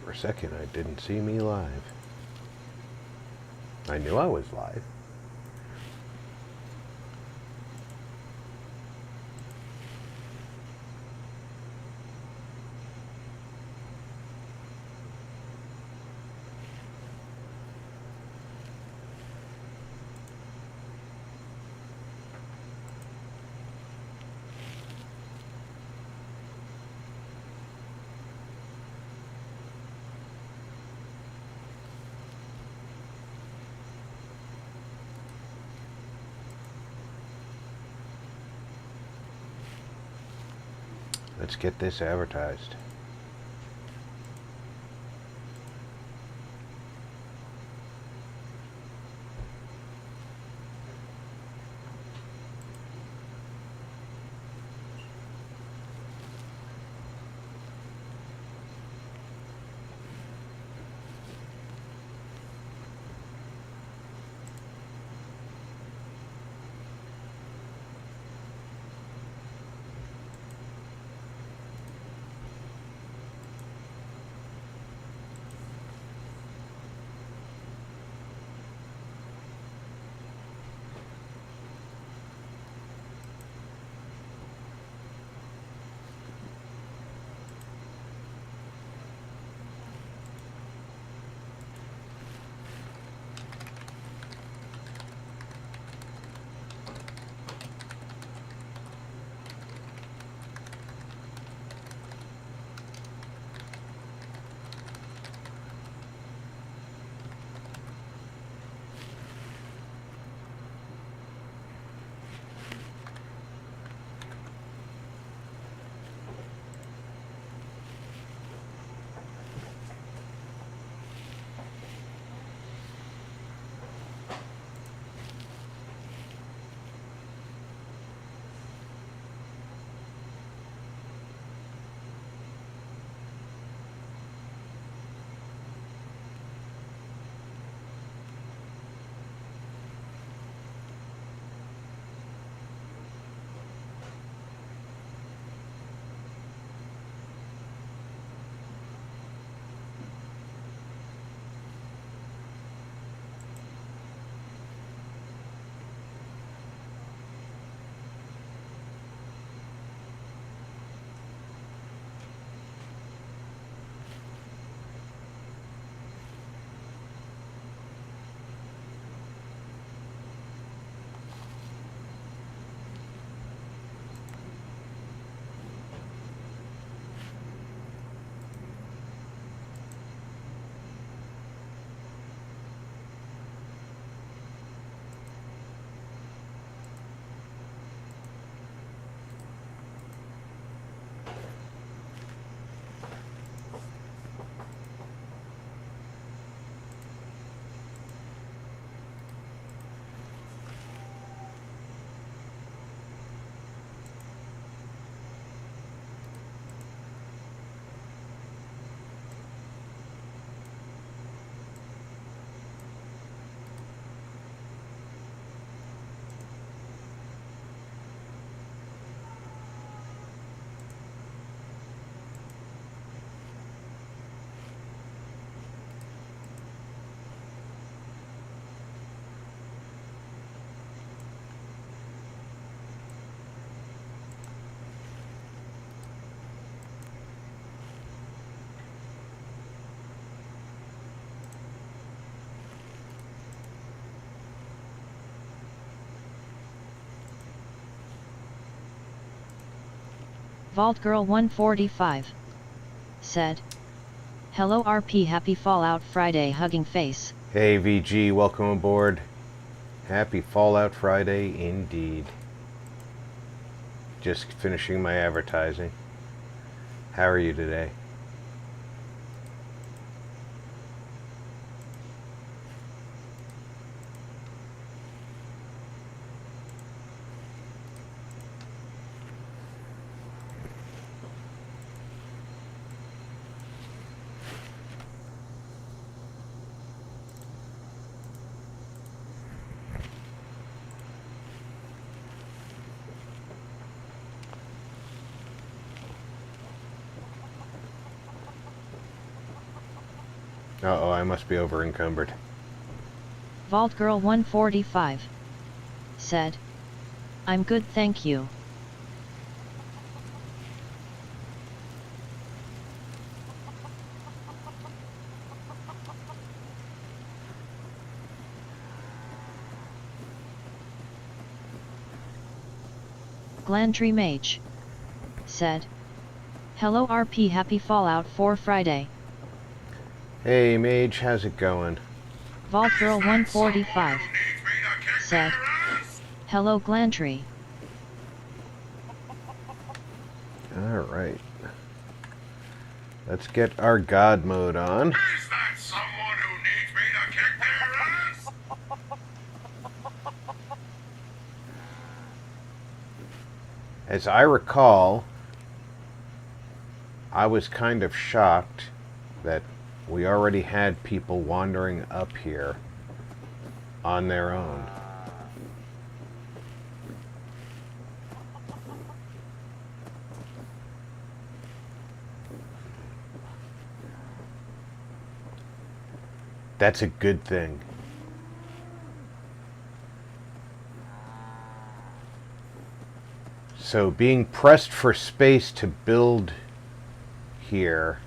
For a second, I didn't see me live. I knew I was live. Let's get this advertised. Vault Girl 145 said, "Hello RP, happy Fallout Friday, hugging face." Hey VG, welcome aboard. Happy Fallout Friday indeed. Just finishing my advertising. How are you today? Uh-oh, I must be over encumbered. Vault Girl 145 said, I'm good, thank you. Glandry Mage said, hello RP, happy Fallout 4 Friday. Hey, Mage, how's it going? Vault Girl 145 said, hello Glandry. Alright. Let's get our God mode on. Is that someone who needs me to kick their ass? As I recall, I was kind of shocked that we already had people wandering up here on their own. That's a good thing. So being pressed for space to build here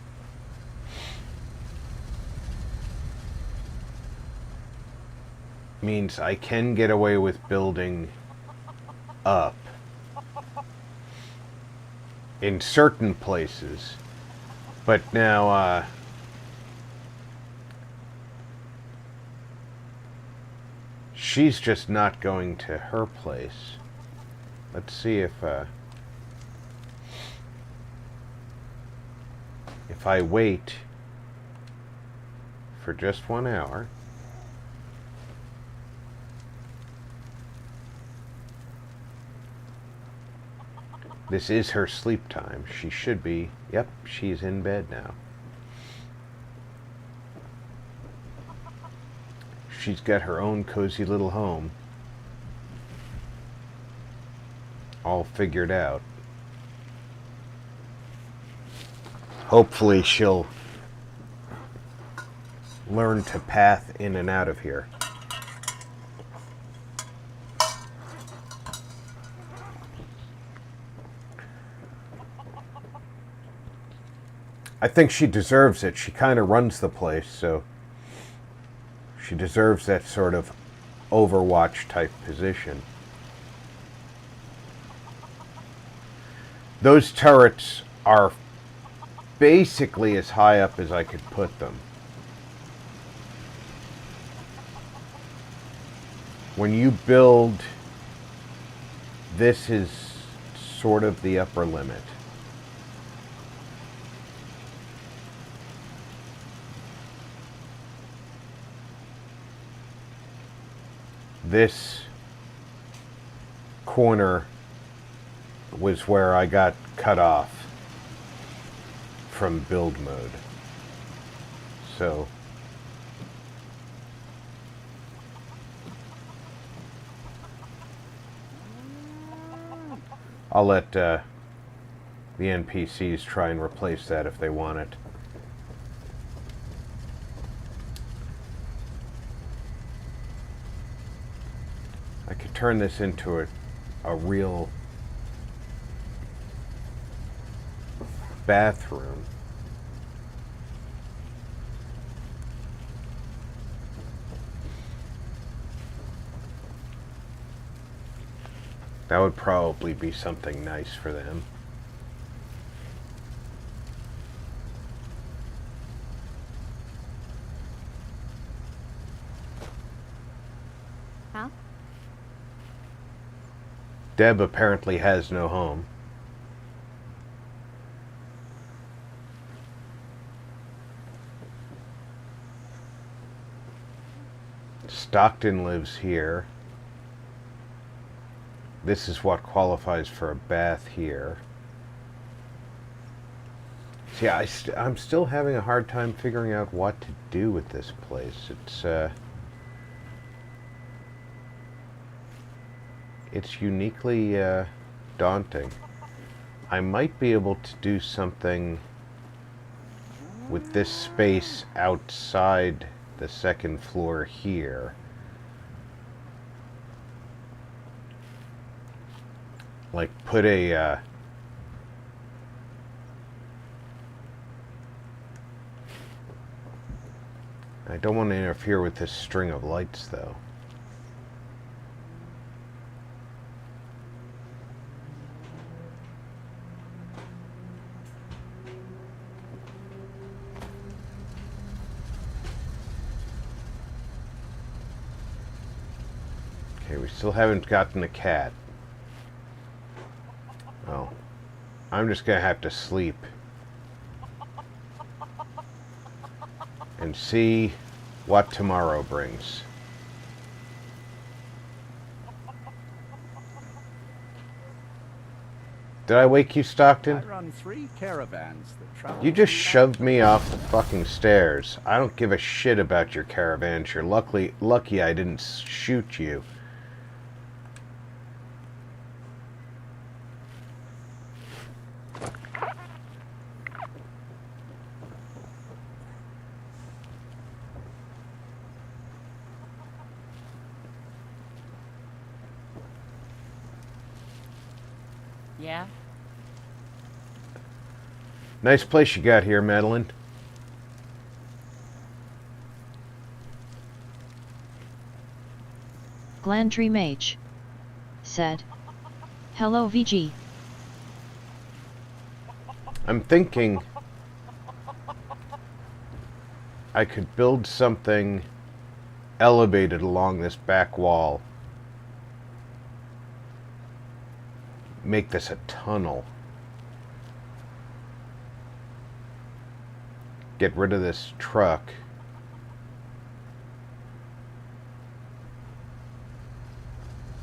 means I can get away with building up in certain places. But now, she's just not going to her place. Let's see if I wait for just 1 hour. This is her sleep time. She should be, yep, she's in bed now. She's got her own cozy little home all figured out. Hopefully she'll learn to path in and out of here. I think she deserves it. She kind of runs the place, so she deserves that sort of Overwatch type position. Those turrets are basically as high up as I could put them. When you build, this is sort of the upper limit. This corner was where I got cut off from build mode. So I'll let the NPCs try and replace that if they want it. I could turn this into a real bathroom. That would probably be something nice for them. Huh? Deb apparently has no home. Stockton lives here. This is what qualifies for a bath here. See, I'm still having a hard time figuring out what to do with this place. It's uniquely daunting. I might be able to do something with this space outside the second floor here. Like put a I don't want to interfere with this string of lights though. Okay, we still haven't gotten a cat. Oh. I'm just gonna have to sleep and see what tomorrow brings. Did I wake you, Stockton? I run 3 caravans that travel. You just shoved me off the fucking stairs. I don't give a shit about your caravans. You're lucky I didn't shoot you. Yeah? Nice place you got here, Madeline. Glandry Mage said, "Hello VG." I'm thinking I could build something elevated along this back wall. Make this a tunnel. Get rid of this truck.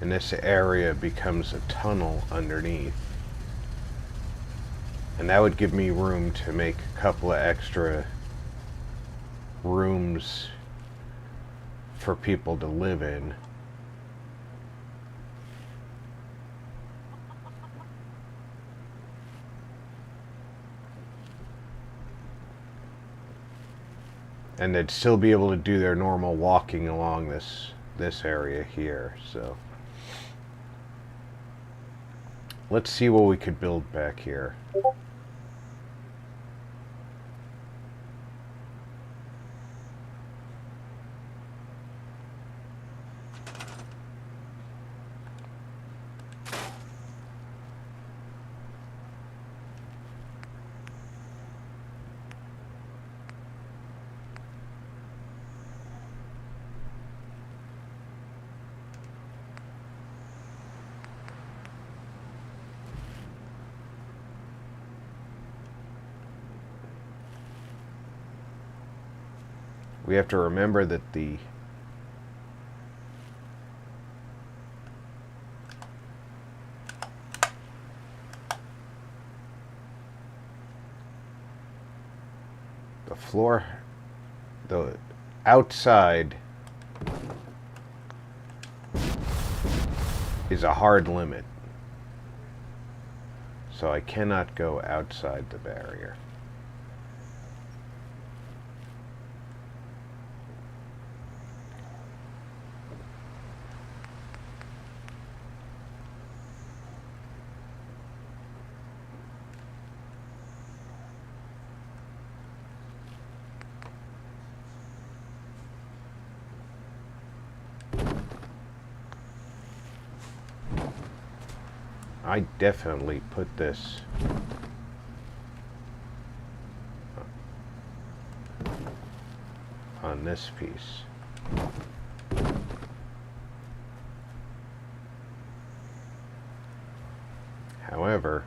And this area becomes a tunnel underneath. And that would give me room to make a couple of extra rooms for people to live in. And they'd still be able to do their normal walking along this area here, so. Let's see what we could build back here. We have to remember that the floor, the outside is a hard limit. So I cannot go outside the barrier. I definitely put this on this piece. However,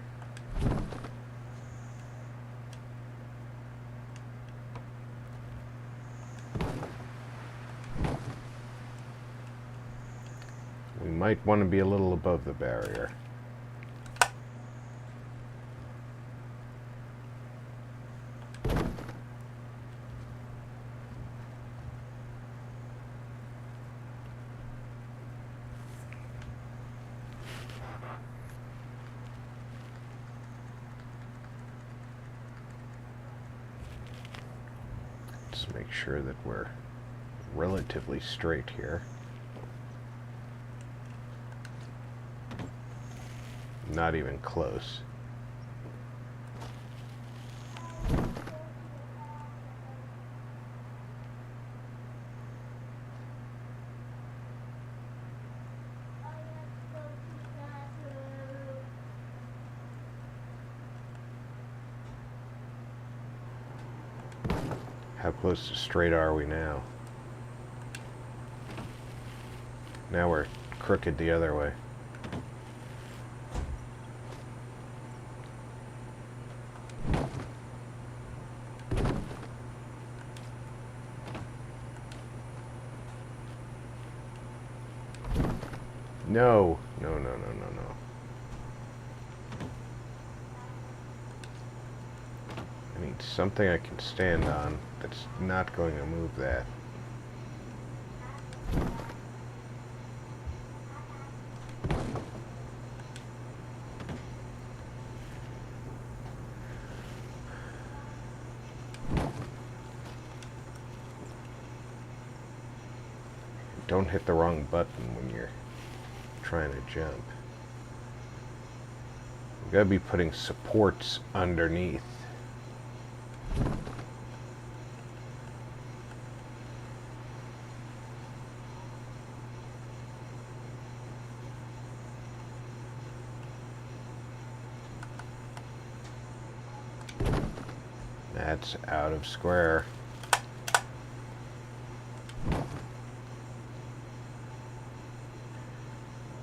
we might want to be a little above the barrier. Make sure that we're relatively straight here. Not even close. How close to straight are we now? Now we're crooked the other way. No, no, no, no, no, no. I need something I can stand on that's not going to move that. Don't hit the wrong button when you're trying to jump. You gotta be putting supports underneath. That's out of square.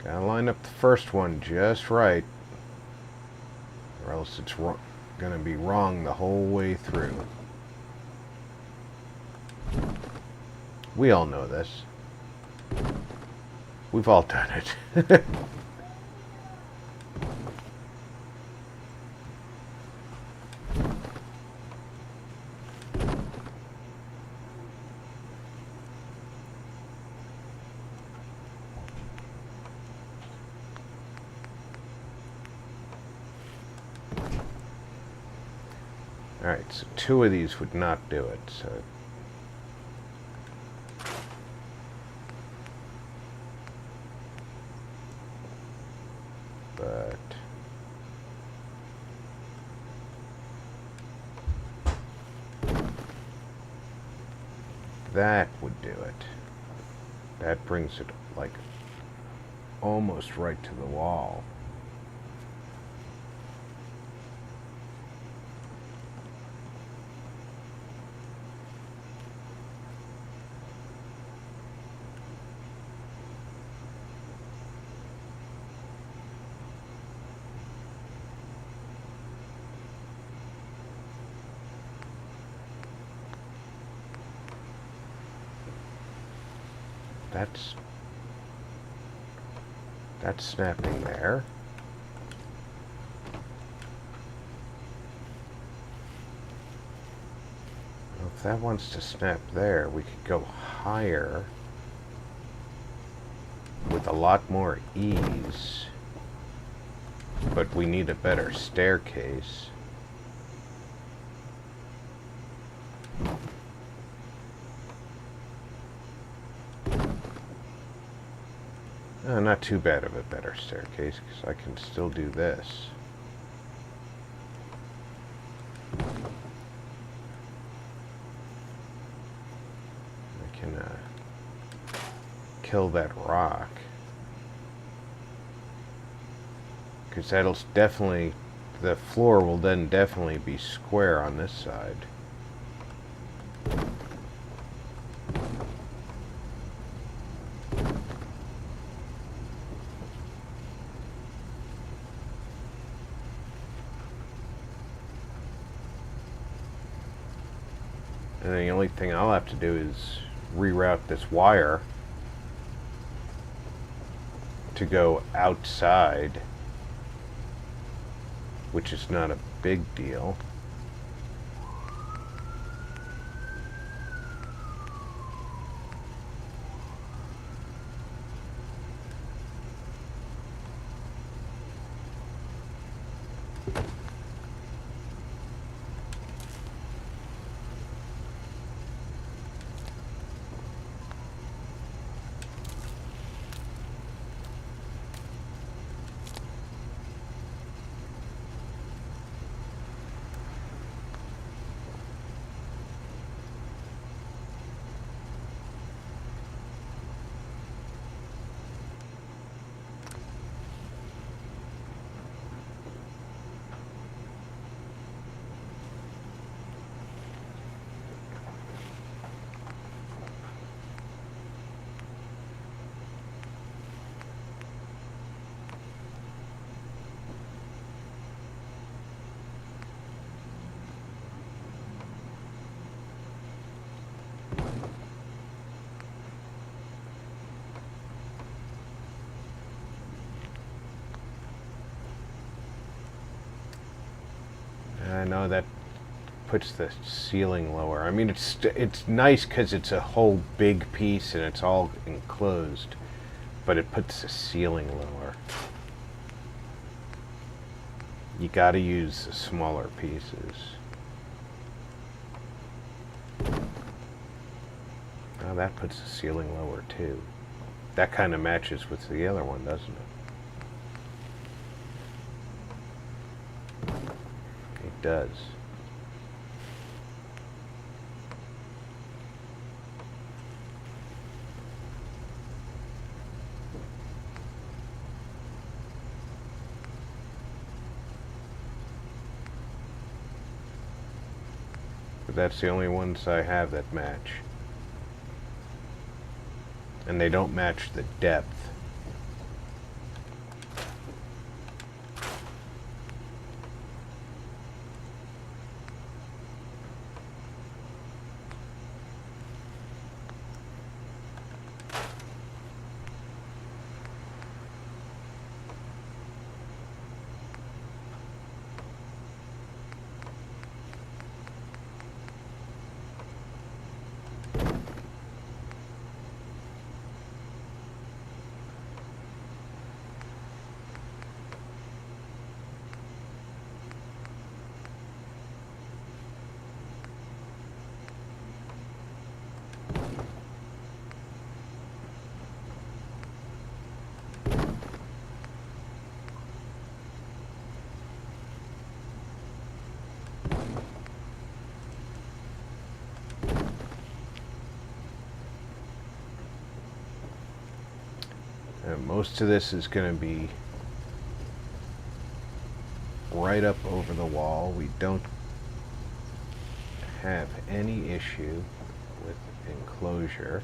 Gotta line up the first one just right, or else it's gonna be wrong the whole way through. We all know this. We've all done it. Alright, so 2 of these would not do it, so... But... that would do it. That brings it, like, almost right to the wall. That's snapping there. Well, if that wants to snap there, we could go higher with a lot more ease, but we need a better staircase. Not too bad of a better staircase, because I can still do this. I can kill that rock. Because that'll definitely, the floor will then definitely be square on this side. And the only thing I'll have to do is reroute this wire to go outside, which is not a big deal. know that puts the ceiling lower. I mean, it's nice because it's a whole big piece and it's all enclosed, but it puts the ceiling lower. You gotta use the smaller pieces. Now that puts the ceiling lower too. That kind of matches with the other one, doesn't it? It does. But that's the only ones I have that match. And they don't match the depth. And most of this is going to be right up over the wall. We don't have any issue with enclosure.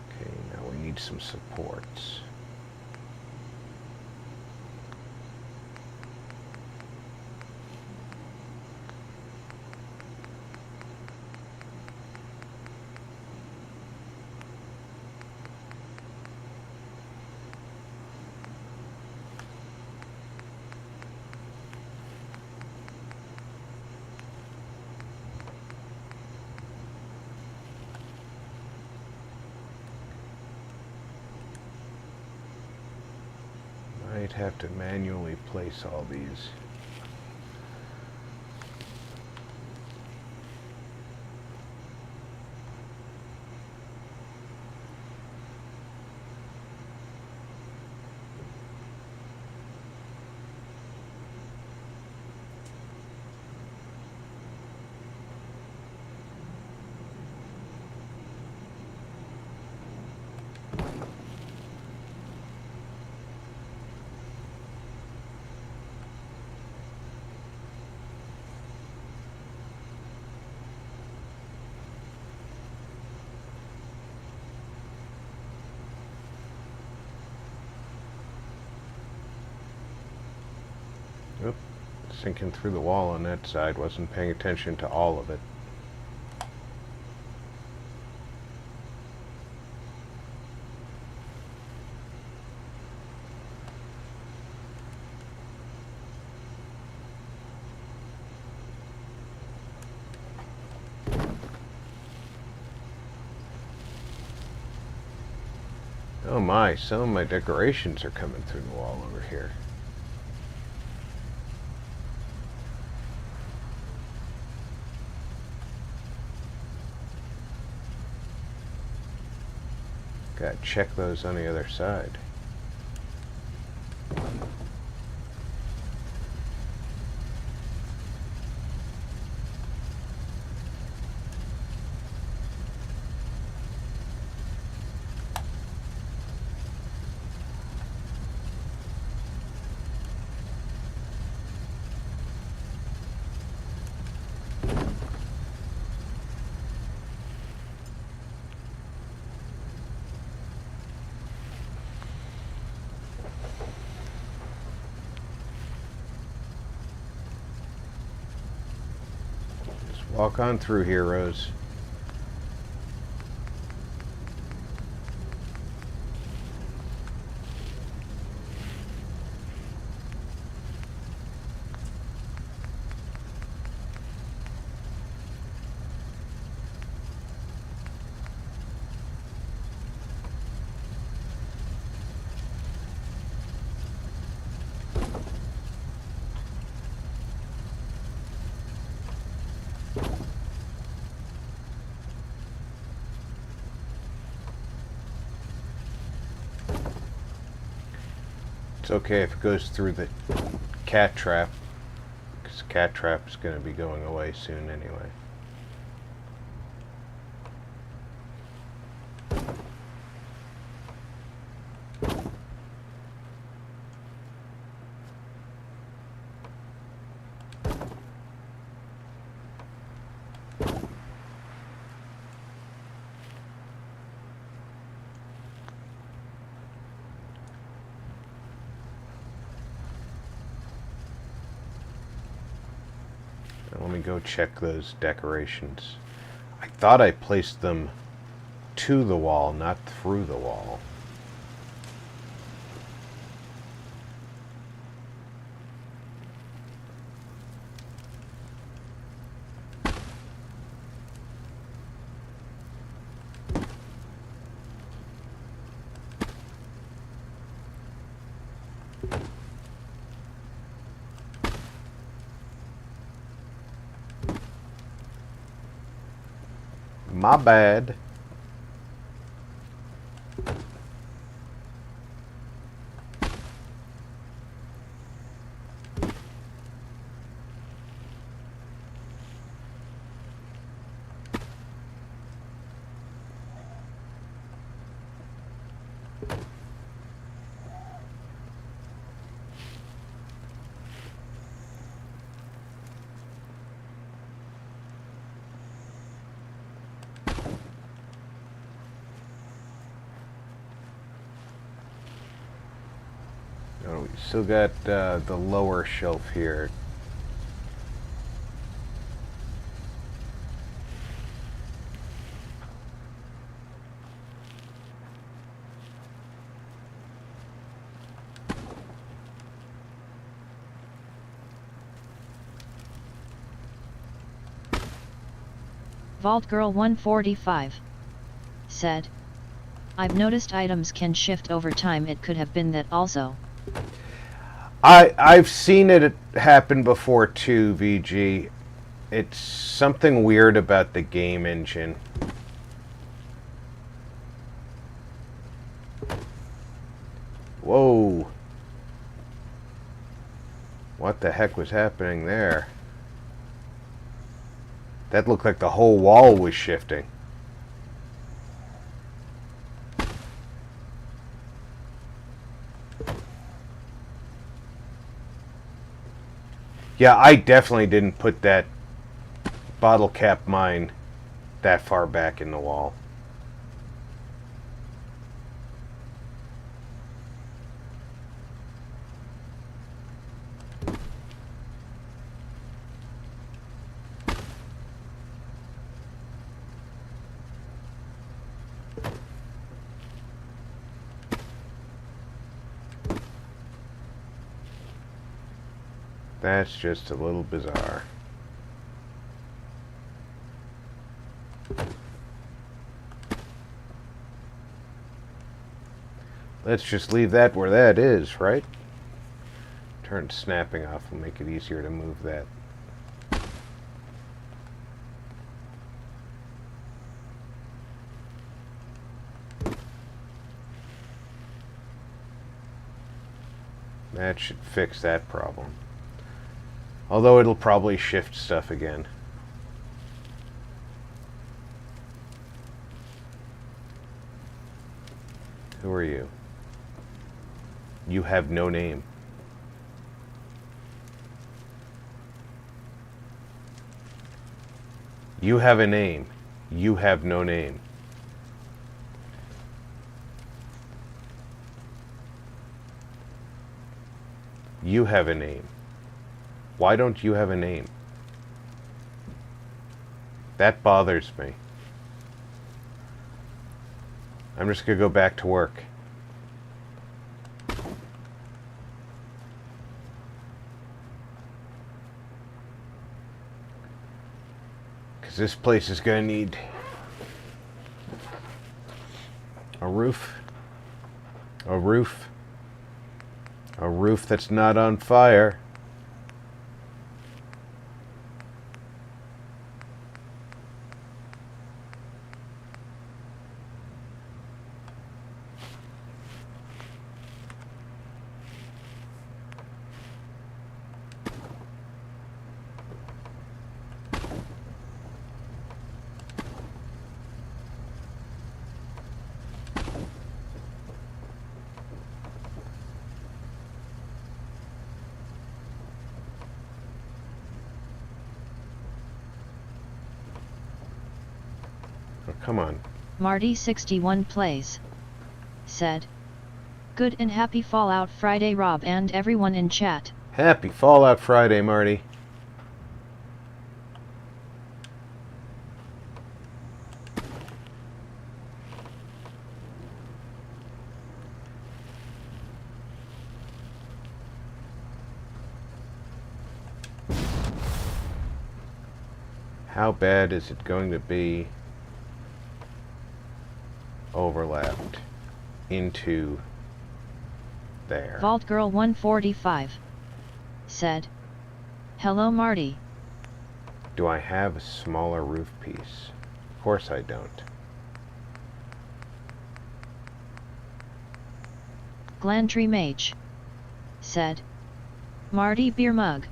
Okay, now we need some supports. Might have to manually place all these. Oop, sinking through the wall on that side. Wasn't paying attention to all of it. Oh my, some of my decorations are coming through the wall over here. Gotta check those on the other side. Walk on through, heroes. It's okay if it goes through the cat trap, because cat trap is going to be going away soon anyway. Let me go check those decorations. I thought I placed them to the wall, not through the wall. My bad. Oh, we still got the lower shelf here. Vault Girl 145 said, I've noticed items can shift over time. It could have been that also. I've seen it happen before too, VG. It's something weird about the game engine. Whoa. What the heck was happening there? That looked like the whole wall was shifting. Yeah, I definitely didn't put that bottle cap mine that far back in the wall. That's just a little bizarre. Let's just leave that where that is, right? Turn snapping off will make it easier to move that. That should fix that problem. Although it'll probably shift stuff again. Who are you? You have no name. You have a name. You have no name. You have a name. Why don't you have a name? That bothers me. I'm just gonna go back to work. Because this place is gonna need a roof. A roof. A roof that's not on fire. Come on. Marty 61 plays. Said. Good and happy Fallout Friday, Rob and everyone in chat. Happy Fallout Friday, Marty. How bad is it going to be overlapped into there? Vault Girl 145. Said. Hello Marty. Do I have a smaller roof piece? Of course I don't. Glantree Mage. Said. Marty beer mug.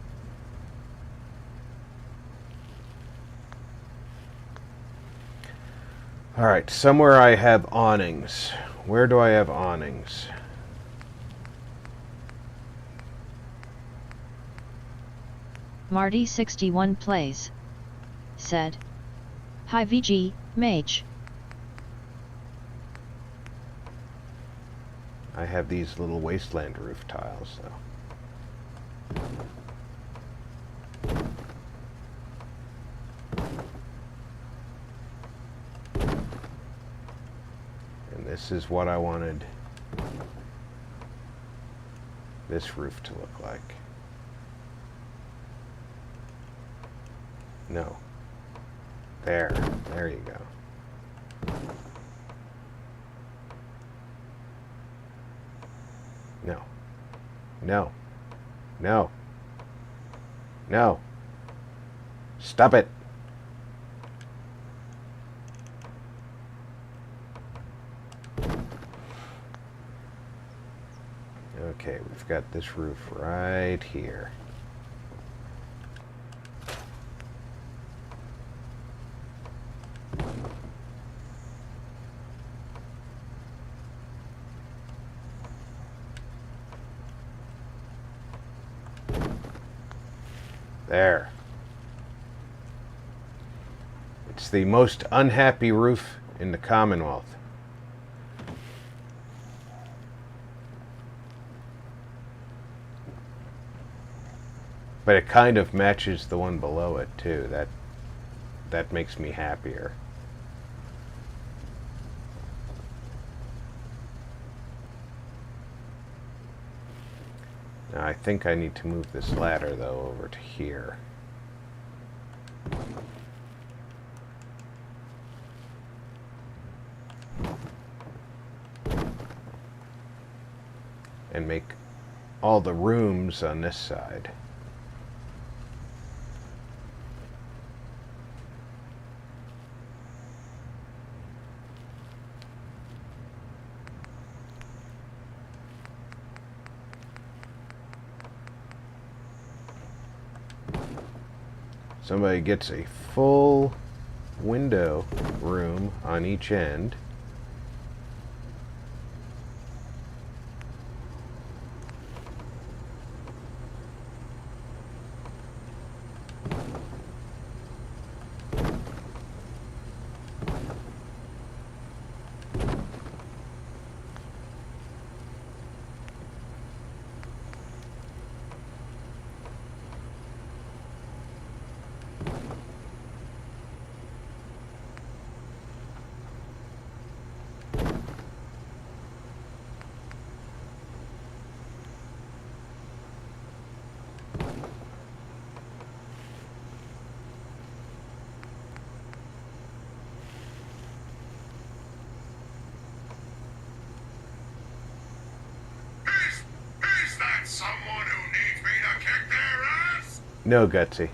Alright, somewhere I have awnings. Where do I have awnings? Marty 61 plays. Said. Hi VG, Mage. I have these little wasteland roof tiles, though. And this is what I wanted this roof to look like. No. There you go. No. No. No. No. Stop it. Okay, we've got this roof right here. There. It's the most unhappy roof in the Commonwealth. But it kind of matches the one below it too. That makes me happier. Now I think I need to move this ladder though over to here. And make all the rooms on this side. Somebody gets a full window room on each end. Is that someone who needs me to kick their ass? No, Gutsy.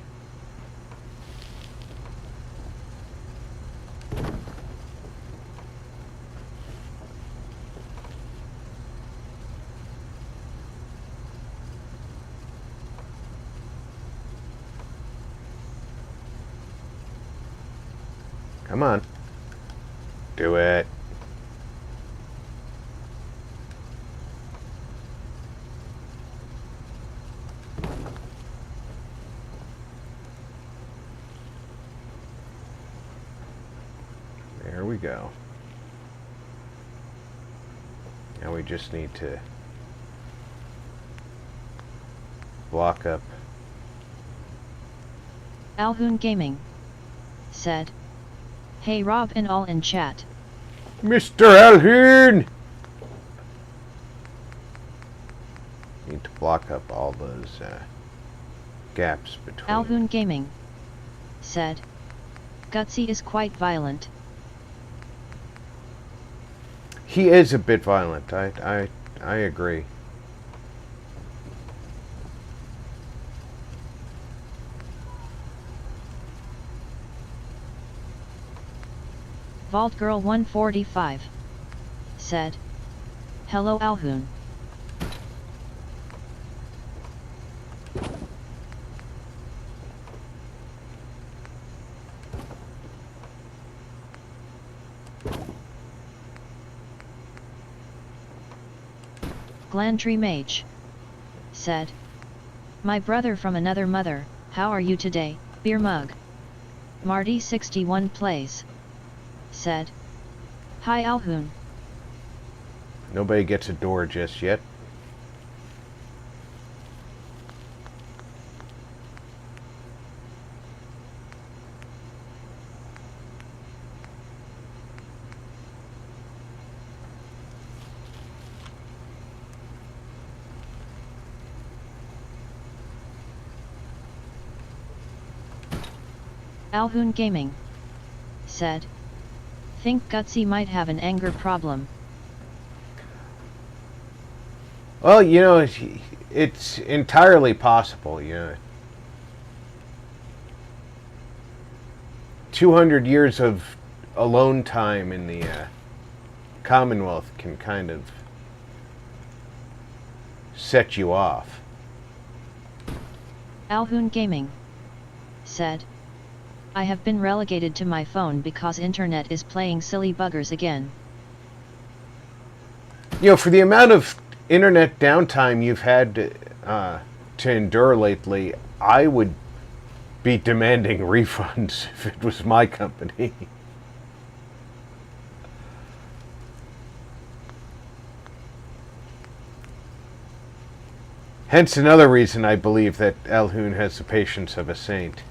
Come on. Do it. There we go. Now we just need to block up. Alhoon Gaming said, "Hey Rob and all in chat." Mr. Alhoon! Need to block up all those gaps between. Alhoon Gaming said, "Gutsy is quite violent." He is a bit violent. I agree. Vault Girl 145 said, "Hello Alhoon." Glandry Mage said, "My brother from another mother, how are you today, beer mug?" Marty 61 plays said, "Hi Alhoon." Nobody gets a door just yet. Alhoon Gaming said, "Think Gutsy might have an anger problem." Well, you know, it's entirely possible, you know. 200 years of alone time in the Commonwealth can kind of set you off. Alhoon Gaming said, "I have been relegated to my phone because internet is playing silly buggers again." You know, for the amount of internet downtime you've had to endure lately, I would be demanding refunds if it was my company. Hence another reason I believe that Alhoon has the patience of a saint.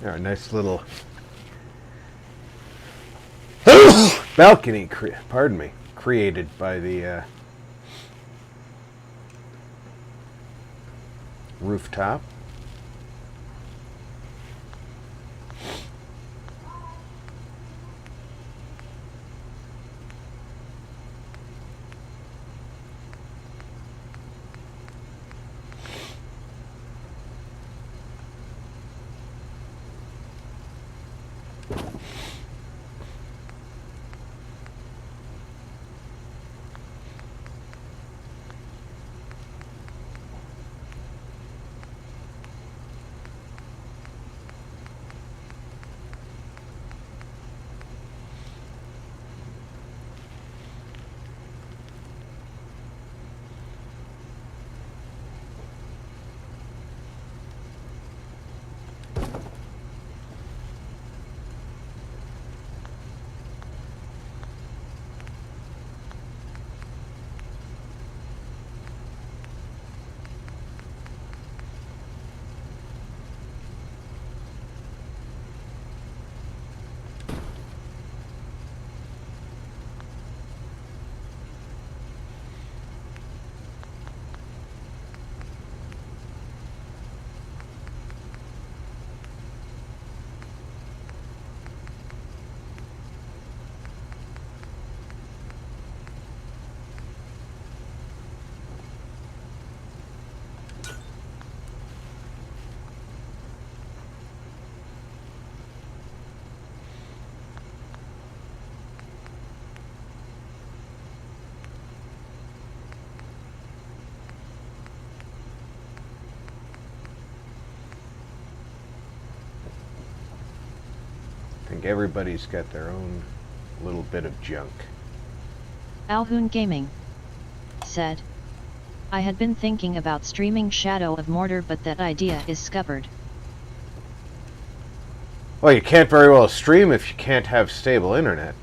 Our nice little balcony, created by the rooftop. think everybody's got their own little bit of junk. Alhoon Gaming said, I had been thinking about streaming Shadow of Mordor, but that idea is scuppered. Well, you can't very well stream if you can't have stable internet.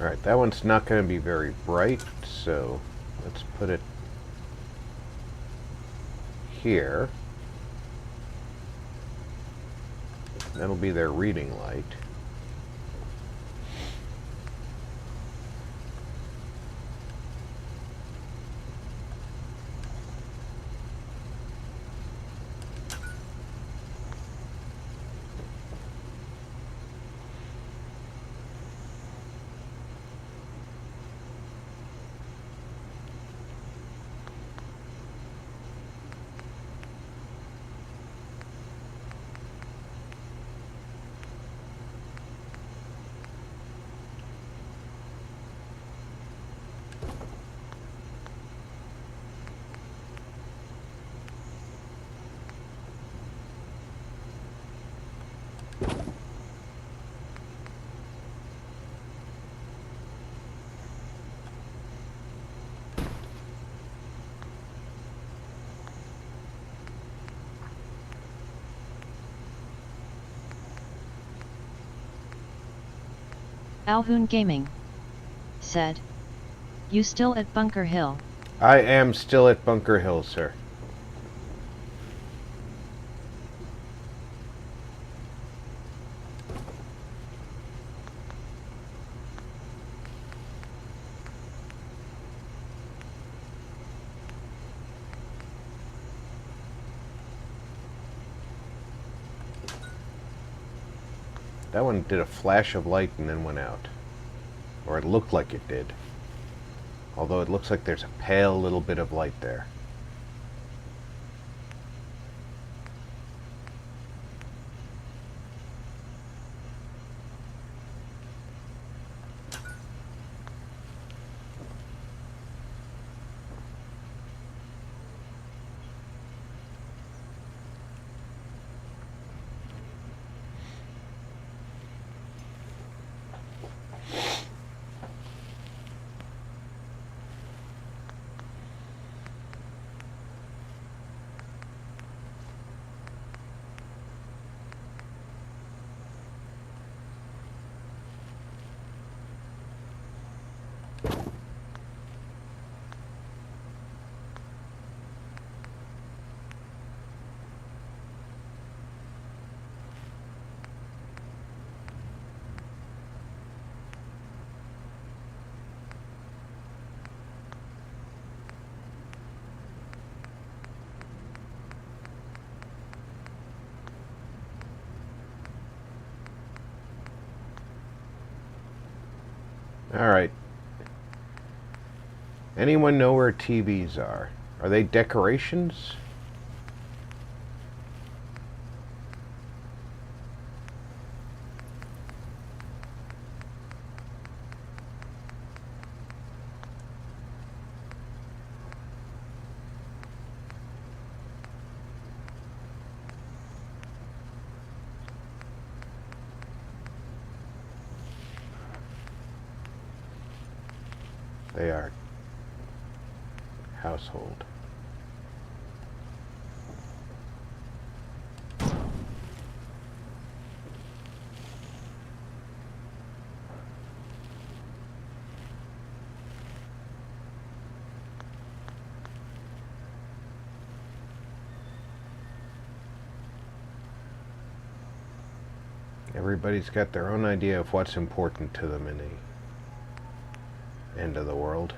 Alright, that one's not going to be very bright, so let's put it here. That'll be their reading light. Alhoon Gaming said, you still at Bunker Hill? I am still at Bunker Hill, sir. That one did a flash of light and then went out. Or it looked like it did. Although it looks like there's a pale little bit of light there. Alright. Anyone know where TVs are? Are they decorations? They are household. Everybody's got their own idea of what's important to them in the end of the world.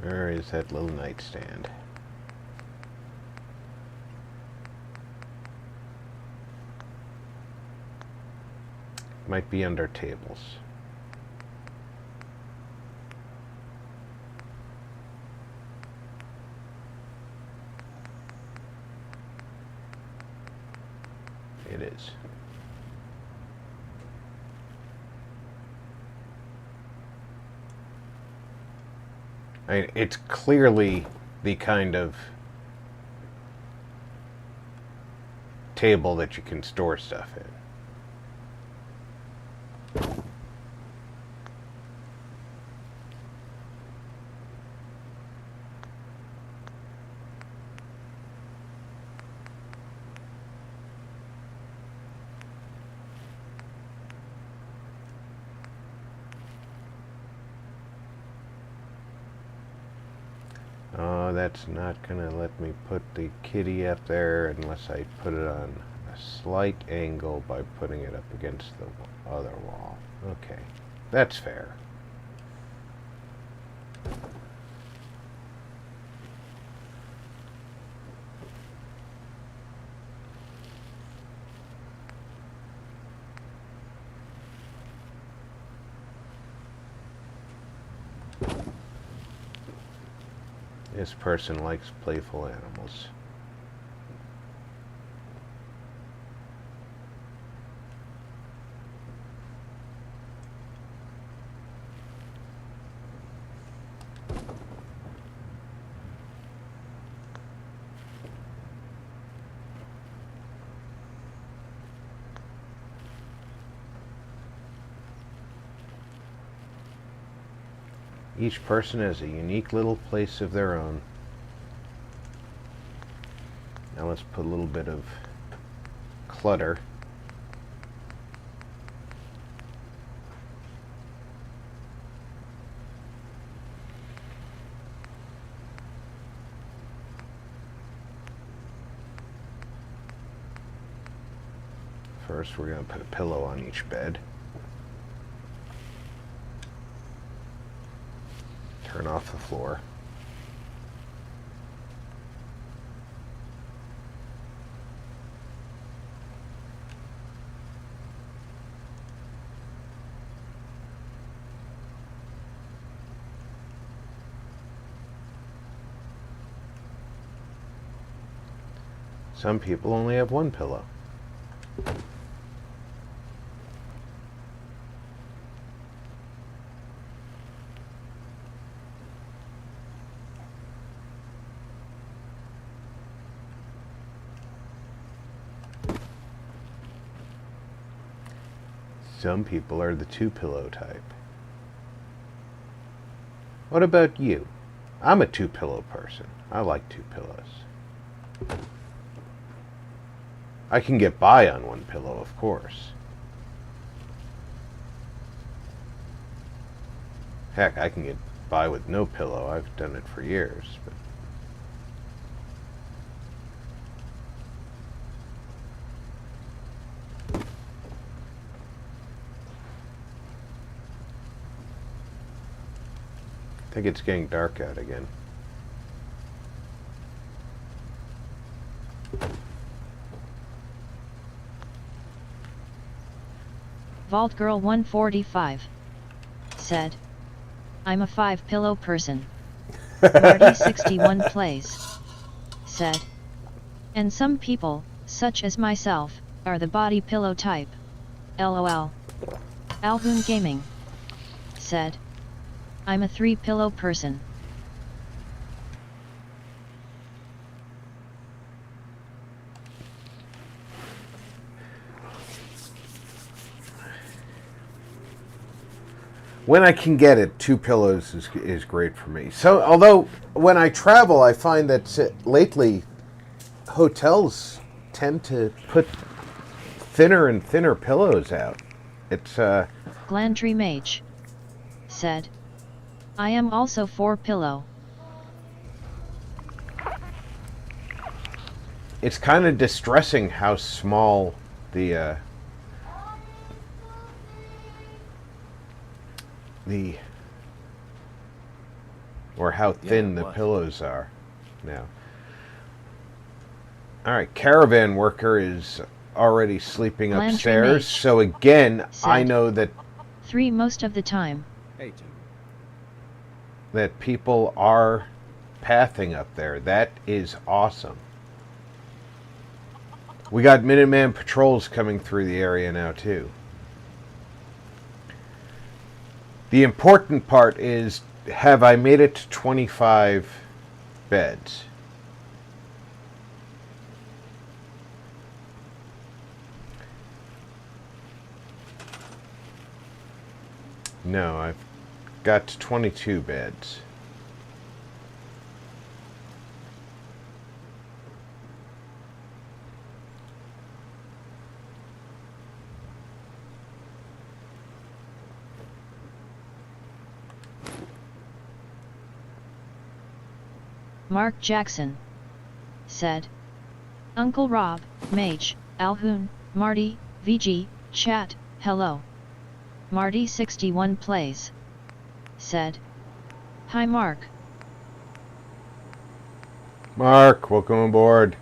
Where is that little nightstand? Might be under tables. It is. It's clearly the kind of table that you can store stuff in. Oh, that's not gonna let me put the kitty up there unless I put it on a slight angle by putting it up against the other wall. Okay, that's fair. This person likes playful animals. Each person has a unique little place of their own. Now let's put a little bit of clutter. First, we're going to put a pillow on each bed. Turn off the floor. Some people only have one pillow. Some people are the two-pillow type. What about you? I'm a two-pillow person. I like two pillows. I can get by on one pillow, of course. Heck, I can get by with no pillow. I've done it for years. But I think it's getting dark out again. Vault Girl 145 said, I'm a 5-pillow person. Marty 61 plays said, and some people, such as myself, are the body pillow type. LOL. Alhoon Gaming said, I'm a 3-pillow person. When I can get it, two pillows is great for me. So, although when I travel, I find that lately hotels tend to put thinner and thinner pillows out. It's Glandry Mage said, I am also 4-pillow. It's kind of distressing how small the or how thin the pillows are now. Alright, Caravan Worker is already sleeping upstairs, so again, I know that 3 most of the time. That people are pathing up there. That is awesome. We got Minuteman patrols coming through the area now too. The important part is, have I made it to 25 beds? No, I've got to 22 beds. Mark Jackson said, Uncle Rob, Mage, Alhoon, Marty, VG, chat, hello. Marty 61 plays said, hi Mark. Mark, welcome aboard.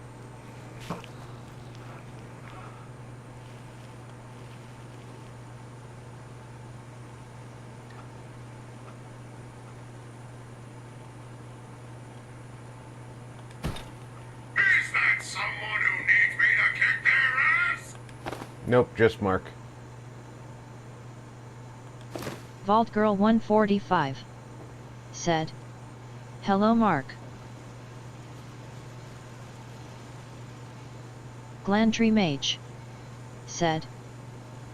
Is that someone who needs me to kick their ass? Nope, just Mark. Vault Girl 145 said, hello Mark. Glandry Mage said,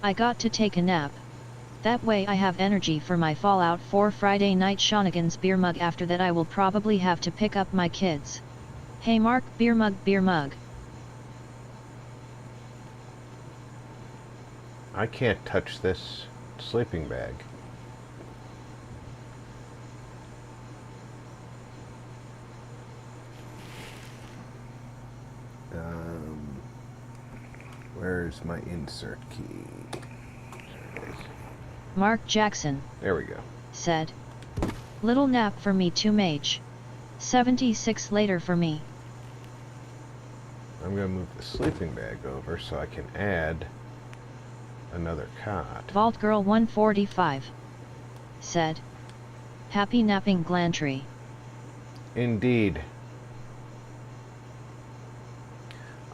I got to take a nap. That way I have energy for my Fallout 4 Friday night shenanigans. Beer mug. After that I will probably have to pick up my kids. Hey Mark, beer mug, beer mug. I can't touch this sleeping bag. Where's my insert key? Mark Jackson There we go. said, little nap for me too Mage. 76 later for me. I'm going to move the sleeping bag over so I can add another cot. Vault Girl 145 said, happy napping Glantry. Indeed.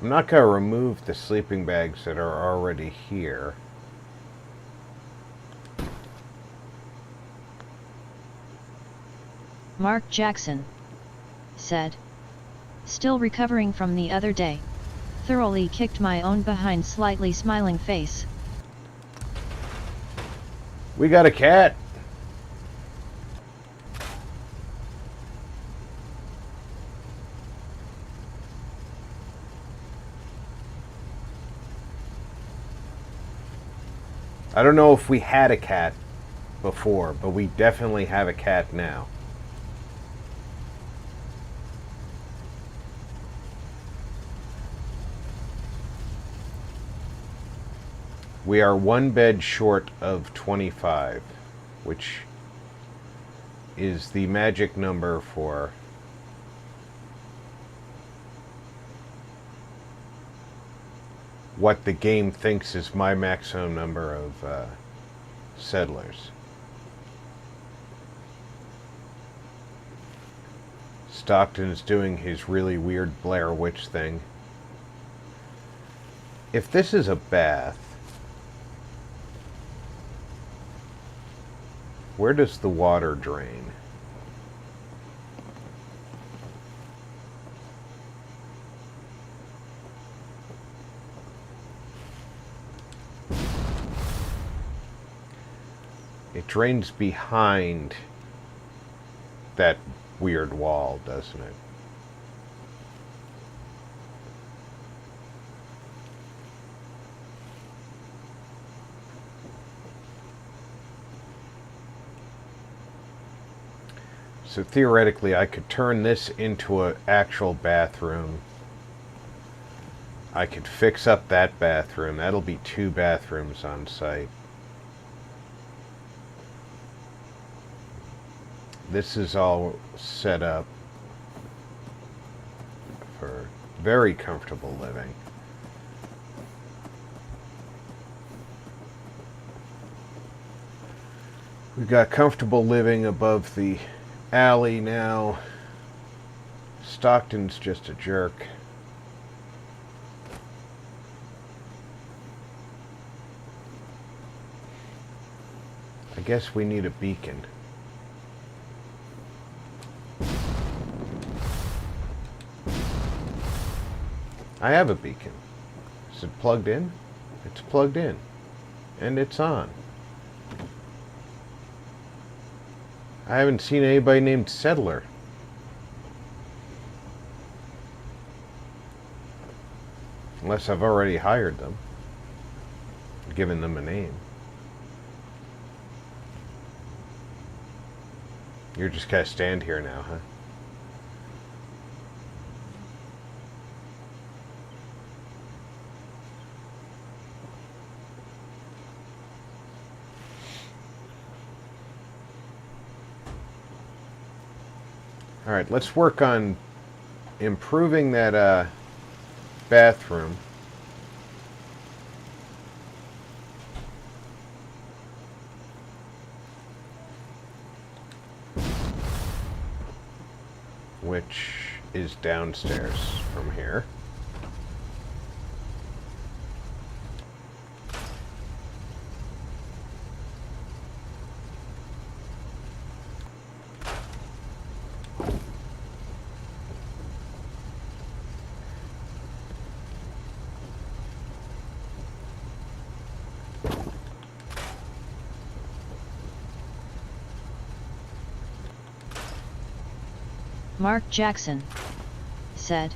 I'm not going to remove the sleeping bags that are already here. Mark Jackson said. Still recovering from the other day. Thoroughly kicked my own behind, slightly smiling face. We got a cat. I don't know if we had a cat before, but we definitely have a cat now. We are one bed short of 25, which is the magic number for what the game thinks is my maximum number of settlers. Stockton's doing his really weird Blair Witch thing. If this is a bath, where does the water drain? It drains behind that weird wall, doesn't it? So theoretically, I could turn this into an actual bathroom. I could fix up that bathroom. That'll be 2 bathrooms on site. This is all set up for very comfortable living. We've got comfortable living above the alley now. Stockton's just a jerk. I guess we need a beacon. I have a beacon. Is it plugged in? It's plugged in. And it's on. I haven't seen anybody named Settler. Unless I've already hired them. Given them a name. You're just gonna stand here now, huh? Alright, let's work on improving that bathroom. Which is downstairs from here. Mark Jackson said.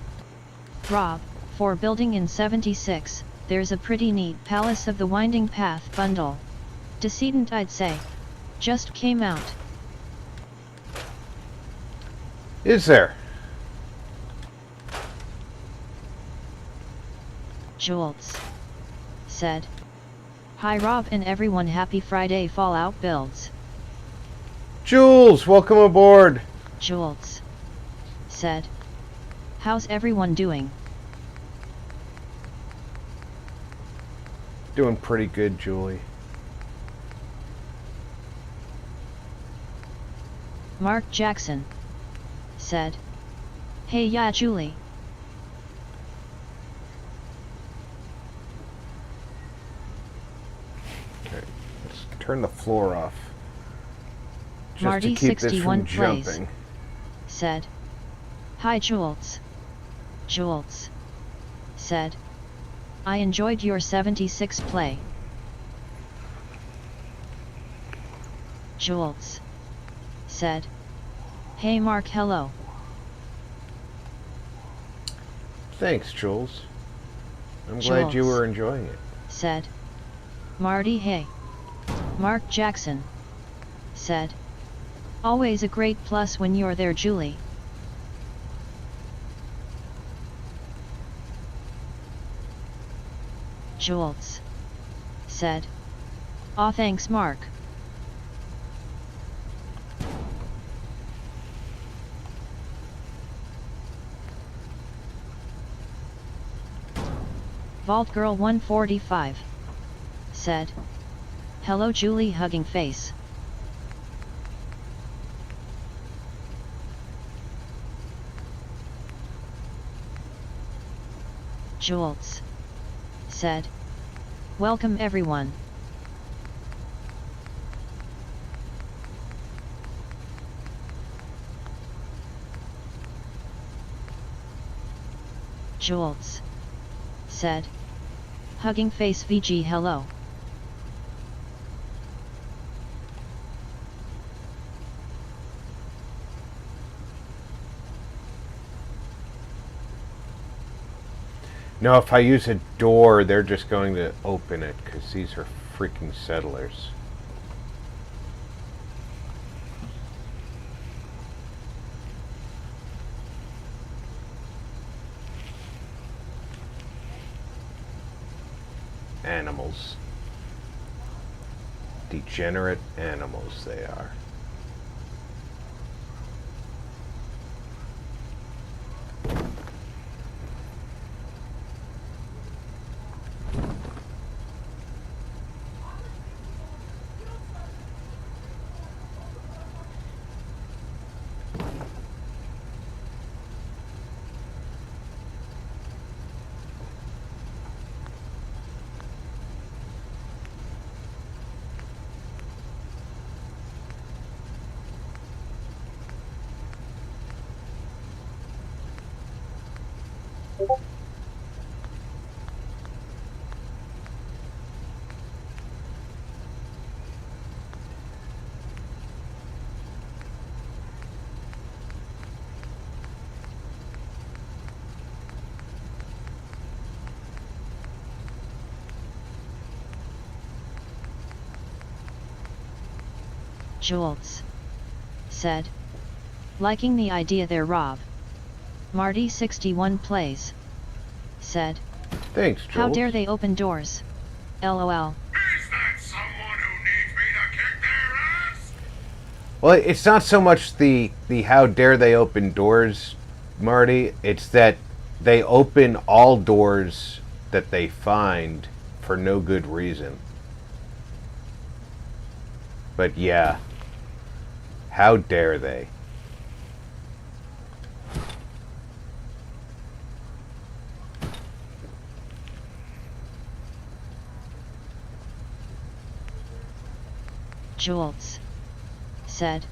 Rob, for building in 76, there's a pretty neat Palace of the Winding Path bundle. Decedent, I'd say. Just came out. Is there? Jules said. Hi Rob and everyone, happy Friday Fallout builds. Jules, welcome aboard. Jules said. How's everyone doing? Doing pretty good, Julie. Mark Jackson said. Hey yeah Julie. turn the floor off. Just Marty to keep this 61 from plays. jumping. Said. Hi Jules. Jules. Said. I enjoyed your 76 play. Jules. Said. Hey Mark, hello. Thanks, Jules. I'm glad you Jules. were enjoying it. Said. Marty, hey. Mark Jackson. Said. Always a great plus when you're there, Julie. Jules. Said. Aw, thanks, Mark. Vault Girl 145. Said. Hello, Julie, hugging face. Jules. Said. Welcome everyone. Jules. Said. Hugging face VG hello. No, if I use a door, they're just going to open it, because these are freaking settlers. Animals. Degenerate animals they are. Jules. Said. Liking the idea there, Rob. Marty 61 plays. Said. Thanks, Jules. How dare they open doors? LOL. Is that someone who needs me to kick their ass? Well, it's not so much the how dare they open doors, Marty. It's that they open all doors that they find for no good reason. But yeah, how dare they? Jules. Said.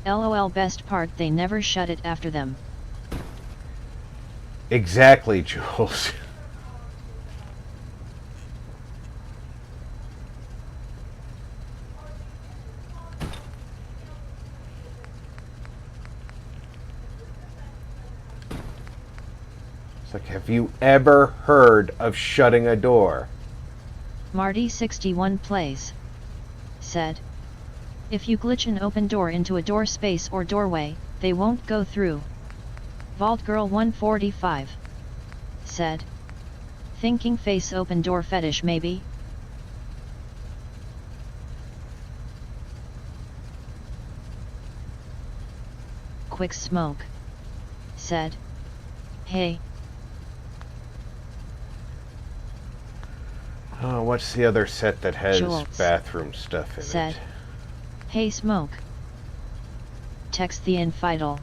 LOL, best part, they never shut it after them. Exactly, Jules. It's like, have you ever heard of shutting a door? Marty 61 plays. Said. If you glitch an open door into a door space or doorway, they won't go through. Vault Girl 145. Said. Thinking face open door fetish maybe? Quick Smoke. Said. Hey. Oh, what's the other set that has Jules. bathroom stuff in Said. it? Hey Smoke. Text the infidel.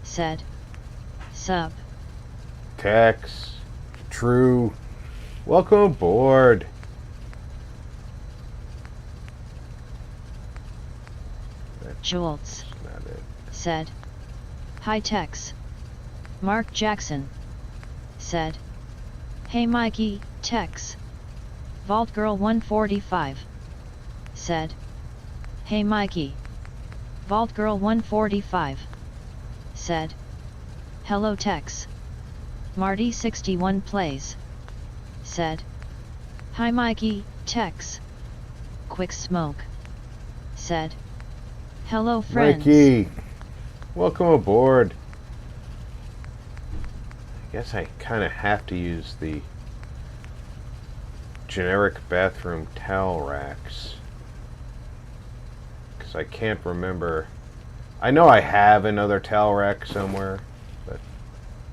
Said. Sup. Tex. True. Welcome aboard. Schultz not it. said. Hi Tex. Mark Jackson said. Hey Mikey, Tex. Vault Girl 145 said. Hey Mikey. Vault Girl 145 said. Hello Tex. Marty 61 plays said. Hi Mikey, Tex. Quick Smoke said. Hello friends. Mikey, welcome aboard. I guess I kind of have to use the generic bathroom towel racks, because I can't remember. I know I have another towel rack somewhere, but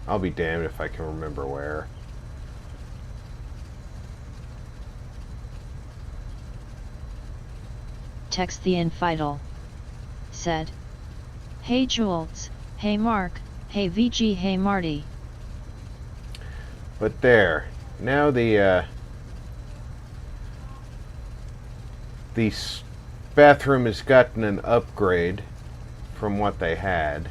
I'll be damned if I can remember where. Tex the Infidel said. Hey Jules, hey Mark, hey VG, hey Marty. But there, now the bathroom has gotten an upgrade from what they had.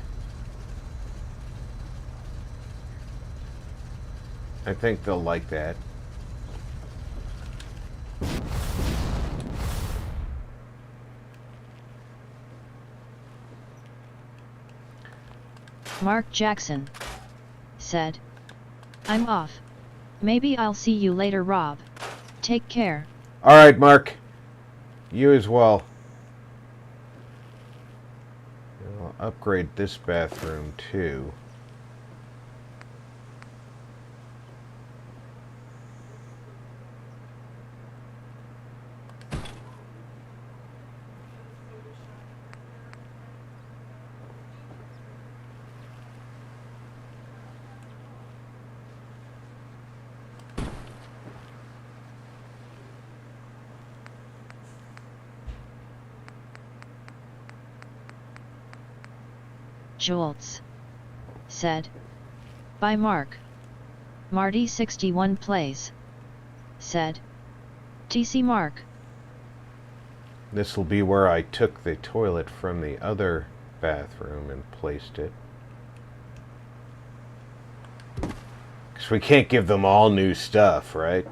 I think they'll like that. Mark Jackson said. I'm off. Maybe I'll see you later, Rob. Take care. Alright, Mark. You as well. I'll upgrade this bathroom too. Jules said. Bye Mark. Marty 61 plays said. TC Mark. This will be where I took the toilet from the other bathroom and placed it. Because we can't give them all new stuff, right?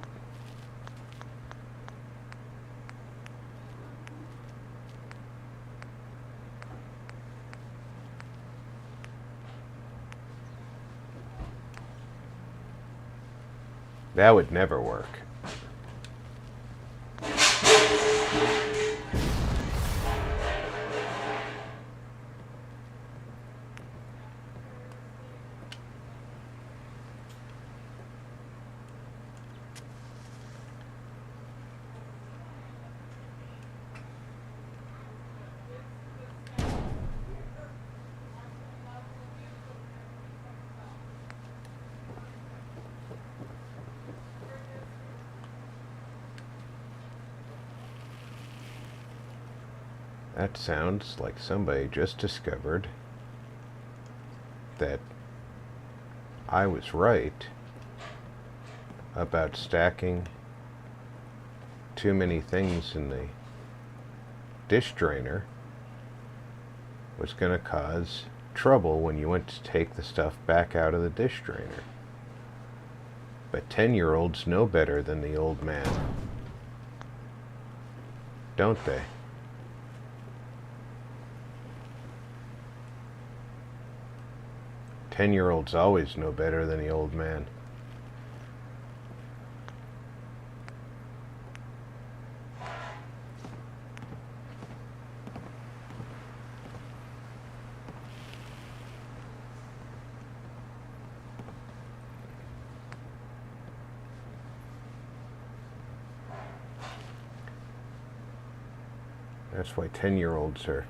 That would never work. That sounds like somebody just discovered that I was right about stacking too many things in the dish drainer was going to cause trouble when you went to take the stuff back out of the dish drainer. But 10-year-olds know better than the old man, don't they? Ten-year-olds always know better than the old man. That's why 10-year-olds are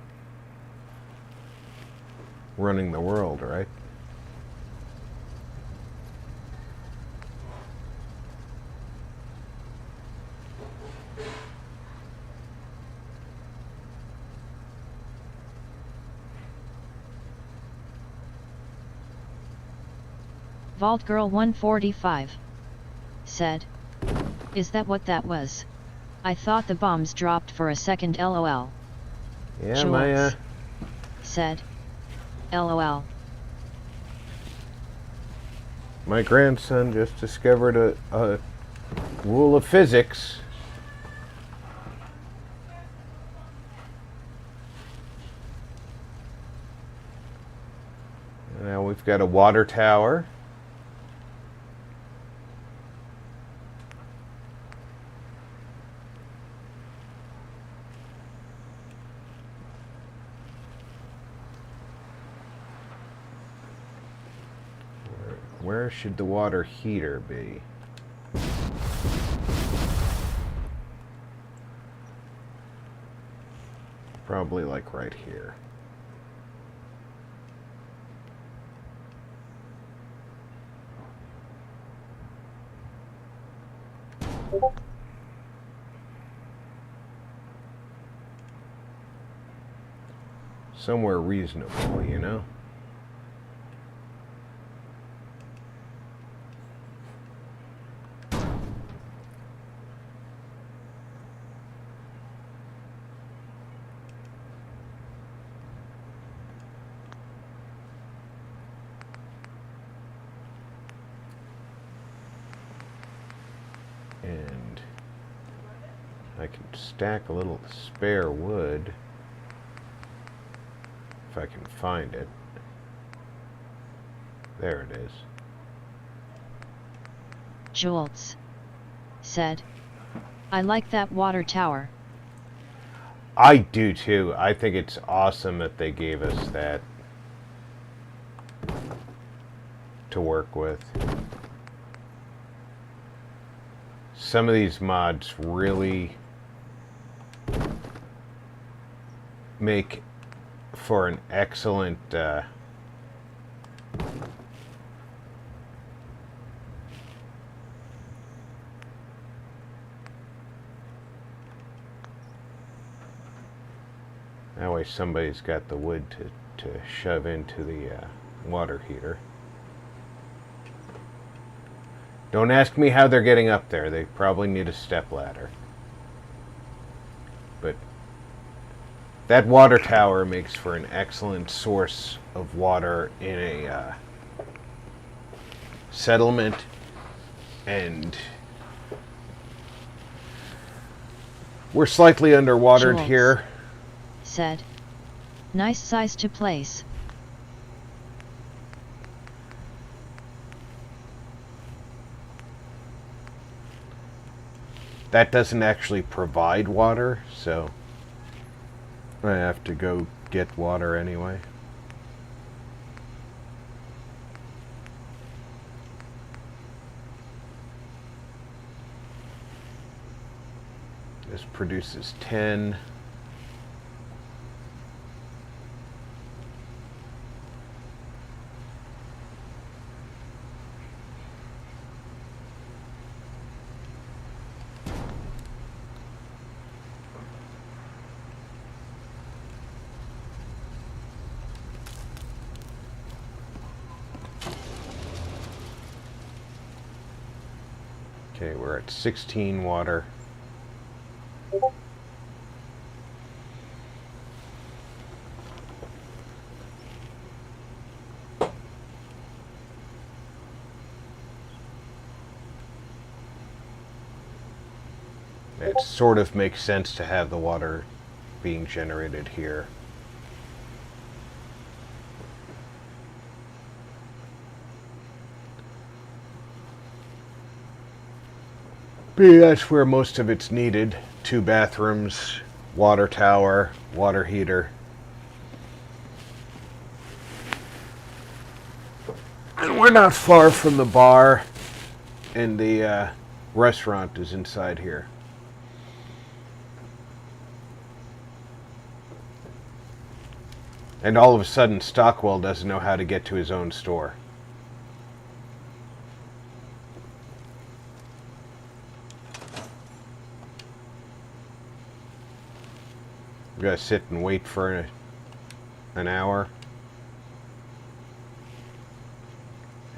running the world, right? Vault Girl 145 said. Is that what that was? I thought the bombs dropped for a second, lol. Yeah, Jules said. LOL. My grandson just discovered a rule of physics. Now we've got a water tower. Where should the water heater be? Probably like right here. Somewhere reasonable, you know? And I can stack a little spare wood if I can find it. There it is. Jolts said. I like that water tower. I do too. I think it's awesome that they gave us that to work with. Some of these mods really make for an excellent that way somebody's got the wood to shove into the water heater. Don't ask me how they're getting up there. They probably need a step ladder. But that water tower makes for an excellent source of water in a settlement, and we're slightly underwatered Jolts here. said. Nice size to place. That doesn't actually provide water, so I have to go get water anyway. This produces 10. Okay, we're at 16 water. It sort of makes sense to have the water being generated here. But that's where most of it's needed. 2 bathrooms, water tower, water heater. And we're not far from the bar, and the restaurant is inside here. And all of a sudden, Stockwell doesn't know how to get to his own store. We gotta sit and wait for an hour.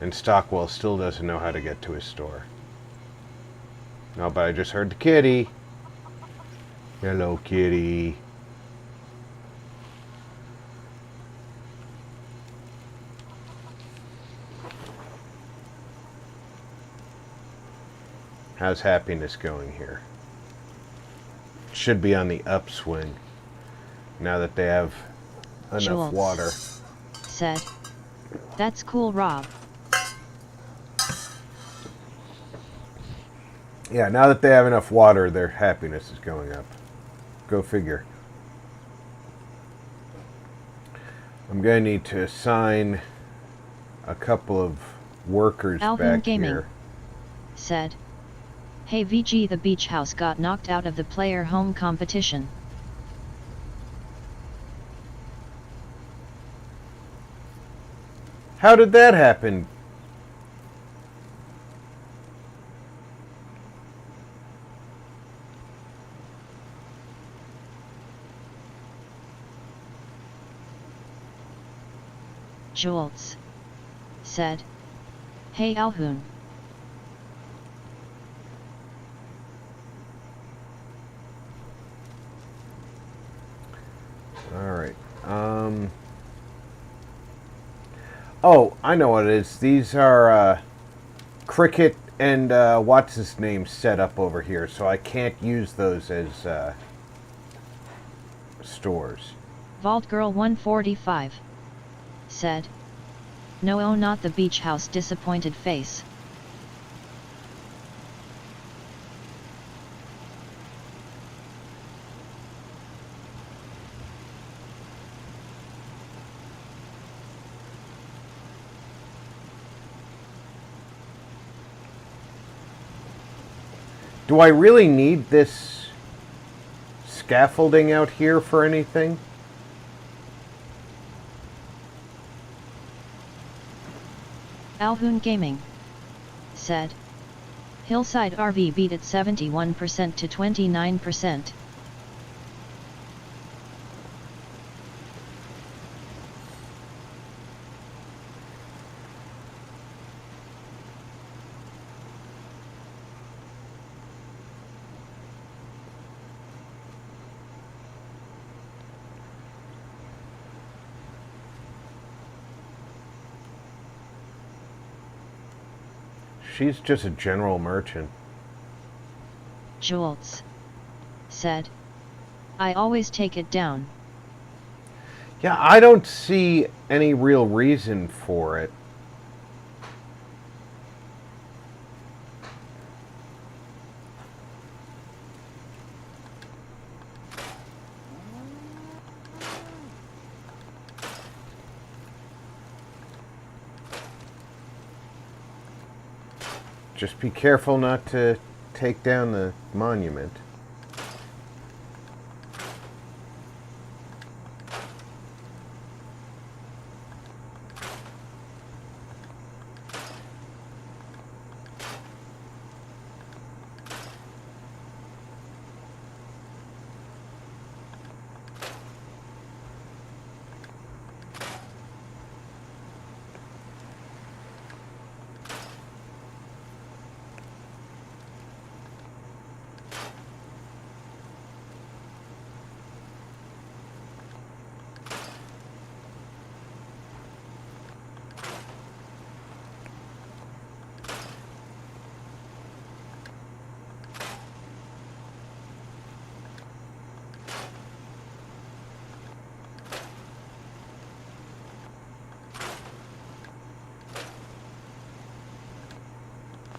And Stockwell still doesn't know how to get to his store. No, but I just heard the kitty. Hello, kitty. How's happiness going here? Should be on the upswing now that they have enough Schultz water. said, "That's cool, Rob." Yeah, now that they have enough water, their happiness is going up. Go figure. I'm going to need to assign a couple of workers Alvin back Gaming here. said, "Hey VG, the beach house got knocked out of the player home competition." How did that happen? Schultz said, "Hey Alhoon." Alright. Oh, I know what it is. These are Cricket and what's his name set up over here, so I can't use those as stores. Vault Girl 145 said, "No, oh, not the beach house." Disappointed face. Do I really need this scaffolding out here for anything? Alhoon Gaming said, "Hillside RV beat at 71% to 29%. She's just a general merchant. Schultz said, "I always take it down." Yeah, I don't see any real reason for it. Just be careful not to take down the monument.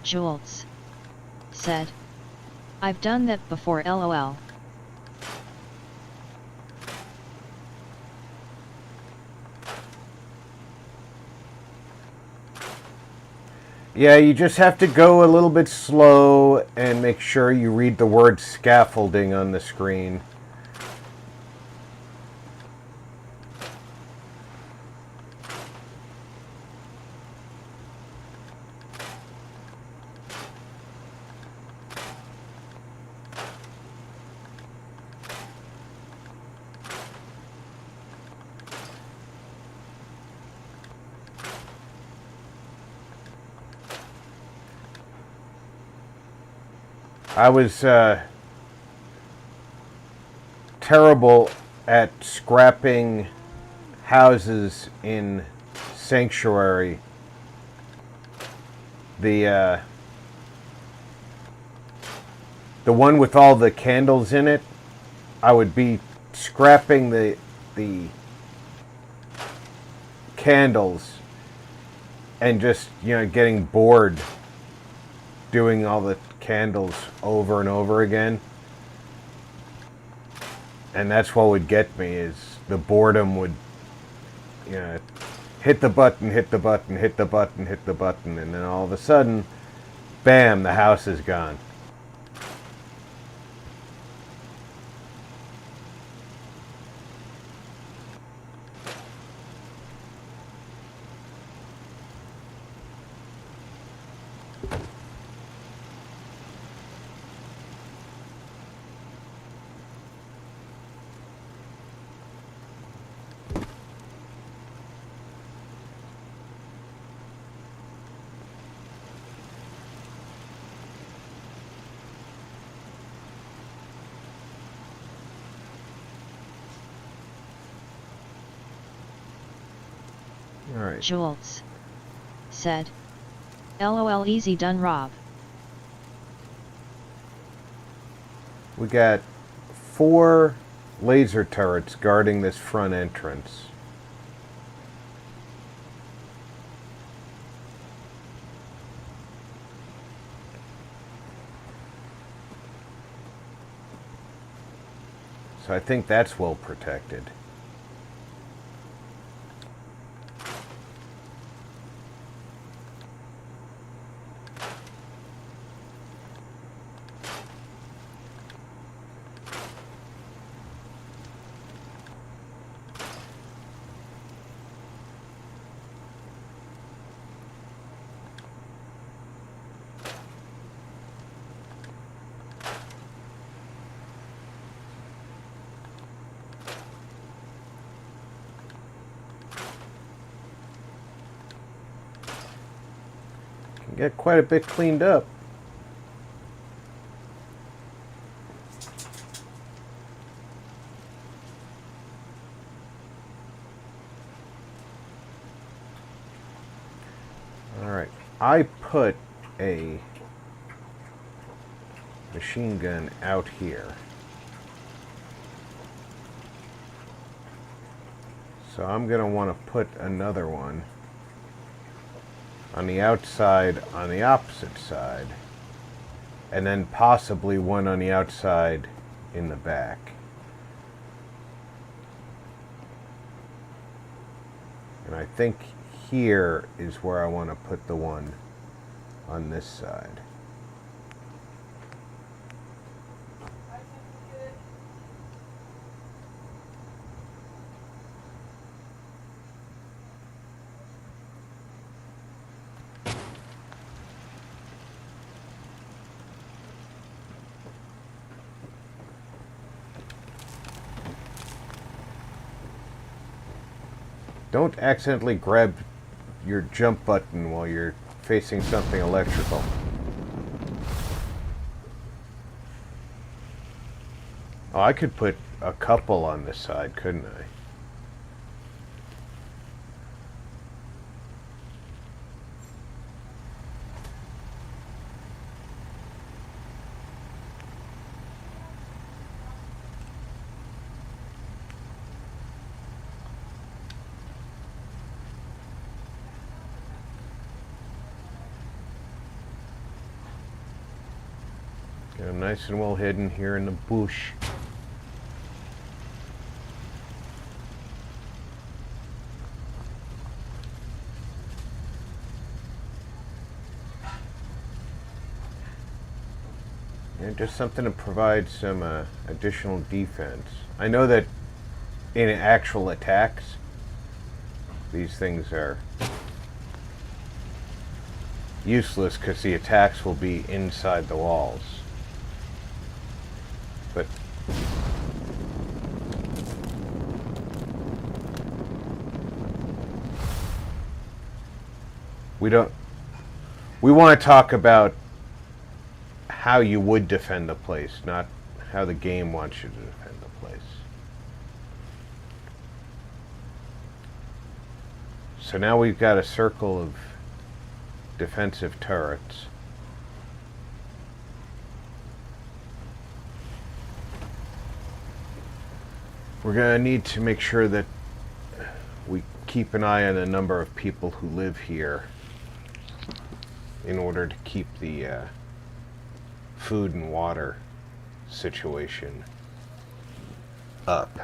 Schultz said, "I've done that before, lol." Yeah, you just have to go a little bit slow and make sure you read the word scaffolding on the screen. I was terrible at scrapping houses in Sanctuary. The the one with all the candles in it, I would be scrapping the candles and just, you know, getting bored doing all the candles over and over again. And that's what would get me, is the boredom would, you know, hit the button, hit the button, hit the button, hit the button, and then all of a sudden, bam, the house is gone. All right. Jolts. Said. LOL easy done Rob. We got 4 laser turrets guarding this front entrance. So I think that's well protected. Get quite a bit cleaned up. All right, I put a machine gun out here. So I'm going to want to put another one on the outside on the opposite side, and then possibly one on the outside in the back. And I think here is where I want to put the one on this side. Don't accidentally grab your jump button while you're facing something electrical. Oh, I could put a couple on this side, couldn't I? Get them nice and well hidden here in the bush. And just something to provide some additional defense. I know that in actual attacks, these things are useless because the attacks will be inside the walls. But we want to talk about how you would defend the place, not how the game wants you to defend the place. So now we've got a circle of defensive turrets. We're gonna need to make sure that we keep an eye on the number of people who live here in order to keep the food and water situation up.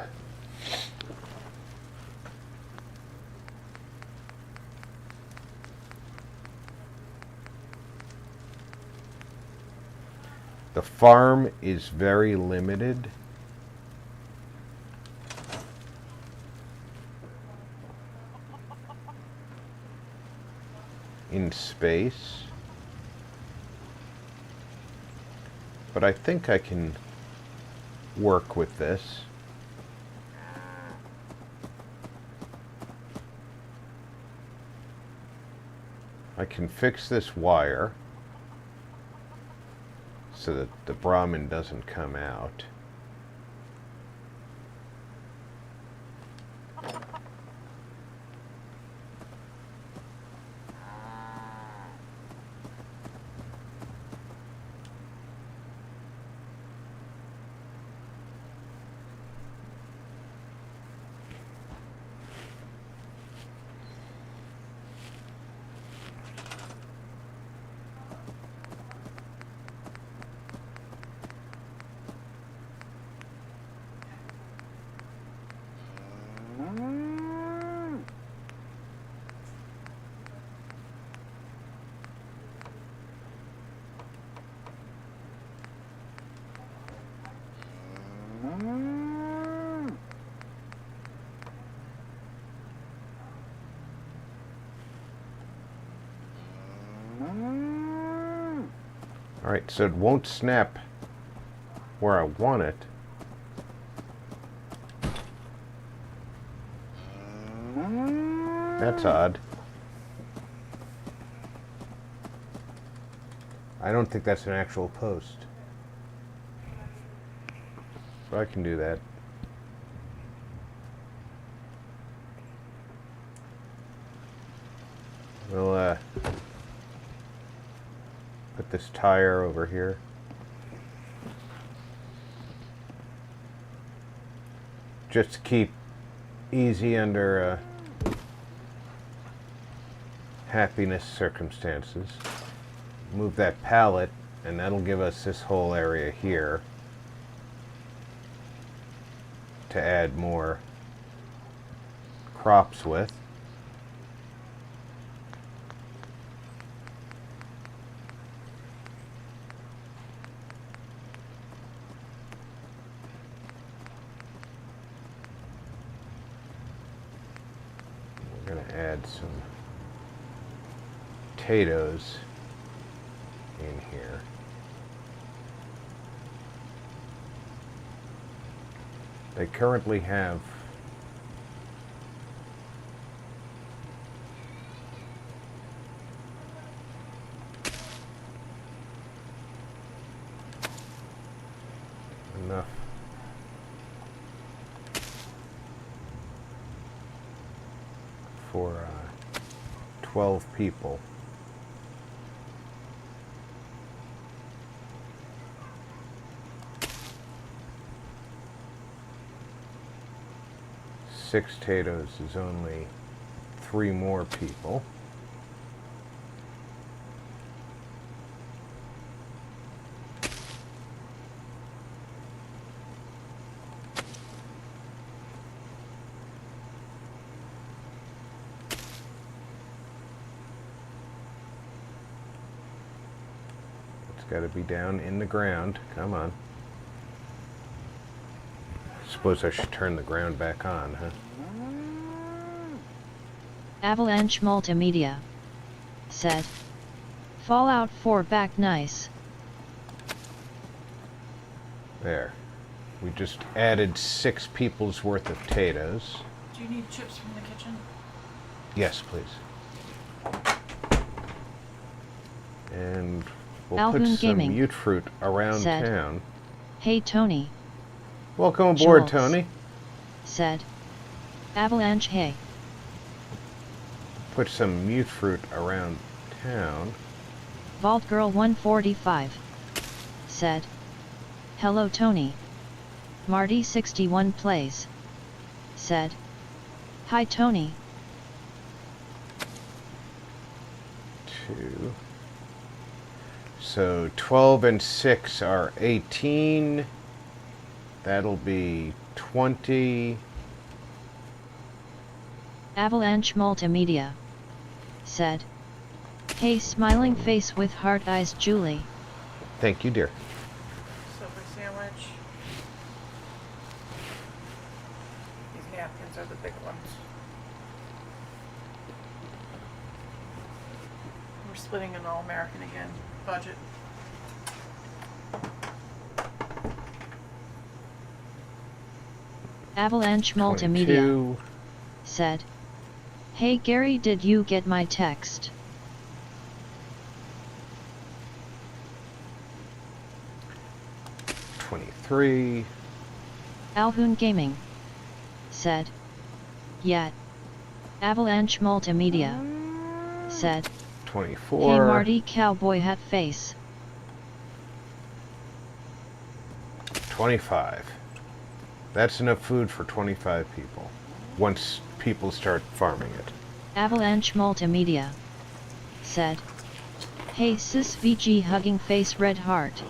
The farm is very limited. In space. But I think I can work with this. I can fix this wire so that the Brahmin doesn't come out. Alright, so it won't snap where I want it. That's odd. I don't think that's an actual post. So I can do that. We'll put this tire over here. Just to keep easy under happiness circumstances. Move that pallet, and that'll give us this whole area here to add more crops with. We're going to add some potatoes in here. They currently have enough for 12 people. Six potatoes is only 3 more people. It's got to be down in the ground. Come on. Suppose I should turn the ground back on, huh? Avalanche Multimedia said, Fallout 4 back nice. There. We just added 6 people's worth of potatoes. Do you need chips from the kitchen? Yes, please. And we'll Alvin put some Gaming mute fruit around said, town. Hey Tony, Welcome aboard, Jules Tony. said, Avalanche hey. Put some mute fruit around town. Vault Girl 145 said, Hello Tony. Marty 61 plays. said. Hi Tony. 2. So 12 and 6 are 18. That'll be 20. Avalanche Multimedia said. Hey smiling face with heart eyes Julie. Thank you, dear. Subway sandwich. These napkins are the big ones. We're splitting an All-American again. Budget. Avalanche Multimedia 22. said. Hey Gary, did you get my text? $23. Alhoon Gaming said. Yeah. Avalanche Multimedia said. 24. Hey Marty Cowboy Hat Face. 25. That's enough food for 25 people. Once people start farming it. Avalanche Multimedia said. Hey sis VG Hugging Face Red Heart.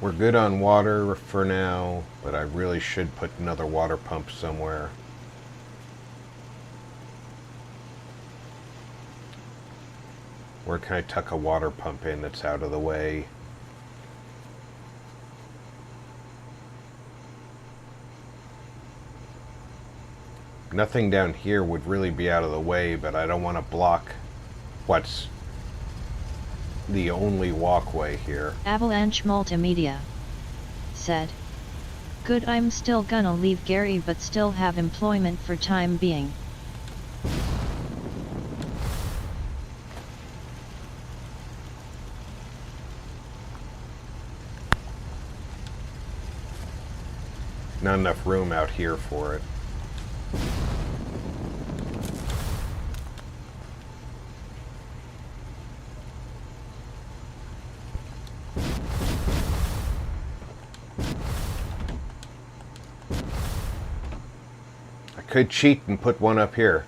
We're good on water for now, but I really should put another water pump somewhere. Where can I tuck a water pump in that's out of the way? Nothing down here would really be out of the way, but I don't want to block what's the only walkway here. Avalanche Multimedia said. Good, I'm still gonna leave Gary but still have employment for time being. Not enough room out here for it. I could cheat and put one up here.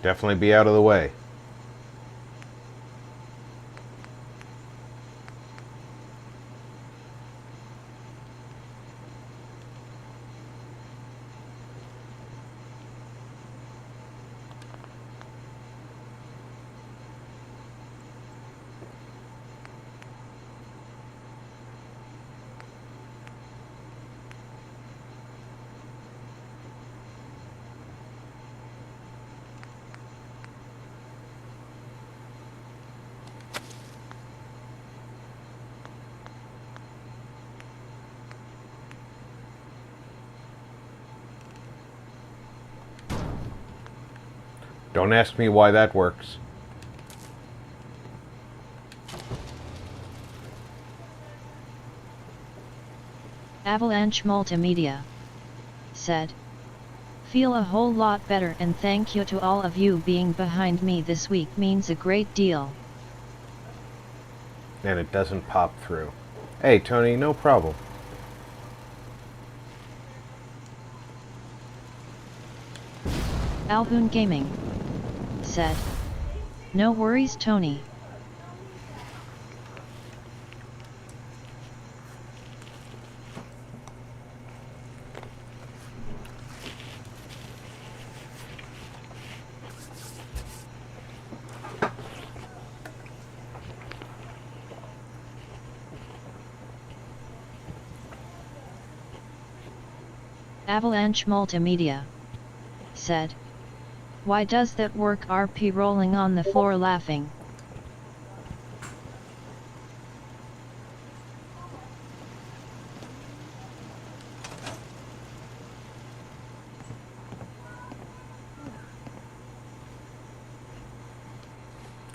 Definitely be out of the way. Don't ask me why that works. Avalanche Multimedia said. Feel a whole lot better and thank you to all of you being behind me this week means a great deal. And it doesn't pop through. Hey, Tony, no problem. Alhoon Gaming said. No worries Tony. Avalanche Multimedia said. Why does that work? RP rolling on the floor laughing.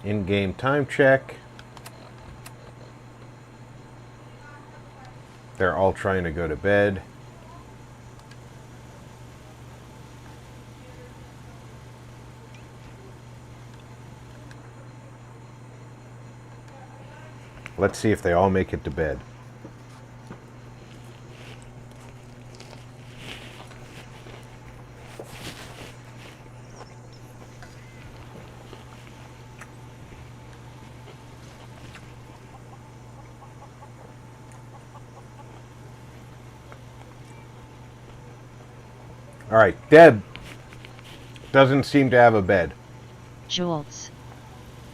In-game time check. They're all trying to go to bed. Let's see if they all make it to bed. All right, Deb doesn't seem to have a bed. Jolts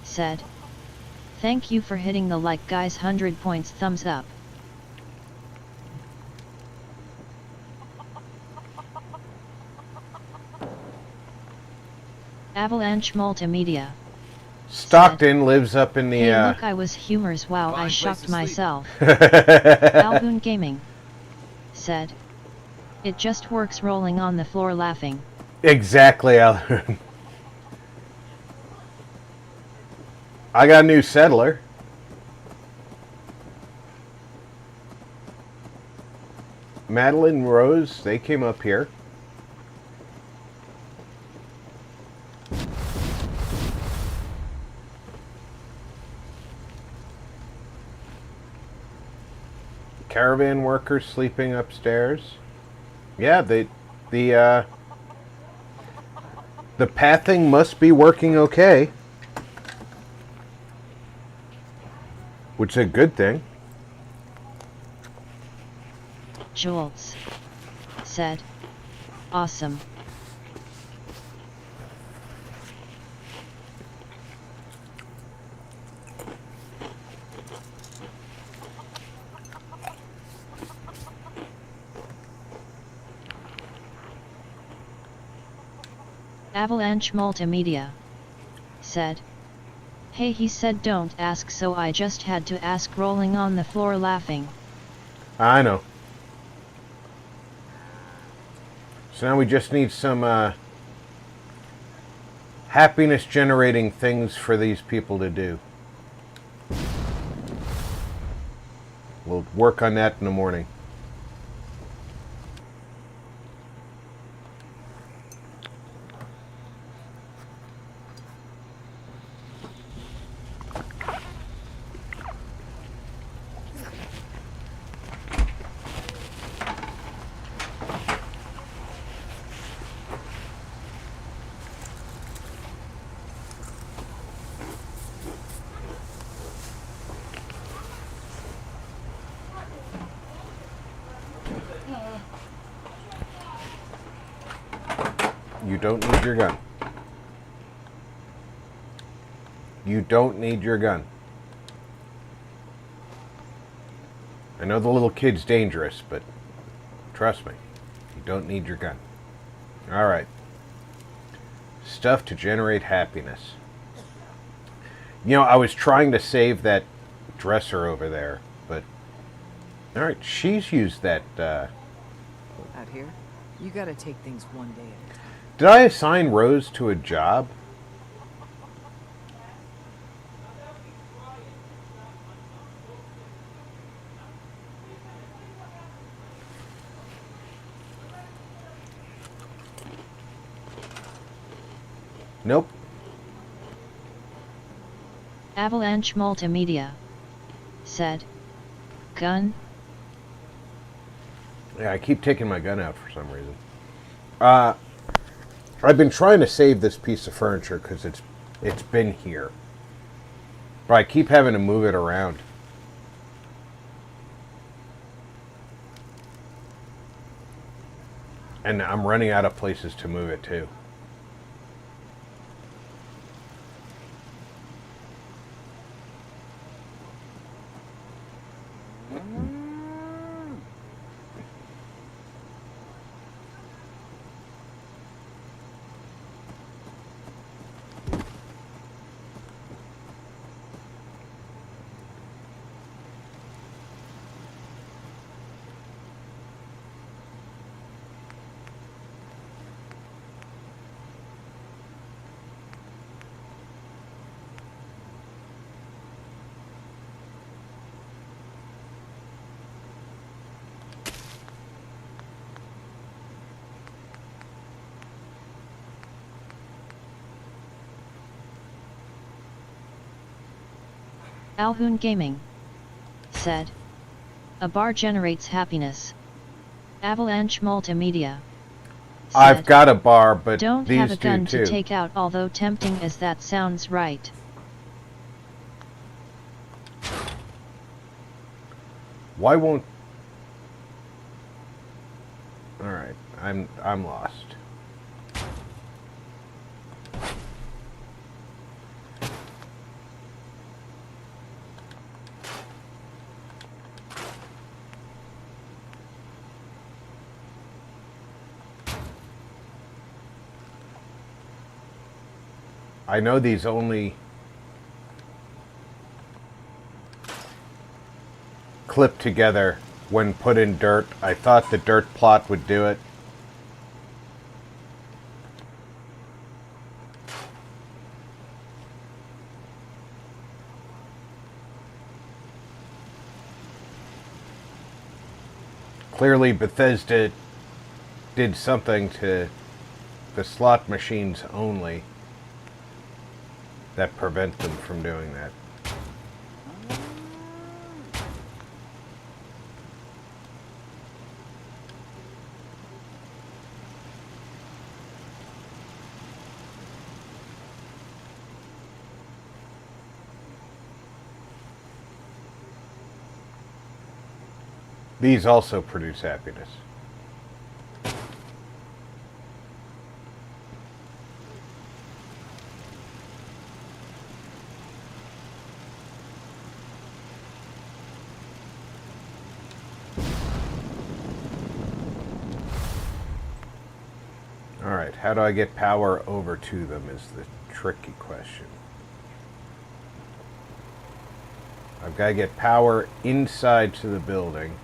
said. Thank you for hitting the like guys, 100 points, thumbs up. Avalanche Multimedia. Stockton lives up in the... Hey look, I was humors, wow, I Fine place shocked to sleep. myself. Alboon Gaming said. It just works, rolling on the floor laughing. Exactly, Alan. I got a new settler. Madeline Rose, they came up here. Caravan workers sleeping upstairs. Yeah, the pathing must be working okay, which is a good thing. Jolts said. Awesome. Avalanche Multimedia said. Hey, he said don't ask, so I just had to ask, rolling on the floor laughing. I know. So now we just need some happiness generating things for these people to do. We'll work on that in the morning. You don't need your gun. You don't need your gun. I know the little kid's dangerous, but trust me, you don't need your gun. All right. Stuff to generate happiness. You know, I was trying to save that dresser over there, but... All right, she's used that... Out here, you gotta take things one day at a time. Did I assign Rose to a job? Nope. Avalanche Multimedia said. Gun? Yeah, I keep taking my gun out for some reason. I've been trying to save this piece of furniture because it's been here. But I keep having to move it around. And I'm running out of places to move it to. Alhoon Gaming said. A bar generates happiness. Avalanche Multimedia said, I've got a bar, but don't these have a do gun too. to take out, although tempting as that sounds right. Why won't... Alright, I'm lost. I know these only clip together when put in dirt. I thought the dirt plot would do it. Clearly Bethesda did something to the slot machines only that prevent them from doing that. These also produce happiness. Alright, how do I get power over to them is the tricky question. I've got to get power inside to the building.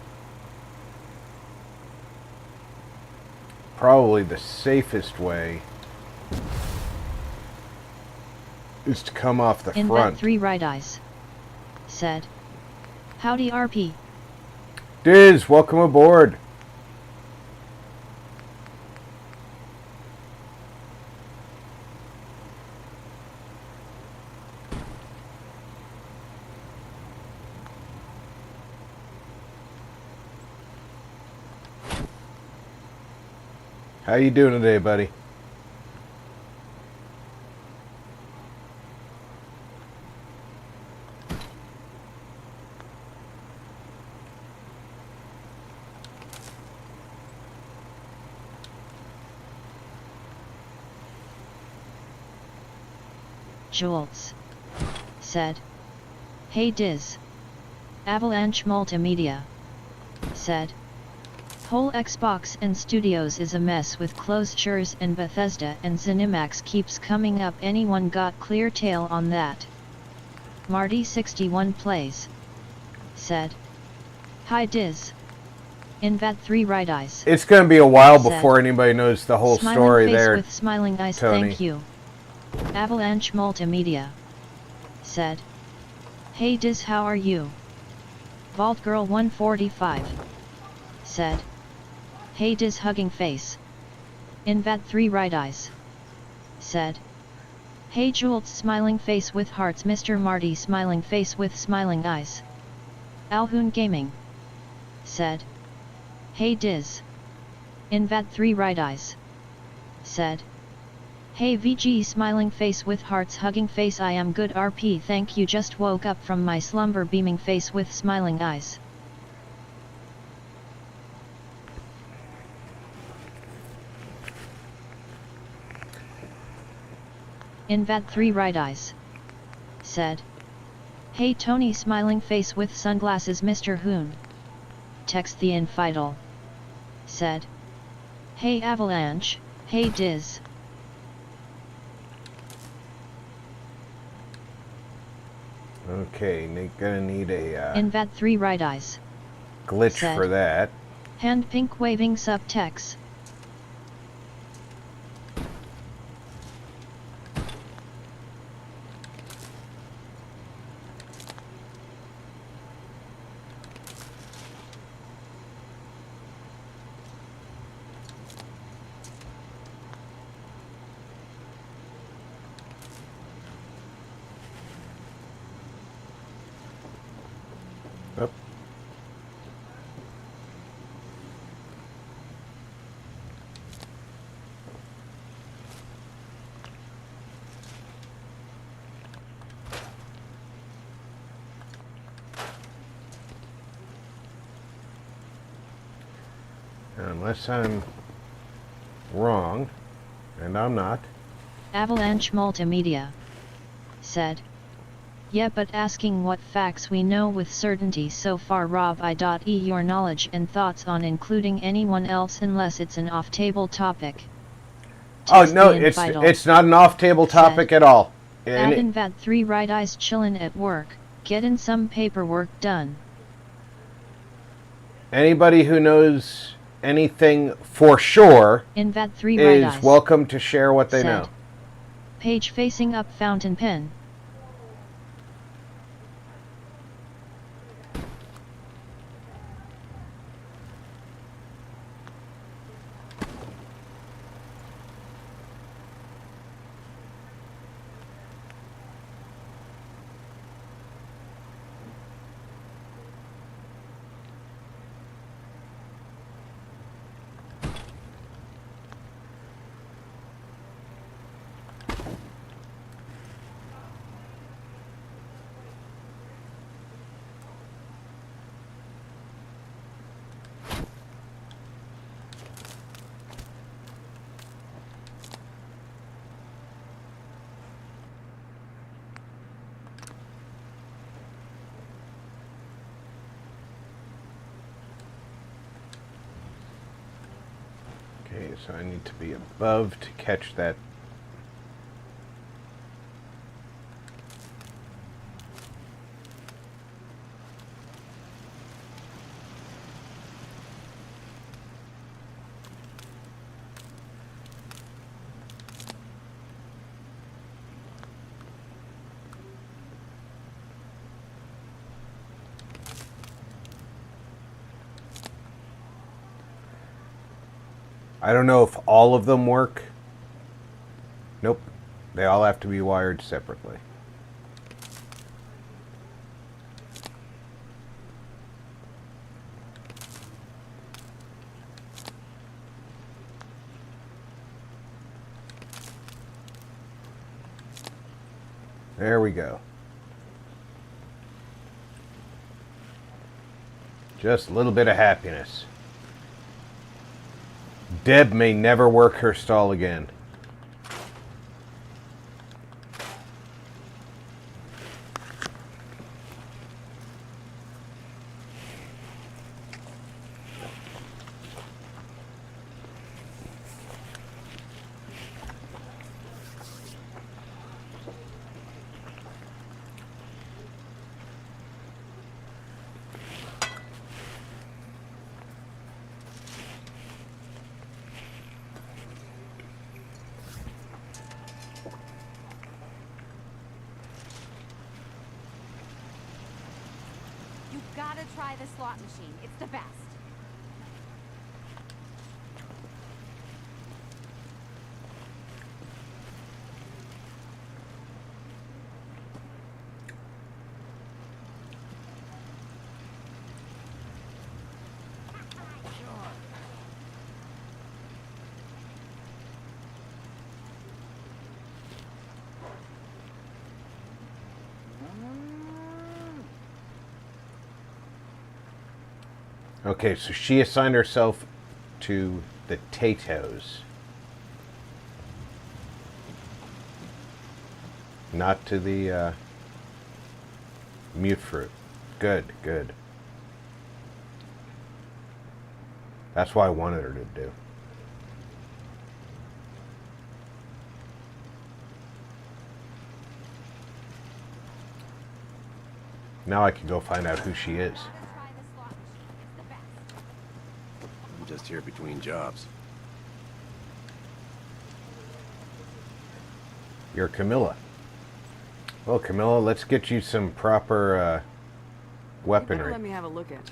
Probably the safest way is to come off the In front. 3 right eyes said. Howdy RP. Diz, welcome aboard. How you doing today, buddy? Jolts said. Hey Diz. Avalanche Multimedia said. Whole Xbox and Studios is a mess with closures, and Bethesda and ZeniMax keeps coming up. Anyone got clear tail on that? Marty 61 plays said. Hi Diz. In 3 right eyes. It's going to be a while Said. before anybody knows the whole Smiling story face there. with smiling eyes. Tony. Thank you. Avalanche Multimedia said. Hey Diz, how are you? Vault Girl 145 said. Hey Diz, hugging face. In 3 right eyes said. Hey Jolts, smiling face with hearts. Mr. Marty, smiling face with smiling eyes. Alhoon Gaming said. Hey Diz. In 3 right eyes said. Hey VG, smiling face with hearts, hugging face. I am good RP, thank you. Just woke up from my slumber, beaming face with smiling eyes. In 3 right eyes said. Hey Tony, smiling face with sunglasses. Mr. Hoon. Text the infidel said. Hey Avalanche, hey Diz. Okay, gonna need a In 3 right eyes glitch said. for that. Hand pink waving subtext. Unless I'm wrong, and I'm not. Avalanche Multimedia said. Yeah, but asking what facts we know with certainty so far. Rob I.E. your knowledge and thoughts on including anyone else unless it's an off-table topic. Oh no, it's not an off-table topic at all. Adin Vad 3 right eyes chillin' at work, getting some paperwork done. Anybody who knows anything for sure Invad 3 is right eyes welcome to share what they know. Page facing up fountain pen. Okay, so I need to be above to catch that. I don't know if all of them work. Nope. They all have to be wired separately. There we go. Just a little bit of happiness. Deb may never work her stall again. Gotta try the slot machine. It's the best. Okay, so she assigned herself to the potatoes. Not to the mute fruit. Good, good. That's what I wanted her to do. Now I can go find out who she is. I'm just here between jobs. You're Camilla. Well, Camilla, let's get you some proper weaponry. Let me have a look at it.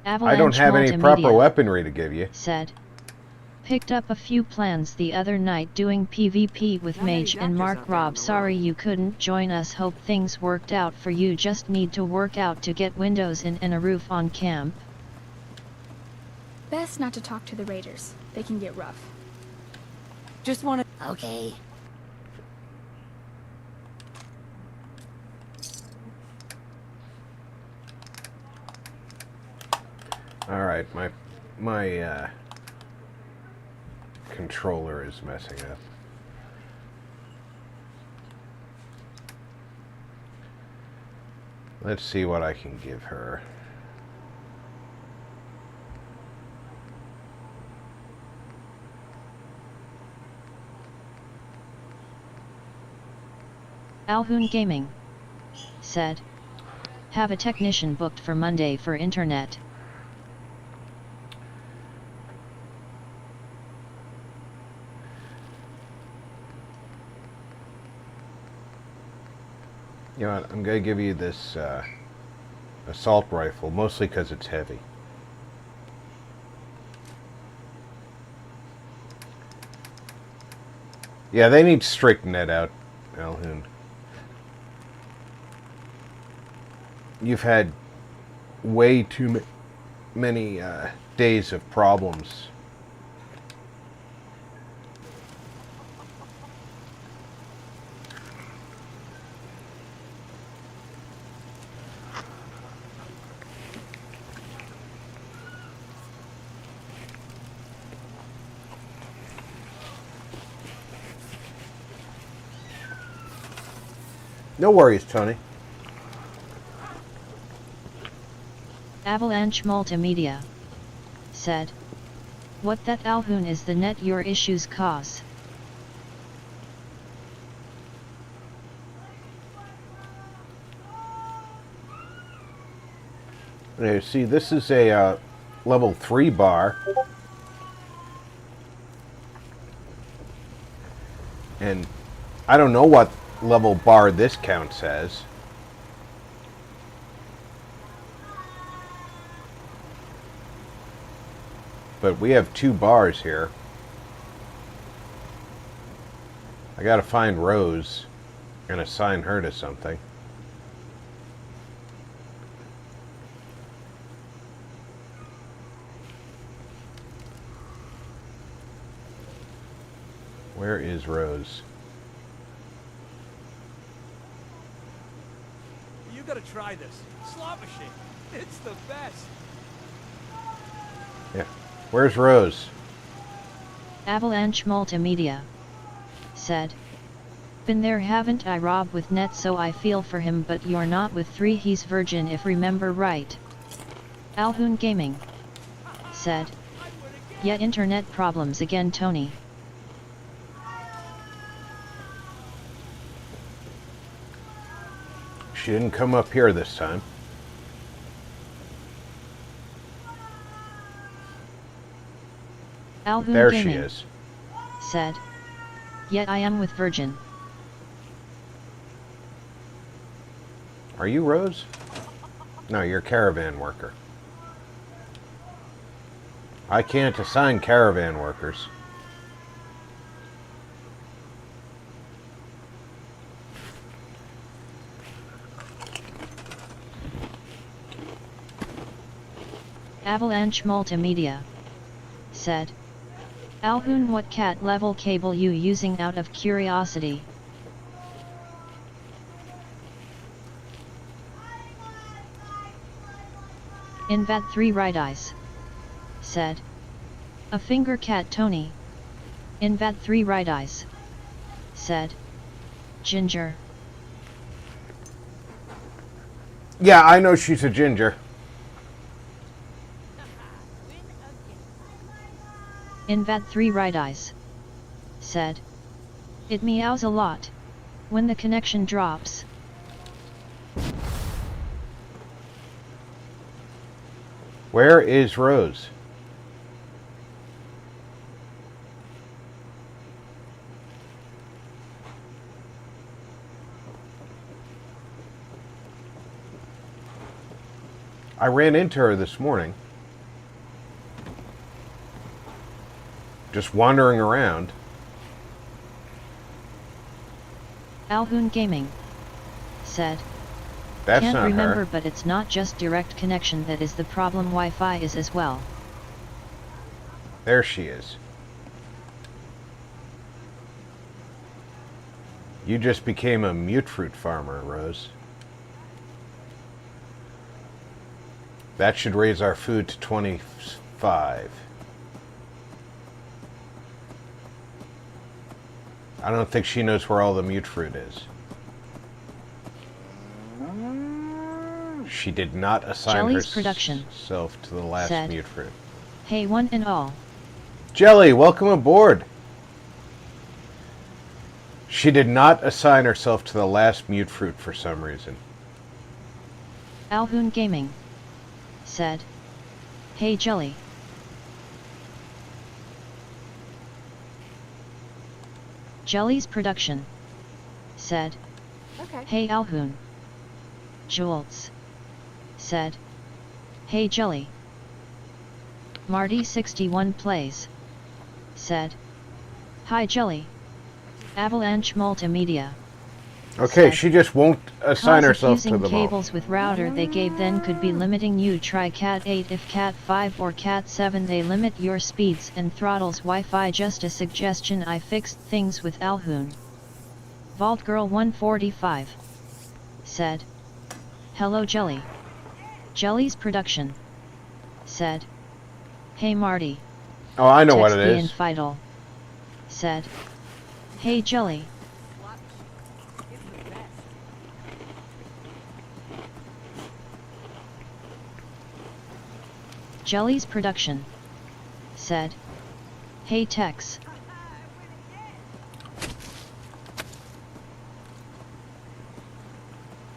Avalanche I don't have any proper Multimedia weaponry to give you. said. Picked up a few plans the other night doing PvP with Not many Mage and doctors Mark. out there on Rob, the sorry road. you couldn't join us. Hope things worked out for you. Just need to work out to get windows in and a roof on camp. Best not to talk to the raiders. They can get rough. Just want to... Okay. Alright, my controller is messing up. Let's see what I can give her. Alhoon Gaming said, have a technician booked for Monday for internet. You know what, I'm going to give you this assault rifle, mostly because it's heavy. Yeah, they need to straighten that out, Alhoon. You've had way too many days of problems. No worries, Tony. Avalanche Multimedia said, what that Alhoon is the net your issues cause. Now, see, this is a level 3 bar. And I don't know what level bar this counts as. But we have 2 bars here. I gotta find Rose and assign her to something. Where is Rose? You gotta try this. Slot machine. It's the best. Yeah. Where's Rose? Avalanche Multimedia said, been there haven't I Rob with net so I feel for him but you're not with 3 he's virgin if remember right. Alhoon Gaming said, yeah internet problems again Tony. She didn't come up here this time. Alhoon There Gaming she is. said, yet I am with virgin. Are you Rose? No, you're a caravan worker. I can't assign caravan workers. Avalanche Multimedia said, Alhoon what cat level cable you using out of curiosity? Invat 3 right eyes said, a finger cat Tony. Invat 3 right eyes said, Ginger. Yeah, I know she's a ginger. Invat 3 right eyes said, it meows a lot when the connection drops. Where is Rose? I ran into her this morning. Just wandering around. Alhoon Gaming said, That's can't not remember her. but it's not just direct connection that is the problem, Wi-Fi is as well. There she is. You just became a mute fruit farmer, Rose. That should raise our food to 25. I don't think she knows where all the mute fruit is. She did not assign Jelly's production, herself to the last said, mute fruit. Hey one and all. Jelly, welcome aboard. She did not assign herself to the last mute fruit for some reason. Alhoon Gaming, said, Hey Jelly. Jelly's production, said, Okay. Hey Alhoon. Jules, said, Hey Jelly. Marty 61 plays, said, Hi Jelly. Avalanche Multimedia. Okay, said, she just won't assign Cause of herself to using them cables with router they gave then could be limiting you. Try Cat 8 if Cat 5 or Cat 7 they limit your speeds and throttles Wi-Fi. Just a suggestion, I fixed things with Alhoon. Vault Girl 145 said, Hello Jelly. Jelly's production, said, Hey Marty. all. Oh, I know what Text it the is. Infidel, said, Hey Jelly. Jelly's production, said, Hey Tex.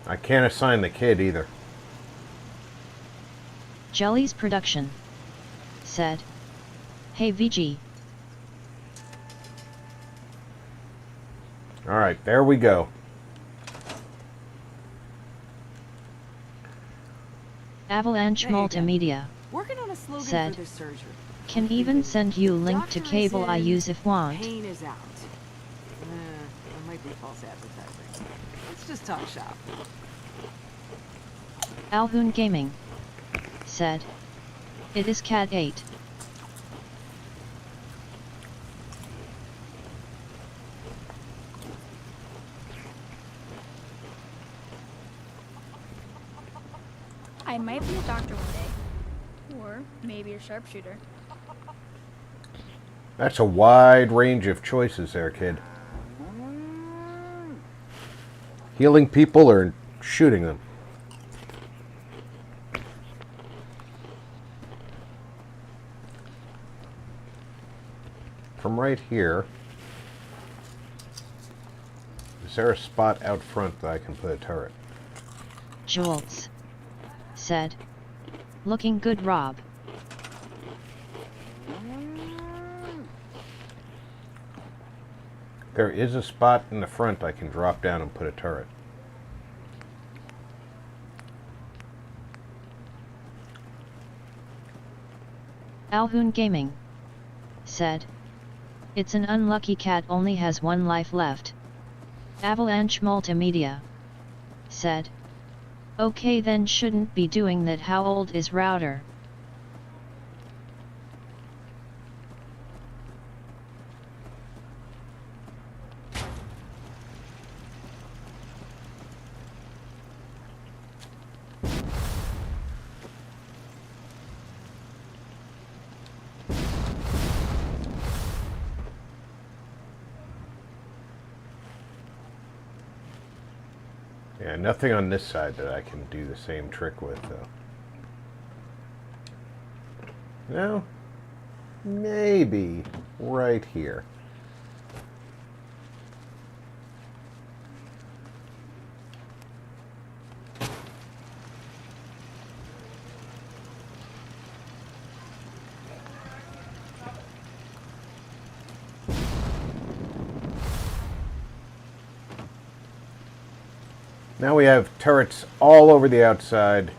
I can't assign the kid either. Jelly's production, said, Hey VG. Alright, there we go. Avalanche There you go. Multimedia, Working on a slogan said, for the surgery. Can even send you link to Doctor cable is I in, use if want. Pain is out. That might be false advertising. Let's just talk shop. Alhoon Gaming, said, It is Cat 8. I might be a doctor one day. Or maybe a sharpshooter. That's a wide range of choices there, kid. Healing people or shooting them? From right here, is there a spot out front that I can put a turret? Jules, said, Looking good Rob. There is a spot in the front I can drop down and put a turret. Alhoon Gaming, said, It's an unlucky cat only has one life left. Avalanche Multimedia, said, Okay then shouldn't be doing that. How old is router? Yeah, nothing on this side that I can do the same trick with, though. No? Maybe right here. Now we have turrets all over the outside.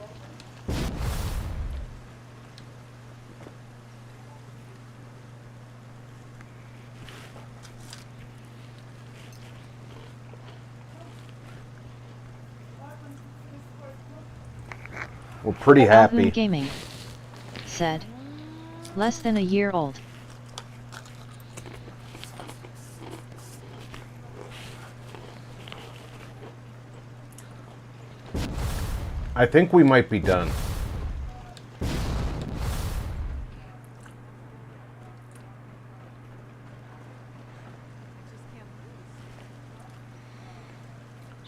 We're pretty Alhoon happy. Gaming, said, Less than a year old. I think we might be done.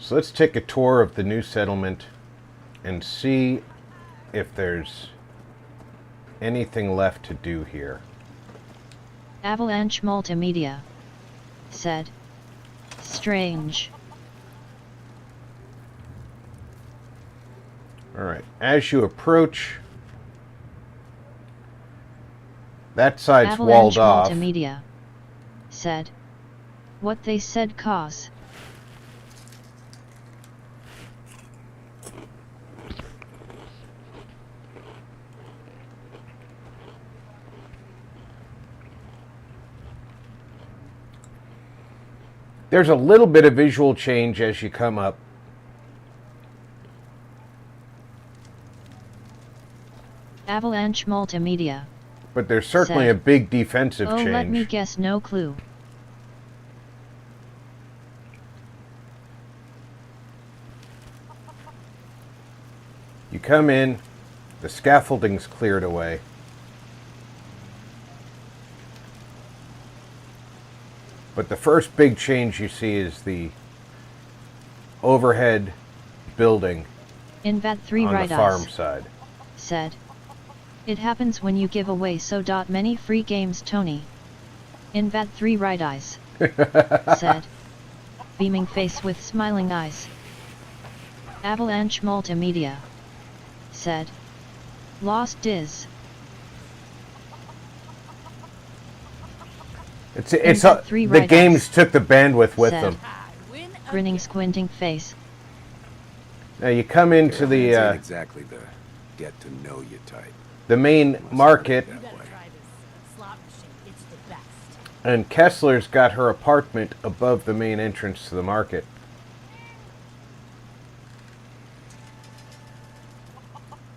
So let's take a tour of the new settlement and see if there's anything left to do here. Avalanche Multimedia said. Strange. Alright, as you approach, that side's walled off. Avalanche Multimedia said. What they said cause. There's a little bit of visual change as you come up. Avalanche Multimedia. But there's certainly said. a big defensive Oh, change. let me guess, no clue. You come in, the scaffolding's cleared away. But the first big change you see is the overhead building Invat 3 on right the farm eyes side. said. It happens when you give away so many free games, Tony. Invat 3 right eyes said. Beaming face with smiling eyes. Avalanche Multimedia said. Lost Diz. The games took the bandwidth with said. them. Grinning, squinting face. Now you come into Caravans ain't the exactly the get to know you type. the main market, That way. and Kessler's got her apartment above the main entrance to the market.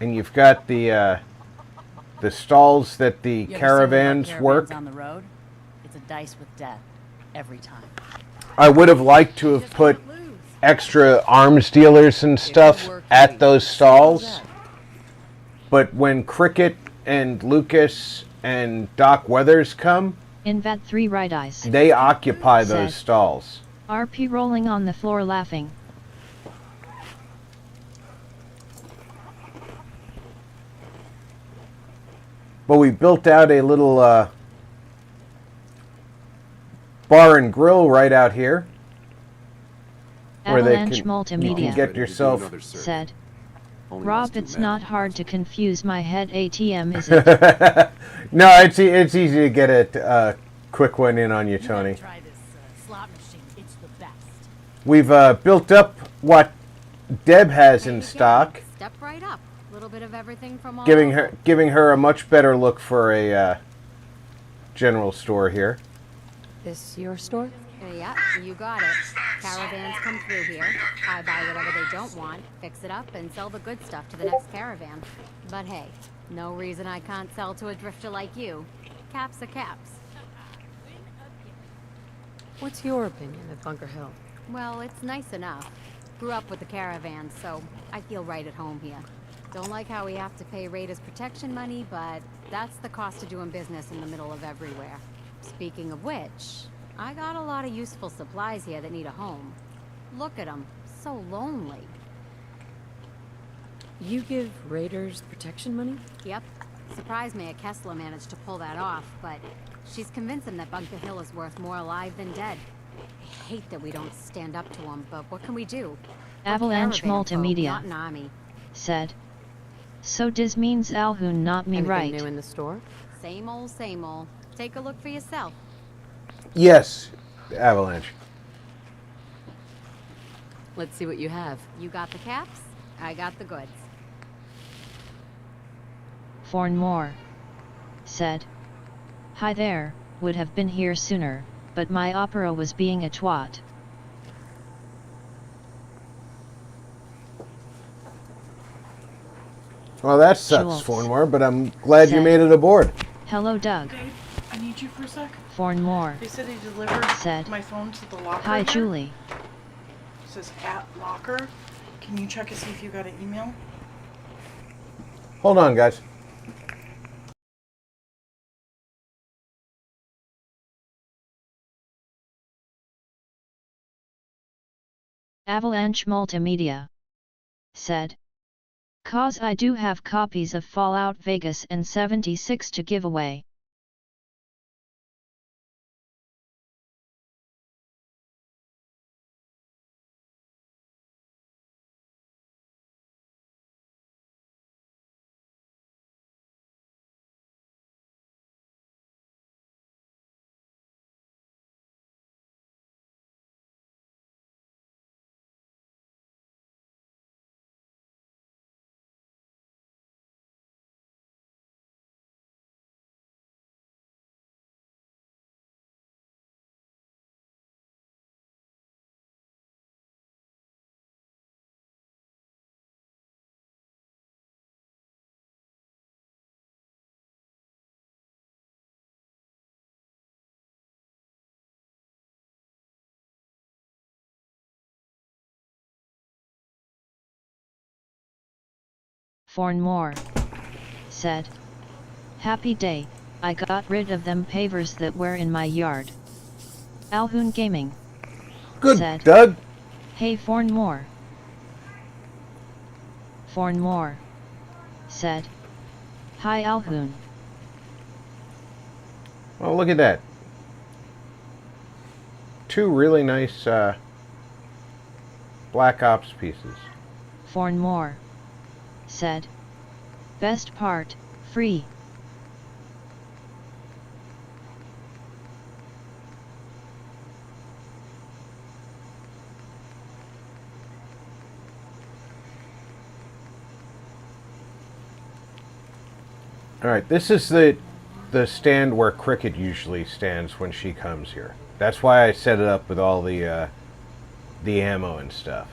And you've got the stalls that the You ever seen caravans caravans work. on the road? It's a dice with death every time. I would have liked to have put extra arms dealers and stuff at those stalls. But when Cricket and Lucas and Doc Weathers come, Invat 3 right eyes. they occupy those said. stalls. RP rolling on the floor laughing. But we built out a little bar and grill right out here. Where they Avalanche can, Multimedia you can get yourself... said. Only Rob, wants to it's men. not hard to confuse my head ATM, is it? No, it's easy to get a quick one in on you, Tony. Try this slot machine. It's the best. We've built up what Deb has in stock, Step right up. A little bit of everything from all giving over. her a much better look for a general store here. This your store? Yeah, you got it. Caravans come through here. I buy whatever they don't want, fix it up, and sell the good stuff to the next caravan. But hey, no reason I can't sell to a drifter like you. Caps are caps. What's your opinion of Bunker Hill? Well, it's nice enough. Grew up with the caravans, so I feel right at home here. Don't like how we have to pay raiders protection money, but that's the cost of doing business in the middle of everywhere. Speaking of which, I got a lot of useful supplies here that need a home. Look at them, so lonely. You give raiders protection money? Yep. Surprised me at Kessler managed to pull that off, but she's convinced him that Bunker Hill is worth more alive than dead. I hate that we don't stand up to him, but what can we do? We're Avalanche caravan folk, Multimedia not an army. said. So dis means Alhoon, not me, Anything right? new in the store? Same old, same old. Take a look for yourself. Yes, Avalanche. Let's see what you have. You got the caps, I got the goods. Fornmore said. Hi there, would have been here sooner, but my opera was being a twat. Well, that sucks, Schultz Fornmore, but I'm glad you said. made it aboard. Hello, Doug. Dave, I need you for a sec. Fornmore They said they delivered said. my phone to the locker. Hi, here. Julie. It says at locker. Can you check and see if you got an email? Hold on, guys. Avalanche Multimedia said. "'Cause I do have copies of Fallout Vegas and 76 to give away." Fornmore said. "Happy day, I got rid of them pavers that were in my yard." Alhoon Gaming Good, said. Doug. "Hey Fornmore." Fornmore said. "Hi Alhoon." Oh, look at that. Two really nice Black Ops pieces. Fornmore said. "Best part, free." Alright, this is the stand where Cricket usually stands when she comes here. That's why I set it up with all the ammo and stuff.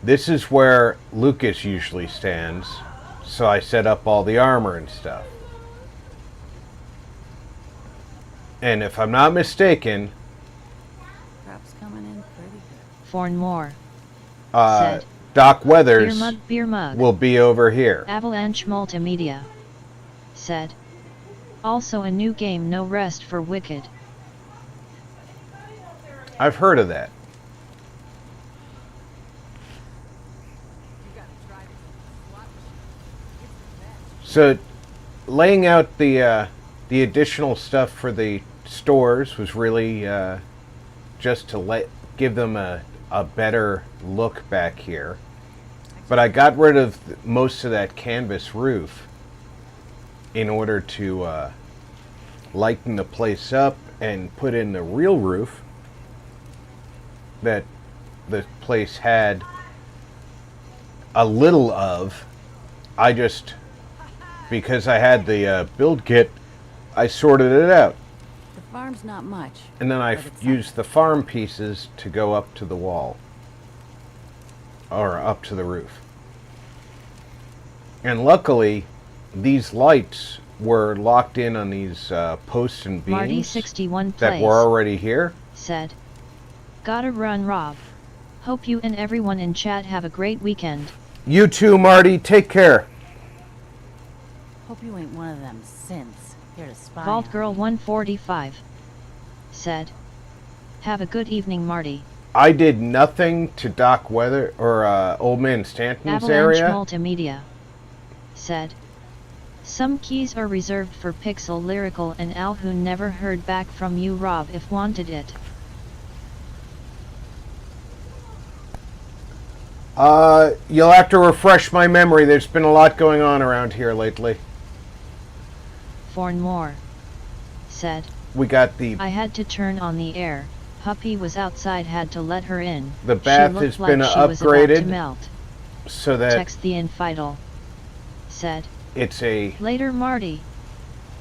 This is where Lucas usually stands, so I set up all the armor and stuff. And if I'm not mistaken, Crop's coming in pretty good. Fornmore said. Doc Weathers Beer mug will be over here. Avalanche Multimedia said. "Also a new game, No Rest for Wicked." I've heard of that. So, laying out the additional stuff for the stores was really just to give them a better look back here. But I got rid of most of that canvas roof in order to lighten the place up and put in the real roof that the place had a little of. I just, because I had the build kit, I sorted it out. The farm's not much. And then I used the farm pieces to go up to the wall. Or up to the roof. And luckily, these lights were locked in on these posts and beams Marty 61 that were already here. Said. "Gotta run, Rob. Hope you and everyone in chat have a great weekend." You too, Marty. Take care. Hope you ain't one of them synths here to spy Vault on Girl me. 145 said. "Have a good evening, Marty." I did nothing to Doc Weather or Old Man Stanton's Avalanche area. Multimedia said. "Some keys are reserved for Pixel Lyrical and Alhoon. Never heard back from you, Rob, if wanted it." You'll have to refresh my memory. There's been a lot going on around here lately. Fornmore said. We got the... "I had to turn on the air. Puppy was outside, had to let her in. The bath she looked has like been she was about to upgraded melt." So that Text the Infidel said. it's a "Later, Marty."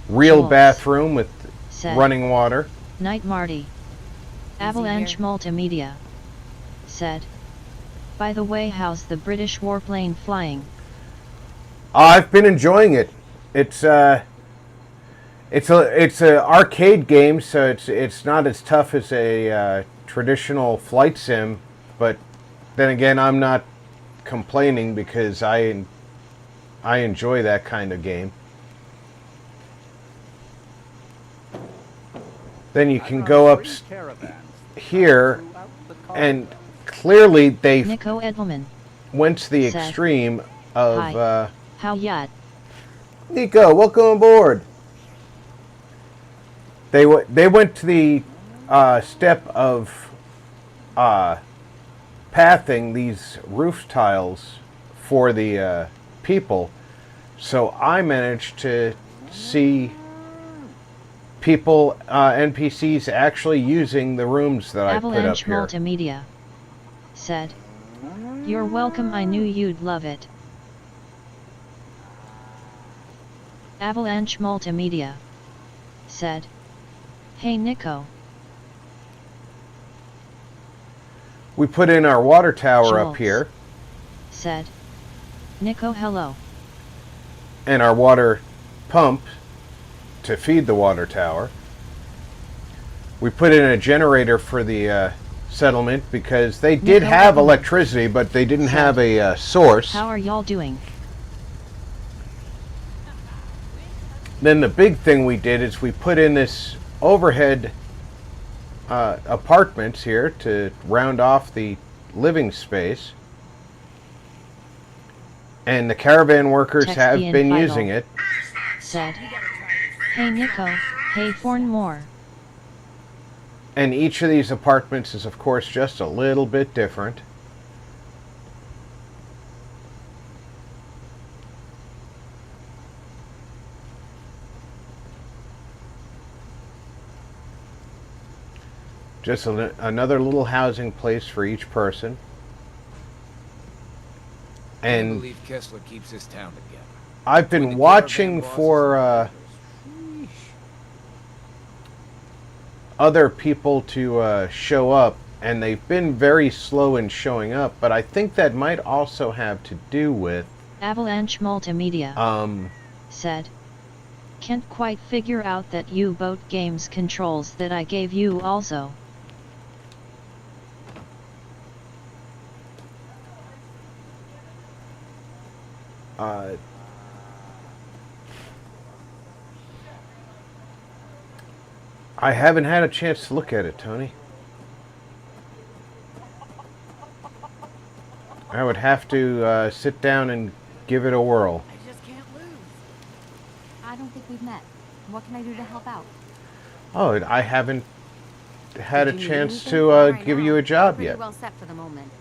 real Jules bathroom with said. running water. "Night, Marty." Avalanche Multimedia said. "By the way, how's the British warplane flying?" I've been enjoying it. It's a arcade game, so it's not as tough as a traditional flight sim. But then again, I'm not complaining because I enjoy that kind of game. Then you can go up here And clearly they Nico Edelman. went to the said, extreme of... Hi. How yet? Nico, welcome aboard. They went to the step of pathing these roof tiles for the people, so I managed to see people, NPCs, actually using the rooms that I put up Avalanche here. Multimedia said, "You're welcome. I knew you'd love it." Avalanche Multimedia said, "Hey Nico." We put in our water tower up Jules here, said, "Nico, hello." and our water pump to feed the water tower. We put in a generator for the settlement because they did Nico have Edelman electricity, but they didn't said, have a source. "How are y'all doing?" Then the big thing we did is we put in this overhead apartments here to round off the living space. And the caravan workers Text have Ian been Feigl using it. said, "Hey Nico, hey Fornmore." And each of these apartments is, of course, just a little bit different. Just another little housing place for each person. I And believe Kessler keeps this town together. I've Between been the watching caravan for bosses and other people to show up, and they've been very slow in showing up, but I think that might also have to do with Avalanche Multimedia said, "Can't quite figure out that U-boat games controls that I gave you also." I haven't had a chance to look at it, Tony. I would have to sit down and give it a whirl. I just can't lose. I don't think we've met. What can I do to help out? Oh, I haven't had a Did you need chance anything? to Right give now, you a job pretty yet. well set for the moment.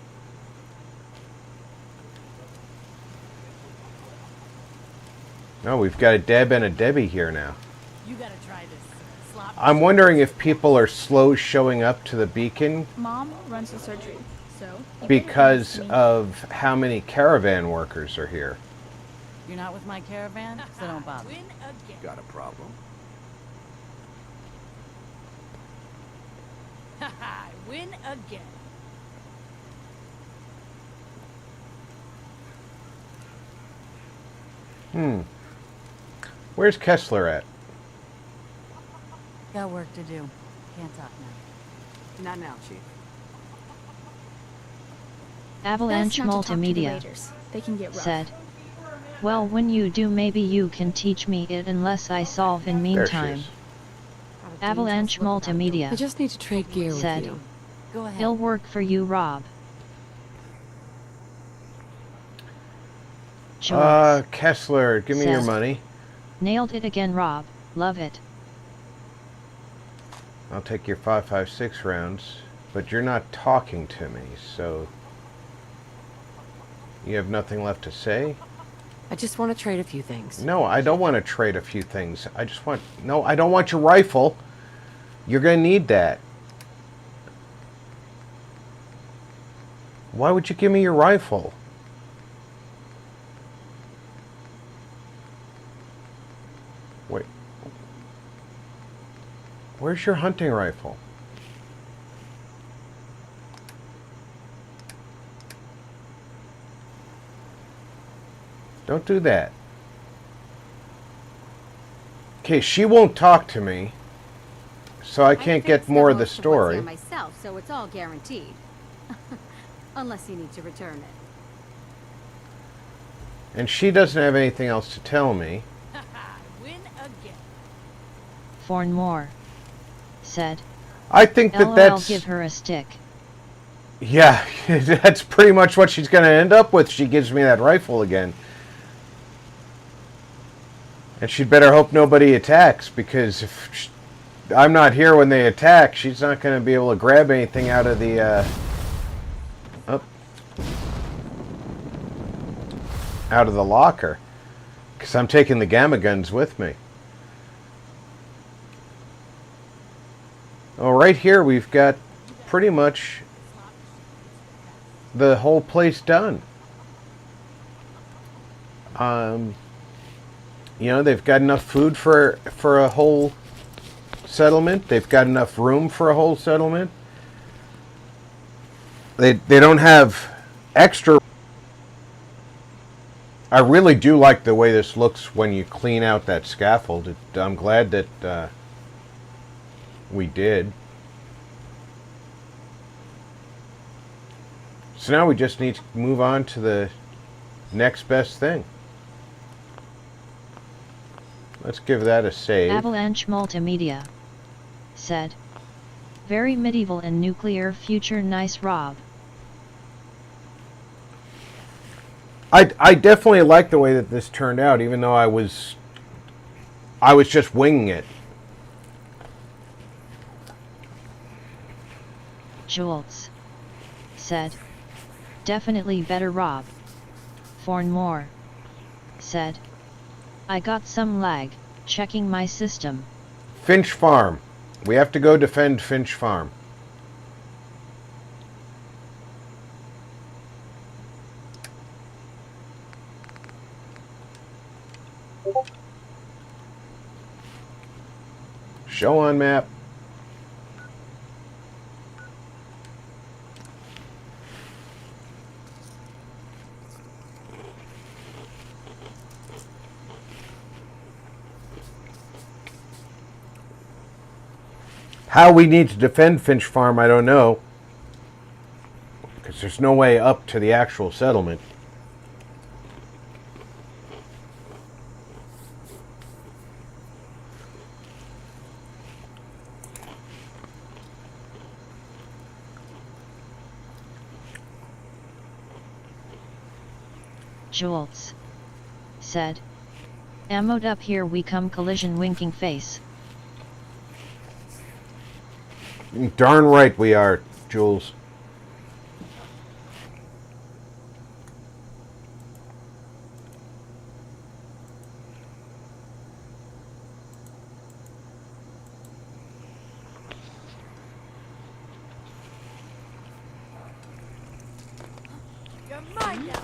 No, we've got a Deb and a Debbie here now. You gotta try this slop. I'm wondering if people are slow showing up to the beacon Mom runs the surgery, so you better because ask me. of how many caravan workers are here. You're not with my caravan, so don't bother. Win again. Got a problem? I win again. Where's Kessler at? Got work to do. Can't talk now. Not now, Chief. Avalanche Best not to talk to the Multimedia Raiders. They can get rough. said, "Well, when you do, maybe you can teach me it unless I solve in There she meantime." is. Avalanche Multimedia just need to trade gear said, Go ahead. "He'll work for you, Rob." Joyce Kessler, give me your said, money. "Nailed it again, Rob. Love it." I'll take your 5.56 rounds, but you're not talking to me, so you have nothing left to say? I just want to trade a few things. No, I don't want to trade a few things. I just want... No, I don't want your rifle. You're going to need that. Why would you give me your rifle? Wait. Where's your hunting rifle? Don't do that. Okay, she won't talk to me, so I can't get fixed more of the most what's story. here myself, so it's all guaranteed. Unless you need to return it. And she doesn't have anything else to tell me. Win again. Fornmore said, I think that "LOL, that's... give her a stick." Yeah, that's pretty much what she's going to end up with. She gives me that rifle again. And she'd better hope nobody attacks, because if I'm not here when they attack, she's not going to be able to grab anything out of the, out of the locker. Because I'm taking the gamma guns with me. Oh, right here we've got pretty much the whole place done. You know, they've got enough food for a whole settlement. They've got enough room for a whole settlement. They don't have extra. I really do like the way this looks when you clean out that scaffold. I'm glad that we did. So now we just need to move on to the next best thing. Let's give that a save. Avalanche Multimedia said, very medieval and nuclear future. Nice, Rob. I definitely like the way that this turned out, even though I was just winging it. Jules said, definitely better, Rob. Fornmore said, I got some lag, checking my system. Finch Farm. We have to go defend Finch Farm. Show on map. How we need to defend Finch Farm, I don't know. Because there's no way up to the actual settlement. Jules said, ammoed up, here we come, collision, winking face. Darn right we are, Jules. You're mine now.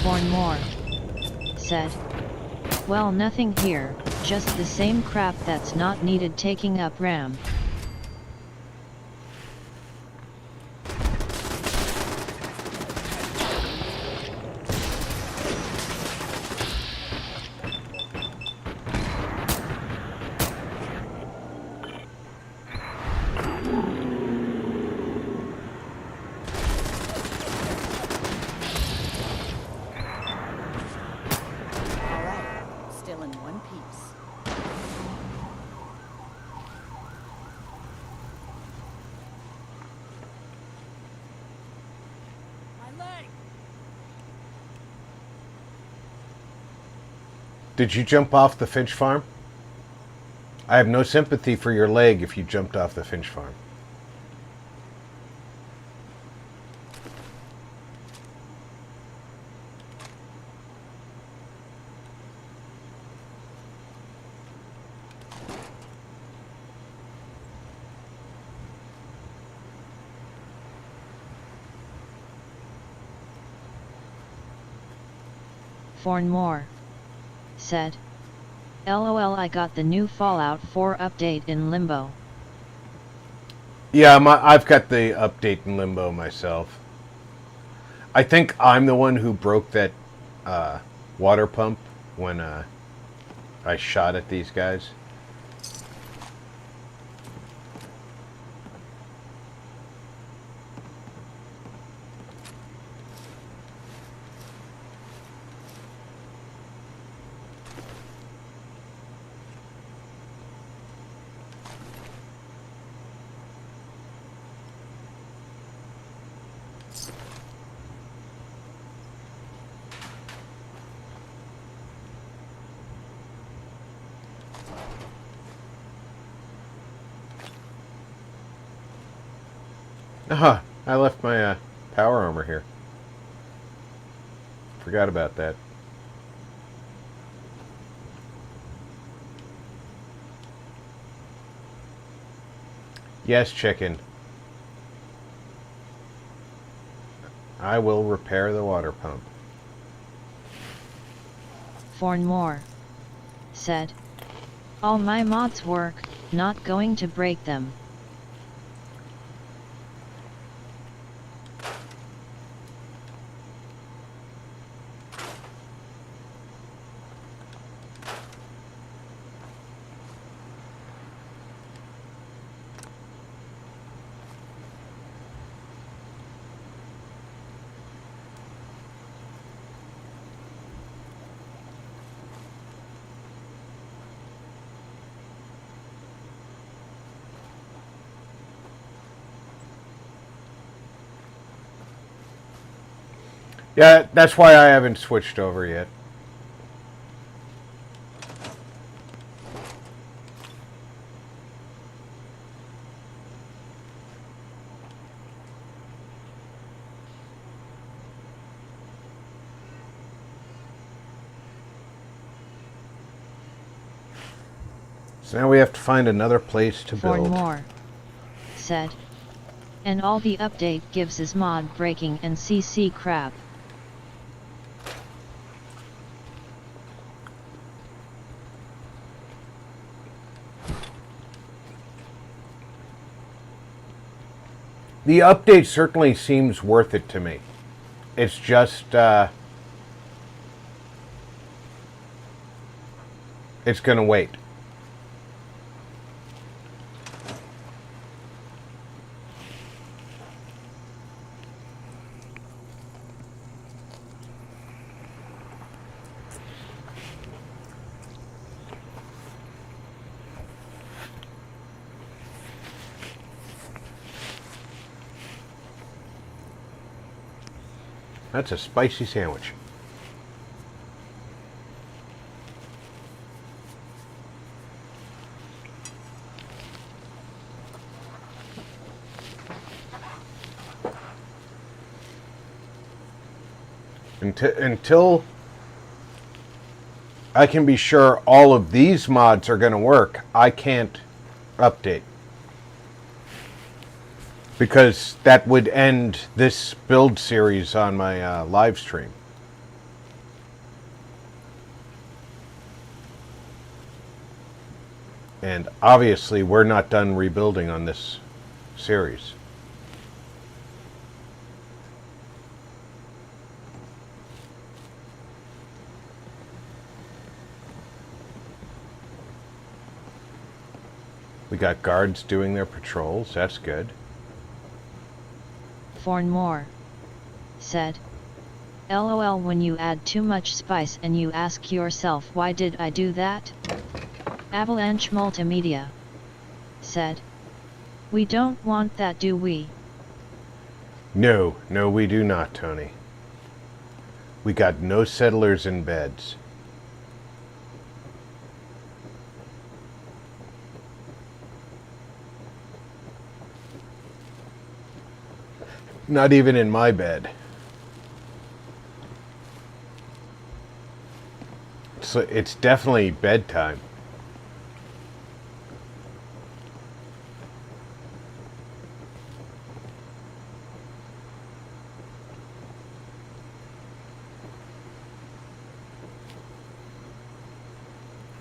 Fornmore said, well, nothing here, just the same crap that's not needed taking up RAM. Still in one piece. My leg. Did you jump off the Finch Farm? I have no sympathy for your leg if you jumped off the Finch Farm. Fornmore said, LOL, I got the new Fallout 4 update in Limbo. Yeah, I've got the update in Limbo myself. I think I'm the one who broke that water pump when I shot at these guys. Ah, I left my power armor here. Forgot about that. Yes, chicken. I will repair the water pump. Fornmore said, all my mods work, not going to break them. Yeah, that's why I haven't switched over yet. So now we have to find another place to build. Fornmore said, and all the update gives is mod breaking and CC crap. The update certainly seems worth it to me. It's just, it's gonna wait. That's a spicy sandwich. Until I can be sure all of these mods are going to work, I can't update. Because that would end this build series on my live stream. And obviously we're not done rebuilding on this series. We got guards doing their patrols, that's good. Fornmore said, LOL, when you add too much spice and you ask yourself why did I do that? Avalanche Multimedia said, we don't want that, do we? No, we do not, Tony. We got no settlers in beds. Not even in my bed. So it's definitely bedtime.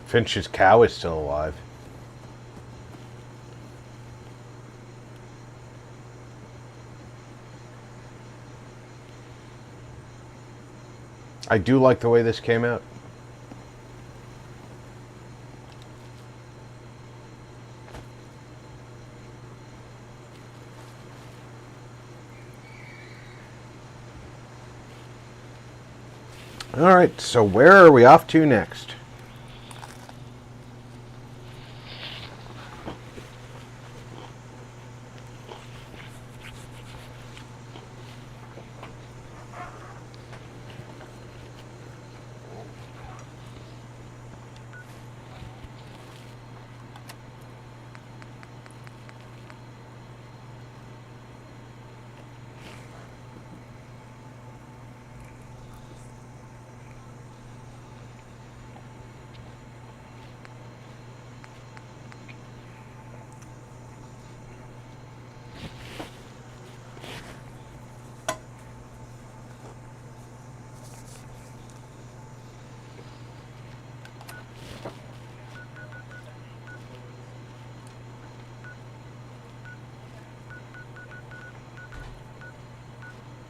Finch's cow is still alive. I do like the way this came out. Alright, so where are we off to next?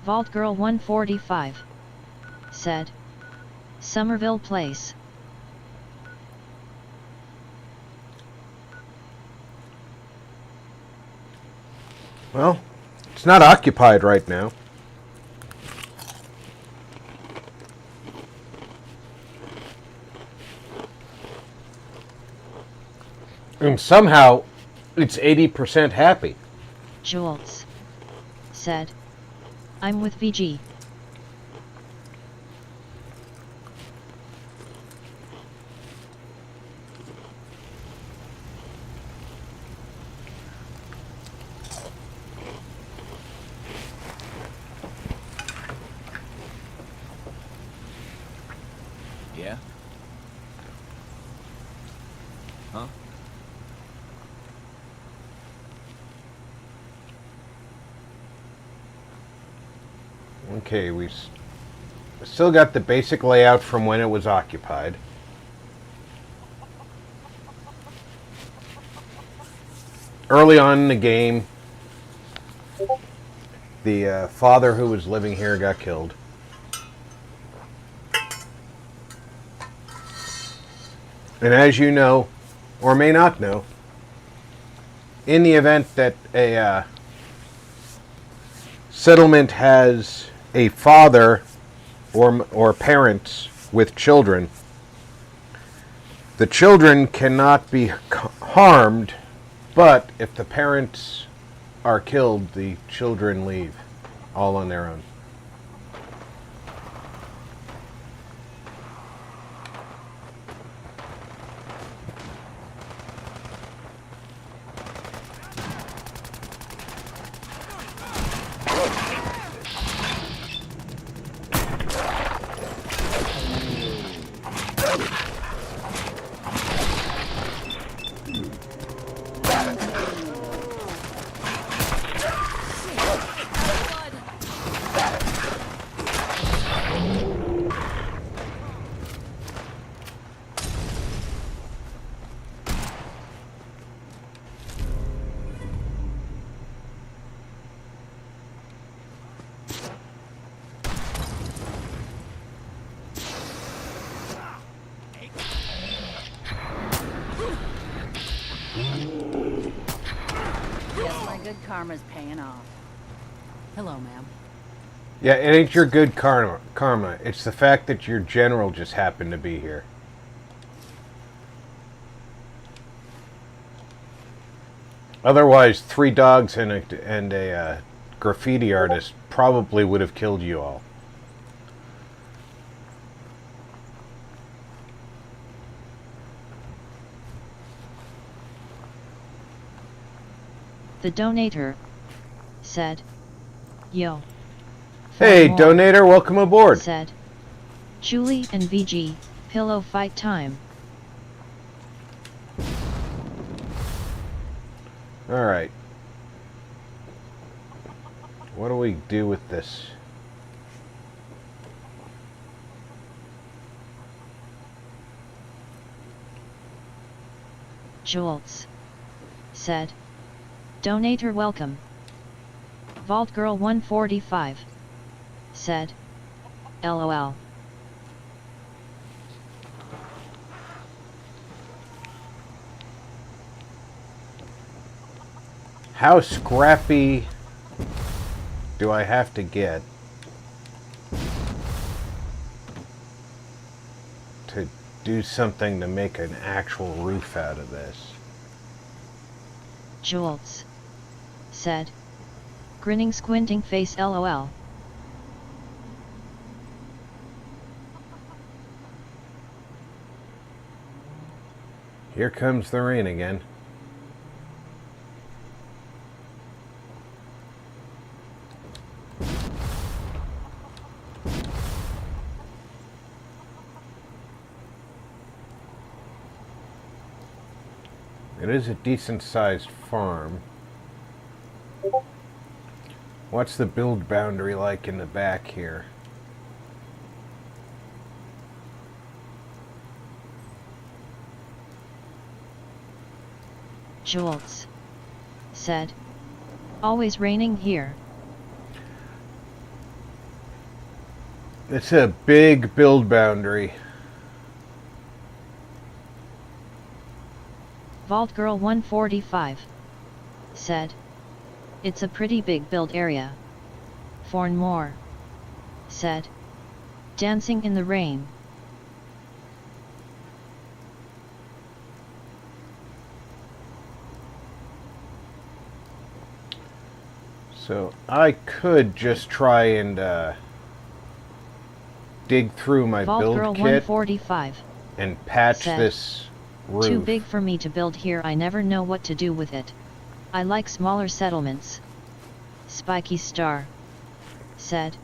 Vault Girl 145 said. Somerville Place. Well, it's not occupied right now. And somehow, it's 80% happy. Jules said. I'm with VG. Yeah? Huh? Okay, we still got the basic layout from when it was occupied. Early on in the game, the father who was living here got killed. And as you know, or may not know, in the event that a settlement has a father or parents with children, the children cannot be harmed, but if the parents are killed, the children leave, all on their own. Guess my good karma's paying off. Hello, ma'am. Yeah, it ain't your good karma. It's the fact that your general just happened to be here. Otherwise, 3 dogs and a graffiti artist probably would have killed you all. The donator said. Yo. Hey, more, donator, welcome aboard. Said. Julie and VG, pillow fight time. Alright. What do we do with this? Jules said. Donator welcome. Vault Girl 145 said. LOL. How scrappy do I have to get do something to make an actual roof out of this. Jolts. Said. Grinning squinting face LOL. Here comes the rain again. It is a decent-sized farm. What's the build boundary like in the back here? Jolts. Said. Always raining here. It's a big build boundary. Vault Girl 145. Said. It's a pretty big build area. Forn more. Said. Dancing in the rain. So I could just try and dig through my Vault build Girl kit 145. and patch Said. this roof. Too big for me to build here. I never know what to do with it. I like smaller settlements. Spiky Star. Said.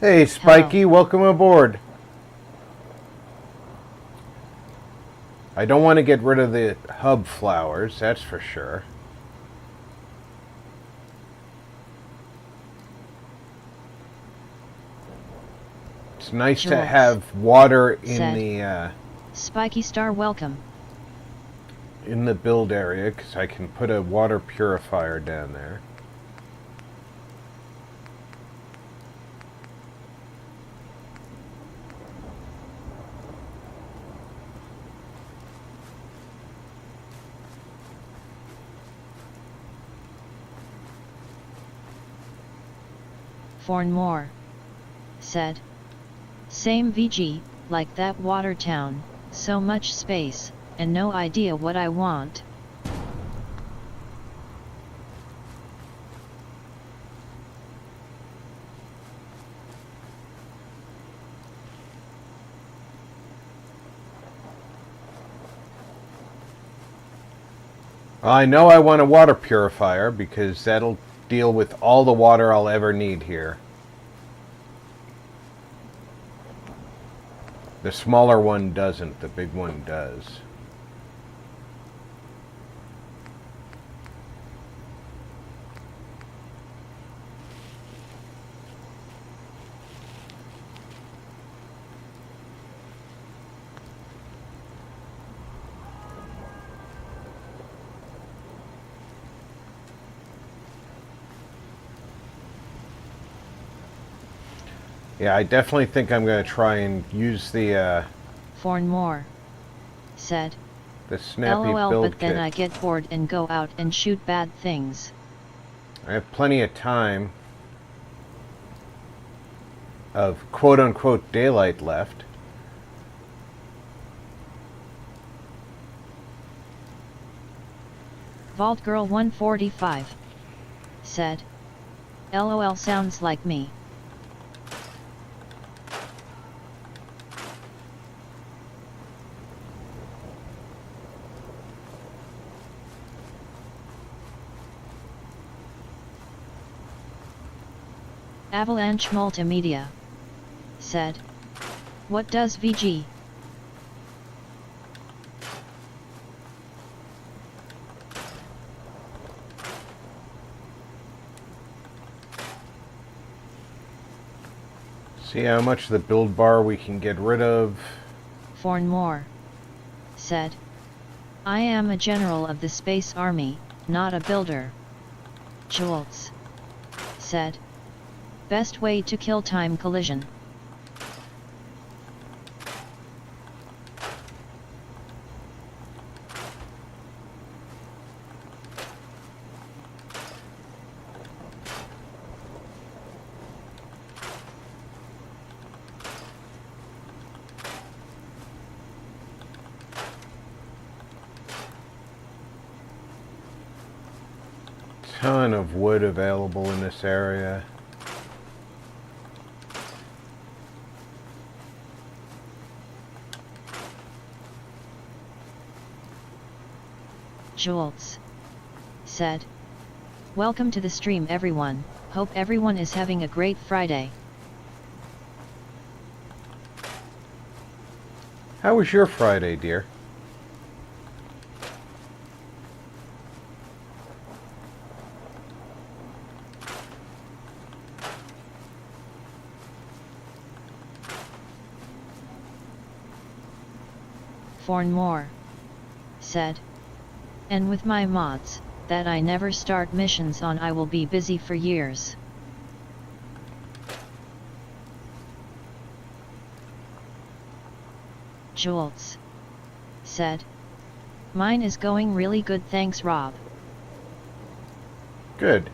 Hey Spiky, Hello. welcome aboard. I don't want to get rid of the hub flowers, that's for sure. It's nice to Jules have water in said. the Spiky Star welcome. in the build area, because I can put a water purifier down there. Forn more. Said. Same VG, like that water town, so much space, and no idea what I want. I know I want a water purifier because that'll deal with all the water I'll ever need here. The smaller one doesn't, the big one does. Yeah, I definitely think I'm going to try and use the Forn more. Said. snappy LOL, build but then kit. I get bored and go out and shoot bad things. I have plenty of time of quote-unquote daylight left. Vault Girl 145. Said. LOL sounds like me. Avalanche Multimedia. Said. What does VG? See how much of the build bar we can get rid of. Forn more. Said. I am a general of the Space Army, not a builder. Jolts. Said. Best way to kill time collision. Ton of wood available in this area. Jolts said, "Welcome to the stream, everyone. Hope everyone is having a great Friday." How was your Friday, dear? Fornmore said, "And with my mods, that I never start missions on, I will be busy for years." Jolts said, "Mine is going really good, thanks Rob." Good.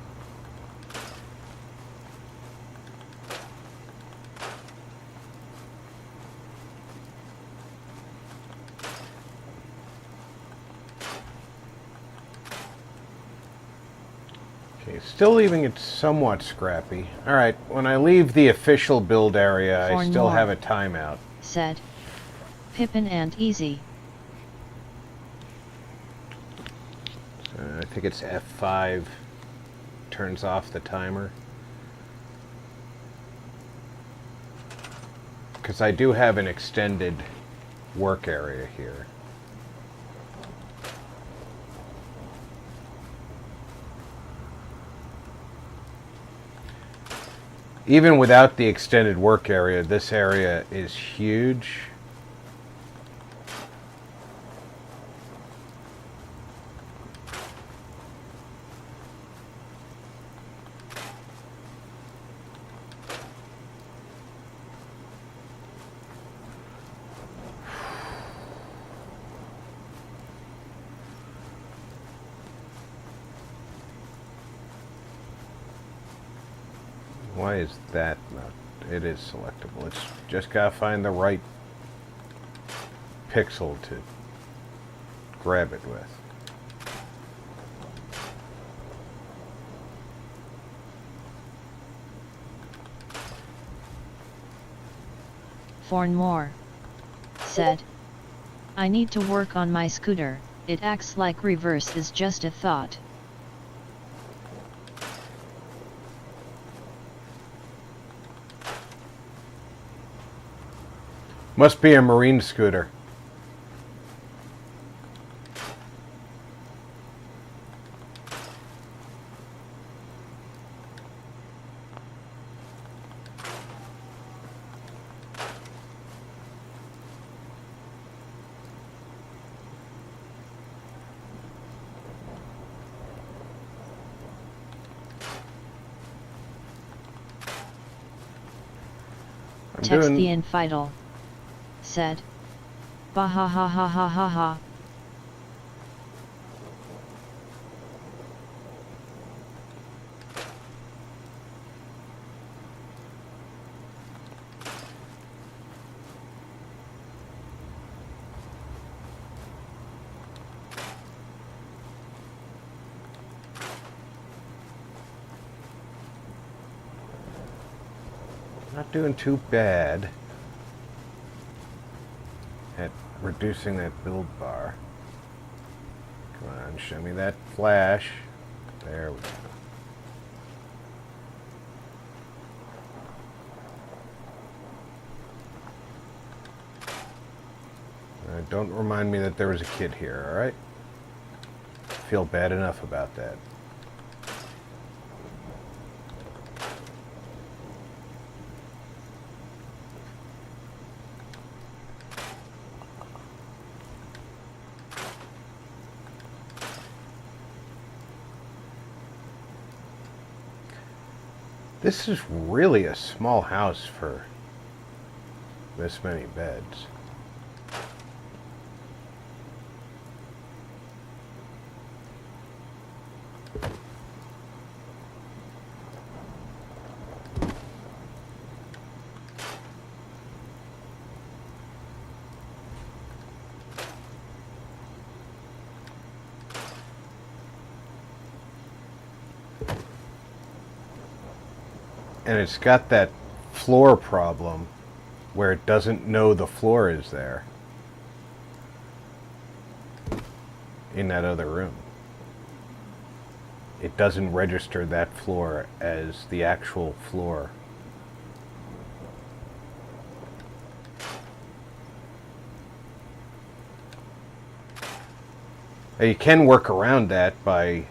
Okay, still leaving it somewhat scrappy. Alright, when I leave the official build area, I still have a timeout. Said, "Pippin and Easy." I think it's F5 turns off the timer. Because I do have an extended work area here. Even without the extended work area, this area is huge. Why is that not? It is selectable. It's just gotta find the right pixel to grab it with. Fornmore said, "I need to work on my scooter, it acts like reverse is just a thought." Must be a marine scooter. Text the infidel said, "Bah ha ha ha ha ha ha." Not doing too bad at reducing that build bar. Come on, show me that flash. There we go. Don't remind me that there was a kid here, alright? Feel bad enough about that. This is really a small house for this many beds. And it's got that floor problem where it doesn't know the floor is there in that other room. It doesn't register that floor as the actual floor. Now you can work around that by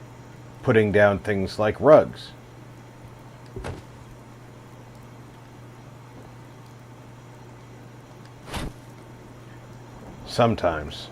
putting down things like rugs. Sometimes.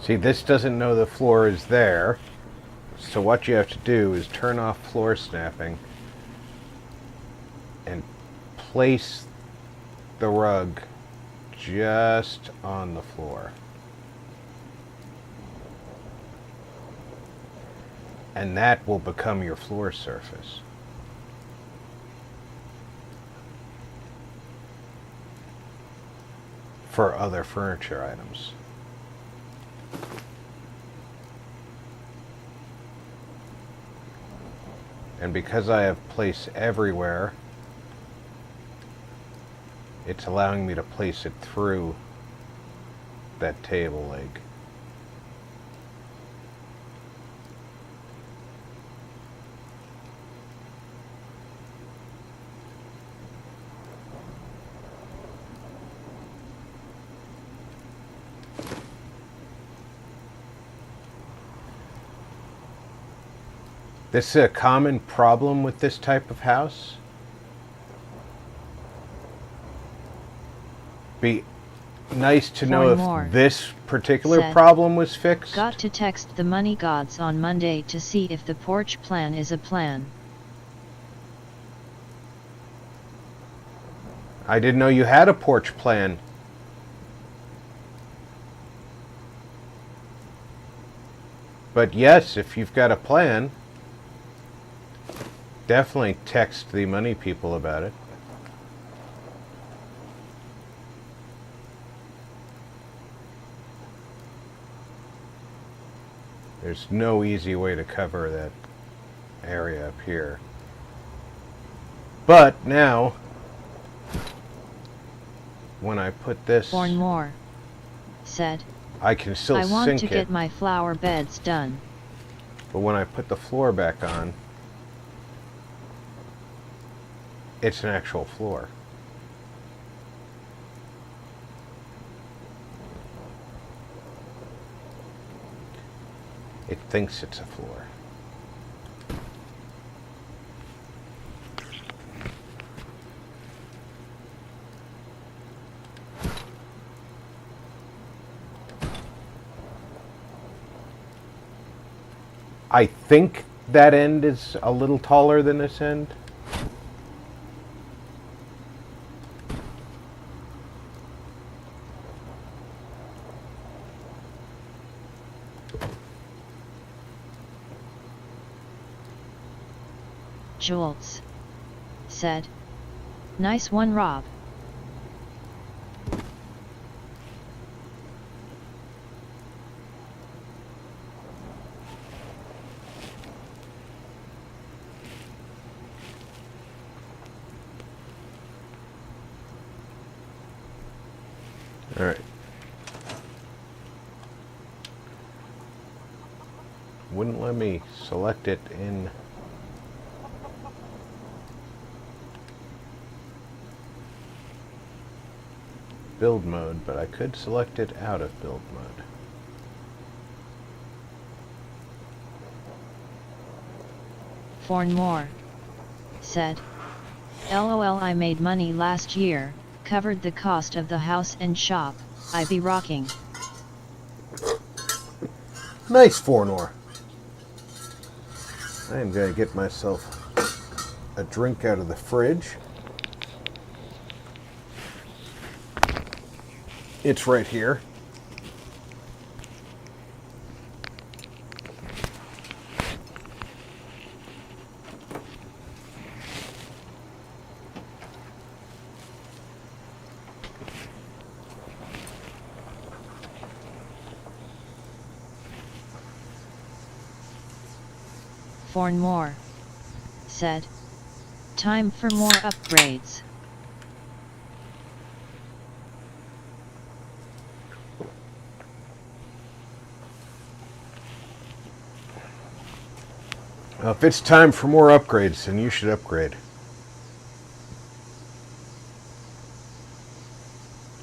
See, this doesn't know the floor is there, so what you have to do is turn off floor snapping and place the rug just on the floor. And that will become your floor surface. For other furniture items. And because I have place everywhere, it's allowing me to place it through that table leg. This is a common problem with this type of house. Be nice to know if this particular problem was fixed. Got to text the money gods on Monday to see if the porch plan is a plan. I didn't know you had a porch plan. But yes, if you've got a plan, definitely text the money people about it. There's no easy way to cover that area up here. But now, when I put this... Born more said, I can still sink it. I want to get my flower beds done. But when I put the floor back on, it's an actual floor. It thinks it's a floor. I think that end is a little taller than this end. Jules said, nice one, Rob. All right. Wouldn't let me select it in build mode, but I could select it out of build mode. Fornmore said, LOL, I made money last year, covered the cost of the house and shop, I be rocking. Nice, Fornor. I am going to get myself a drink out of the fridge. It's right here. Fornmore said, time for more upgrades. Well, if it's time for more upgrades, then you should upgrade.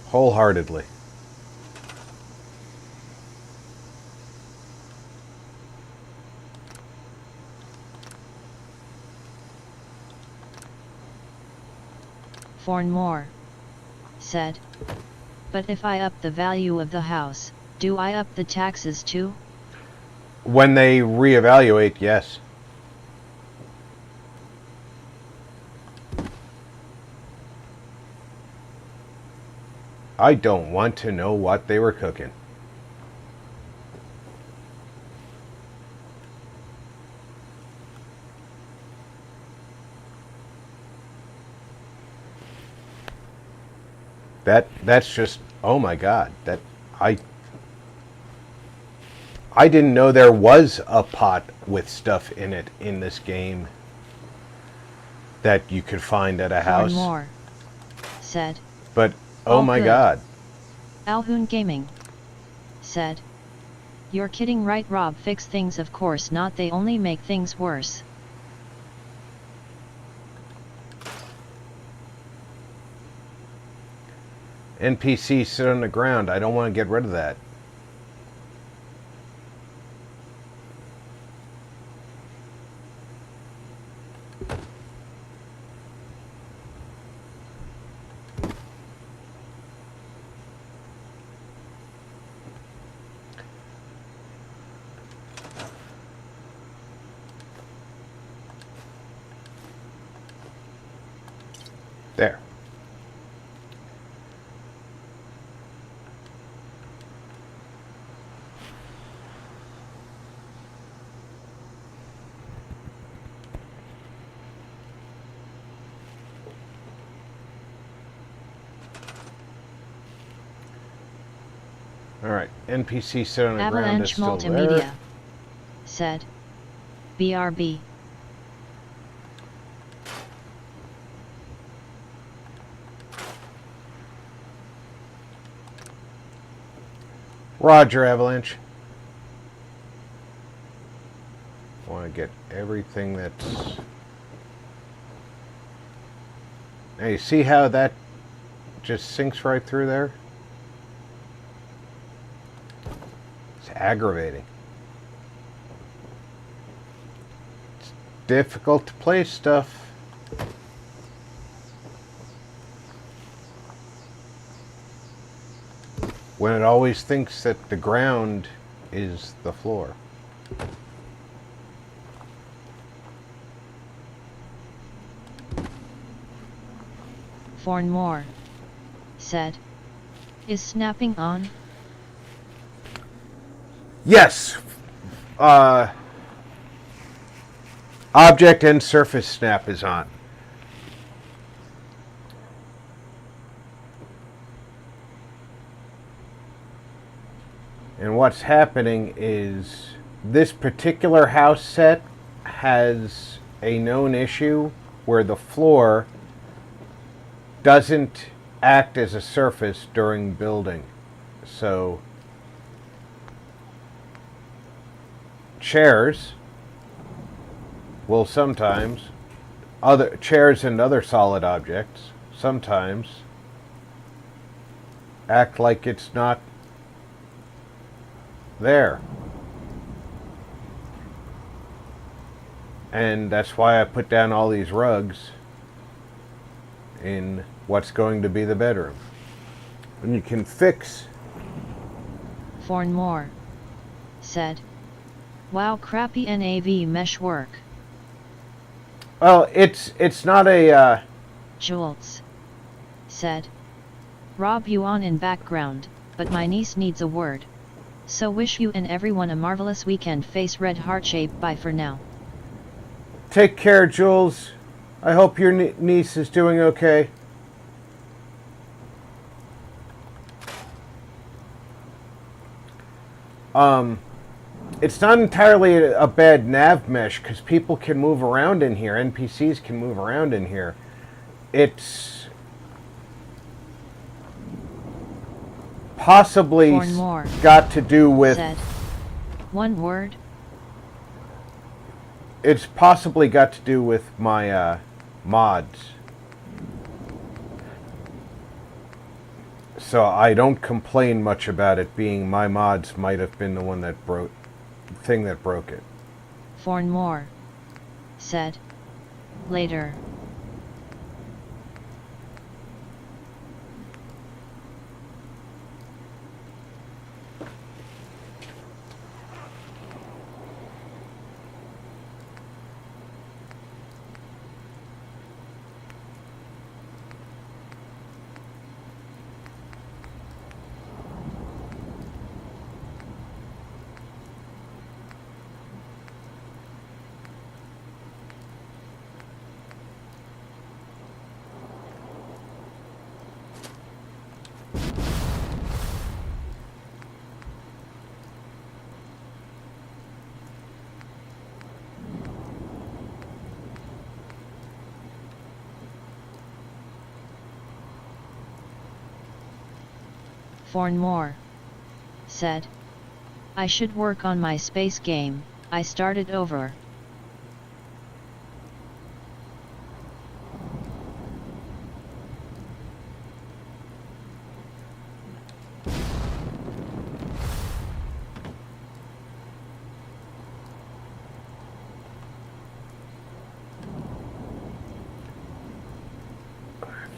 Wholeheartedly. Fornmore said, but if I up the value of the house, do I up the taxes too? When they reevaluate, yes. I don't want to know what they were cooking. That's just, oh my God, that I didn't know there was a pot with stuff in it in this game that you could find at a house. Fornmore said, But oh all my good. God. Alhoon Gaming said, you're kidding, right? Rob? Fix things, of course not, they only make things worse. NPC sit on the ground. I don't want to get rid of that. There. Alright, NPC sit on the ground is Avalanche still Multimedia there. said, BRB. Roger, Avalanche. Want to get everything that's... Now you see how that just sinks right through there? It's aggravating. It's difficult to place stuff. When it always thinks that the ground is the floor. Fornmore said, is snapping on? Yes! Object and surface snap is on. And what's happening is this particular house set has a known issue where the floor doesn't act as a surface during building. So chairs will sometimes, other chairs and other solid objects sometimes act like it's not there. And that's why I put down all these rugs in what's going to be the bedroom. And you can fix. Fornmore said, wow, crappy NAV mesh work. Well, it's not a Jolts said, Rob you on in background, but my niece needs a word. So wish you and everyone a marvelous weekend. Face red heart shape. Bye for now. Take care, Jules. I hope your niece is doing okay. It's not entirely a bad nav mesh because people can move around in here. NPCs can move around in here. It's possibly got to do with... Said. One word. It's possibly got to do with my mods. So I don't complain much about it being my mods might have been the one that thing that broke it. Fornmore said. Later. Fornmore said. I should work on my space game. I started over.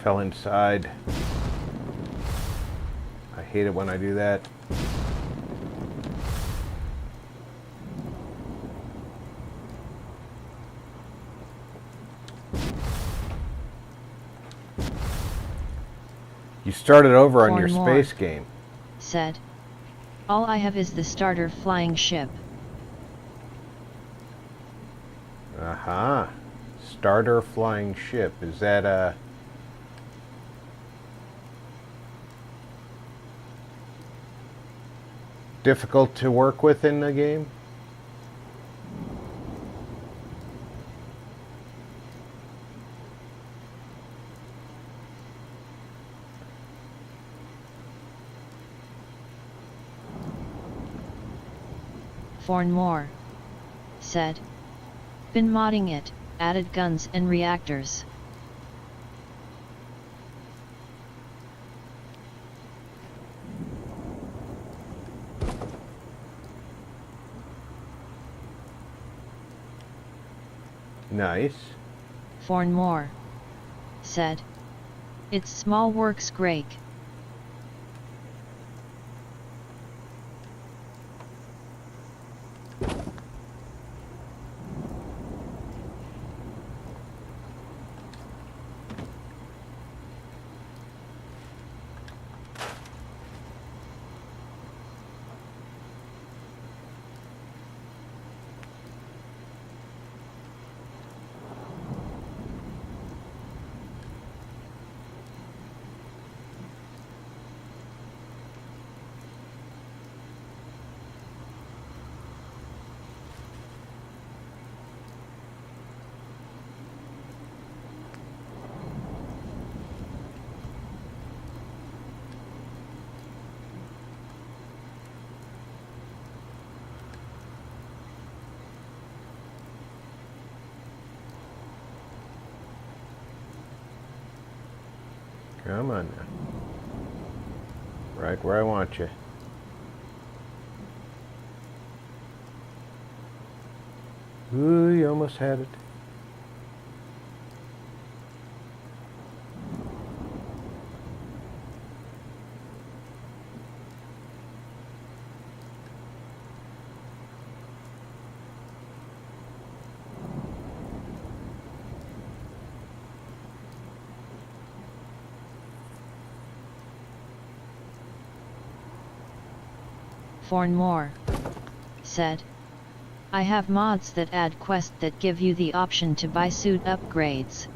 Fell inside. I hate it when I do that. You started over on your space game. Said. All I have is the starter flying ship. Aha. Starter flying ship. Is that a... difficult to work with in the game? Fornmore said. Been modding it, added guns and reactors. Nice. Fornmore said. It's small works great. Come on now. Right where I want you. Ooh, you almost had it. Fornmore said, I have mods that add quests that give you the option to buy suit upgrades.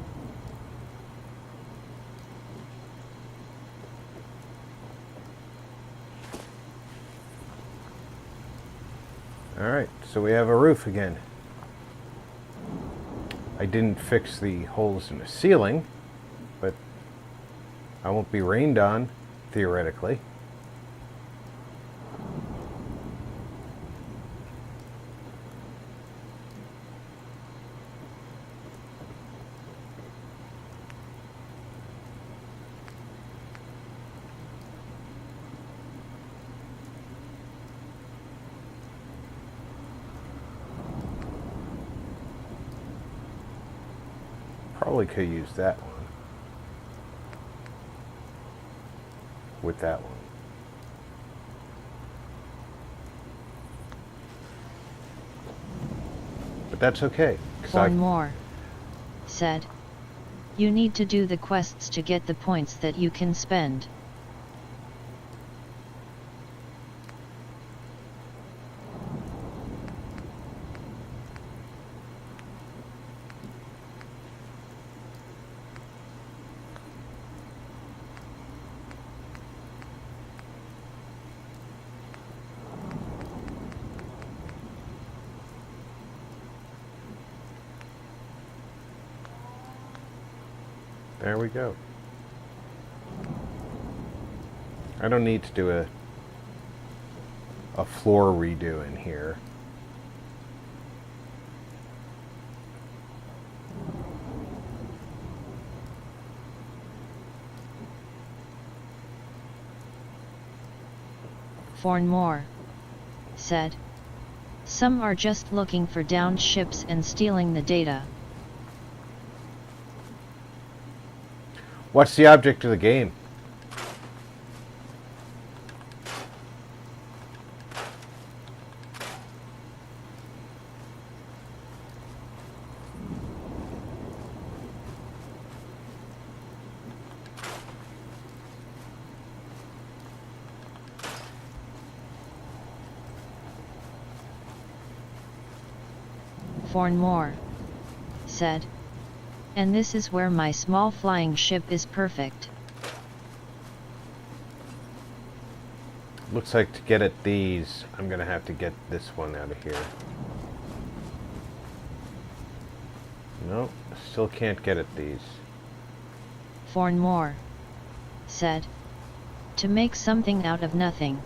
Alright, so we have a roof again. I didn't fix the holes in the ceiling, but I won't be rained on, theoretically. Probably could use that one with that one. But that's okay. Fornmore said, you need to do the quests to get the points that you can spend. There we go. I don't need to do a floor redo in here. Fornmore said, some are just looking for downed ships and stealing the data. What's the object of the game? Fornmore said, and this is where my small flying ship is perfect. Looks like to get at these, I'm gonna have to get this one out of here. No, still can't get at these. Fornmore said, to make something out of nothing.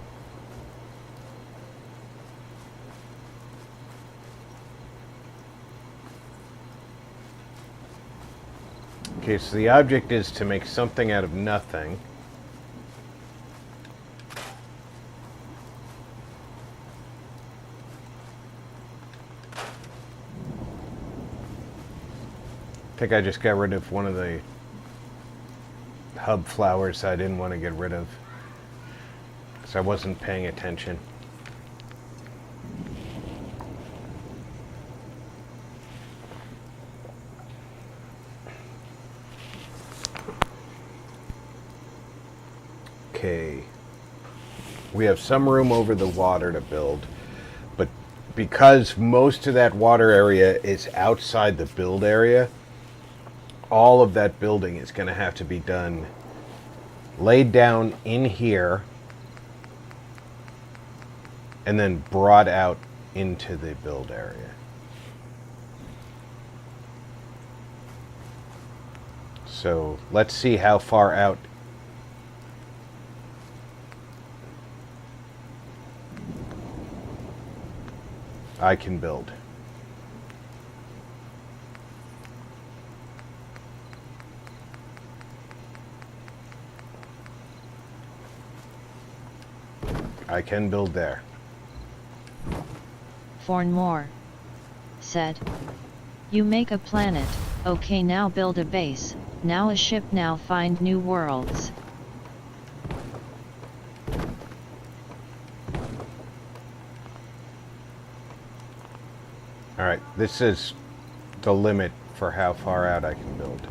Okay, so the object is to make something out of nothing. I think I just got rid of one of the hub flowers I didn't want to get rid of, because I wasn't paying attention. Okay, we have some room over the water to build, but because most of that water area is outside the build area, all of that building is going to have to be done, laid down in here, and then brought out into the build area. So let's see how far out I can build. I can build there. Fornmore said, you make a planet, okay, now build a base, now a ship, now find new worlds. Alright, this is the limit for how far out I can build.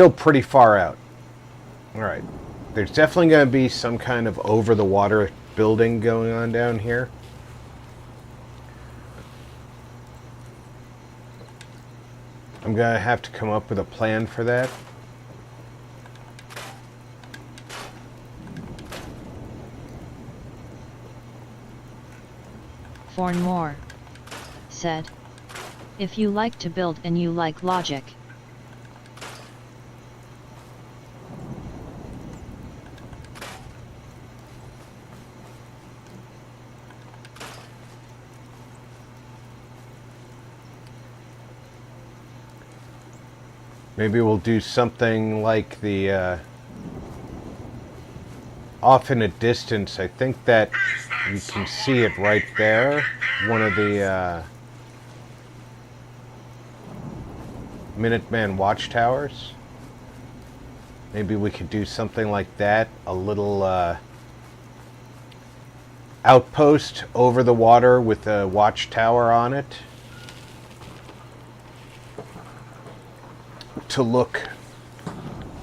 still pretty far out. Alright. There's definitely going to be some kind of over-the-water building going on down here. I'm going to have to come up with a plan for that. Fornmore said, if you like to build and you like logic. Maybe we'll do something like the off in a distance. I think that you can see it right there. One of the Minuteman watchtowers. Maybe we could do something like that. A little outpost over the water with a watchtower on it. To look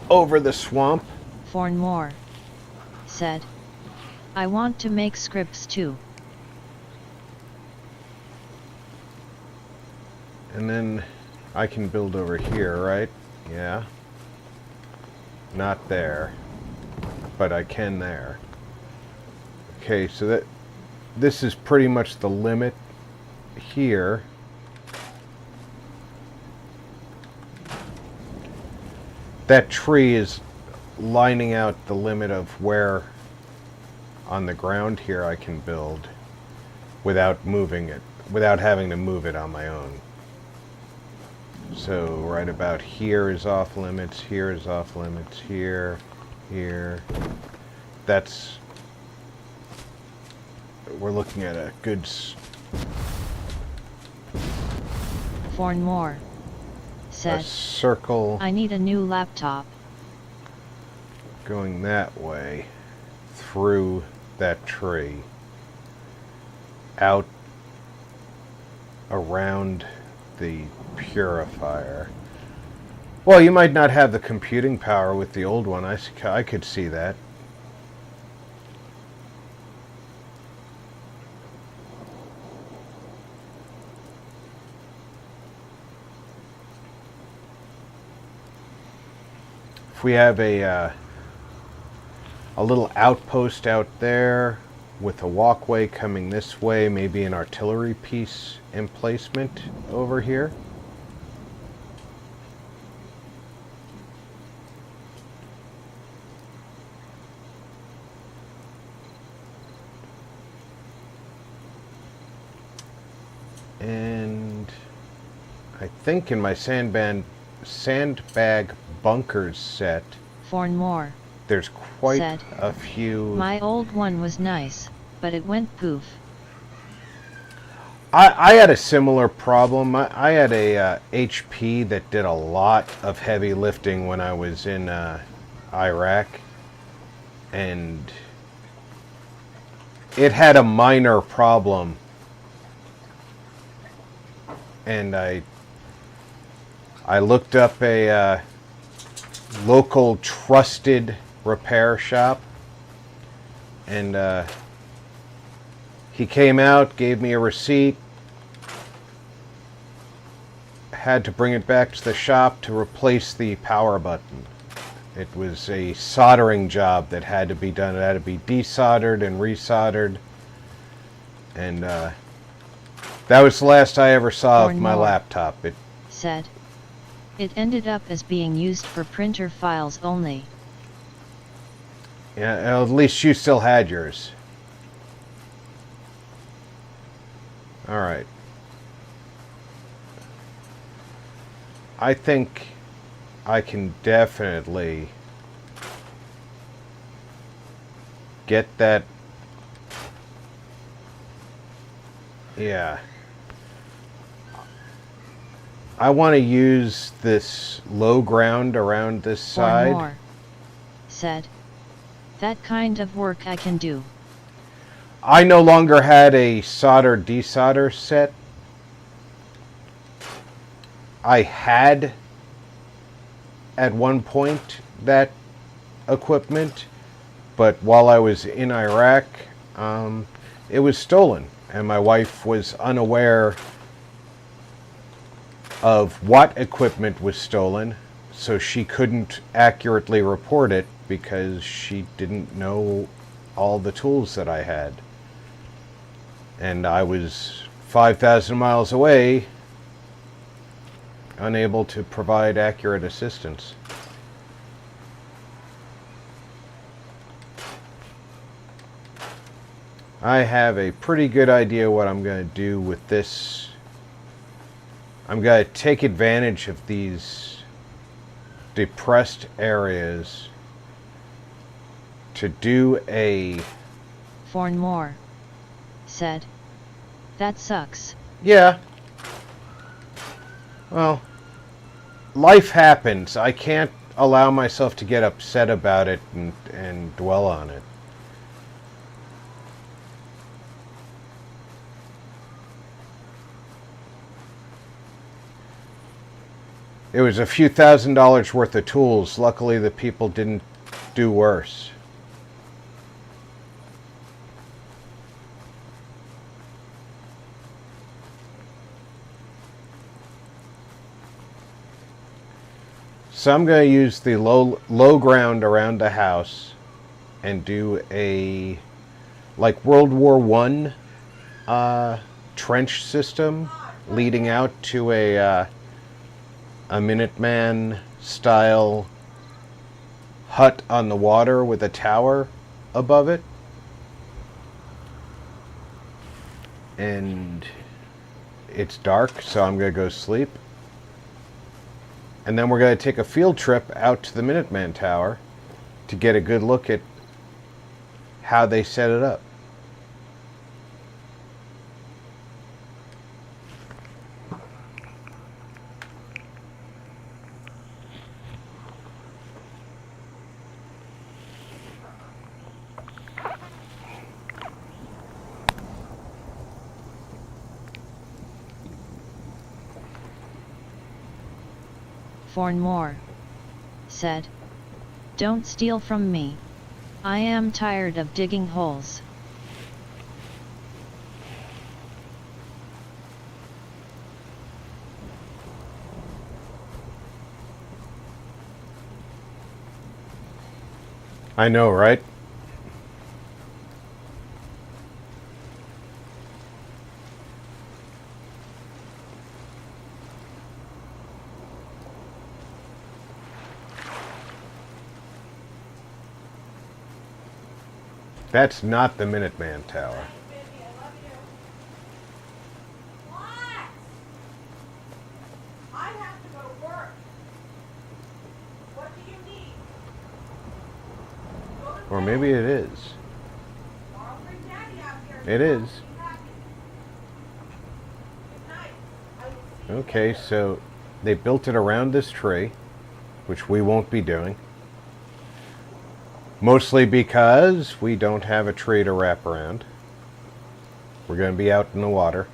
over the swamp. Fornmore said, I want to make scripts too. And then I can build over here, right? Yeah. Not there. But I can there. Okay, so this is pretty much the limit here. That tree is lining out the limit of where on the ground here I can build without moving it, without having to move it on my own. So right about here is off limits, here is off limits, here, here. That's, we're looking at a good... Fornmore said, a circle. I need a new laptop. Going that way through that tree, out around the purifier. Well, you might not have the computing power with the old one. I could see that. If we have a little outpost out there with a walkway coming this way, maybe an artillery piece emplacement over here. And I think in my sandbag bunkers set, Fornmore there's quite said, a few. My old one was nice, but it went poof. I had a similar problem. I had a HP that did a lot of heavy lifting when I was in Iraq, and it had a minor problem, and I looked up a local trusted repair shop, and he came out, gave me a receipt, had to bring it back to the shop to replace the power button. It was a soldering job that had to be done. It had to be desoldered and resoldered, and that was the last I ever saw of my laptop. It said, it ended up as being used for printer files only. Yeah, at least you still had yours. All right. I think I can definitely get that. Yeah. I want to use this low ground around this side. Fornmore said, that kind of work I can do. I no longer had a solder desolder set. I had at one point that equipment, but while I was in Iraq, it was stolen, and my wife was unaware of what equipment was stolen, so she couldn't accurately report it because she didn't know all the tools that I had. And I was 5,000 miles away, unable to provide accurate assistance. I have a pretty good idea what I'm going to do with this. I'm going to take advantage of these depressed areas to do a... Fornmore said, "That sucks." Yeah. Well, life happens. I can't allow myself to get upset about it and dwell on it. It was a few $1,000s worth of tools. Luckily, the people didn't do worse. So I'm going to use the low ground around the house and do a like World War I trench system leading out to a Minuteman style hut on the water with a tower above it. And it's dark, so I'm going to go sleep. And then we're going to take a field trip out to the Minuteman Tower to get a good look at how they set it up. Fornmore said, "Don't steal from me. I am tired of digging holes." I know, right? That's not the Minuteman Tower. Or maybe it is. It is. Okay, so they built it around this tree, which we won't be doing. Mostly because we don't have a tree to wrap around. We're going to be out in the water.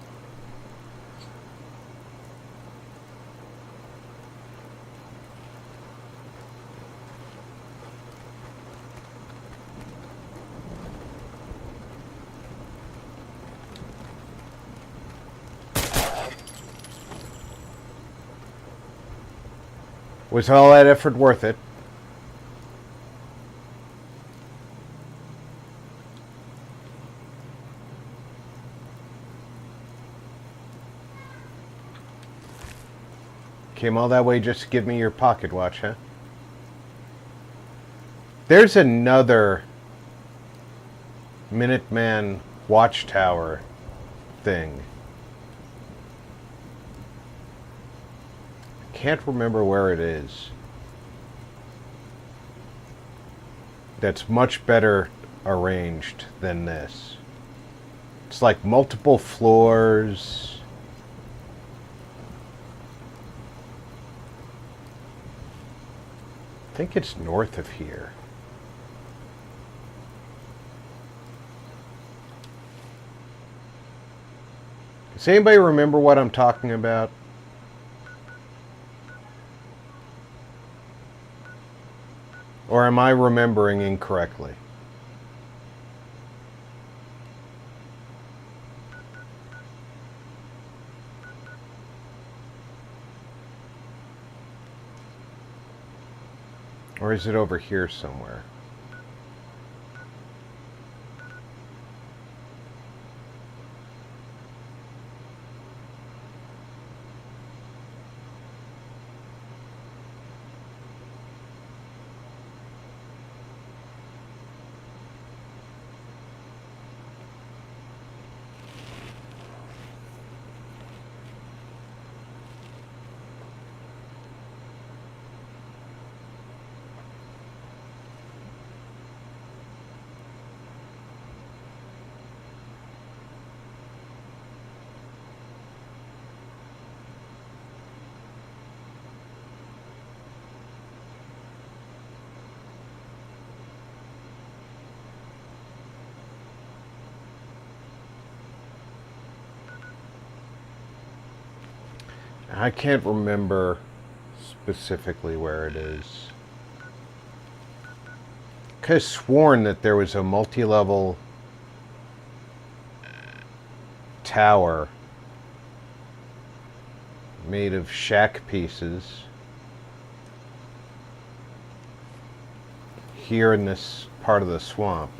Was all that effort worth it? Came all that way just to give me your pocket watch, huh? There's another Minuteman watchtower thing. I can't remember where it is. That's much better arranged than this. It's like multiple floors. I think it's north of here. Does anybody remember what I'm talking about? Or am I remembering incorrectly? Or is it over here somewhere? I can't remember specifically where it is. I could have sworn that there was a multi-level tower made of shack pieces here in this part of the swamp.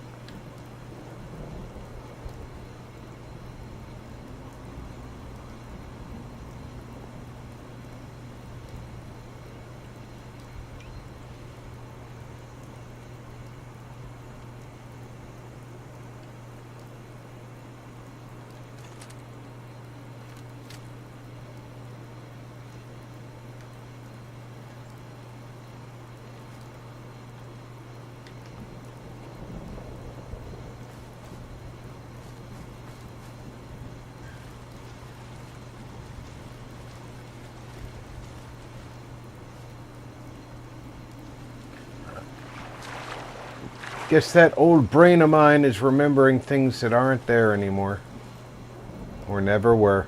Guess that old brain of mine is remembering things that aren't there anymore. Or never were.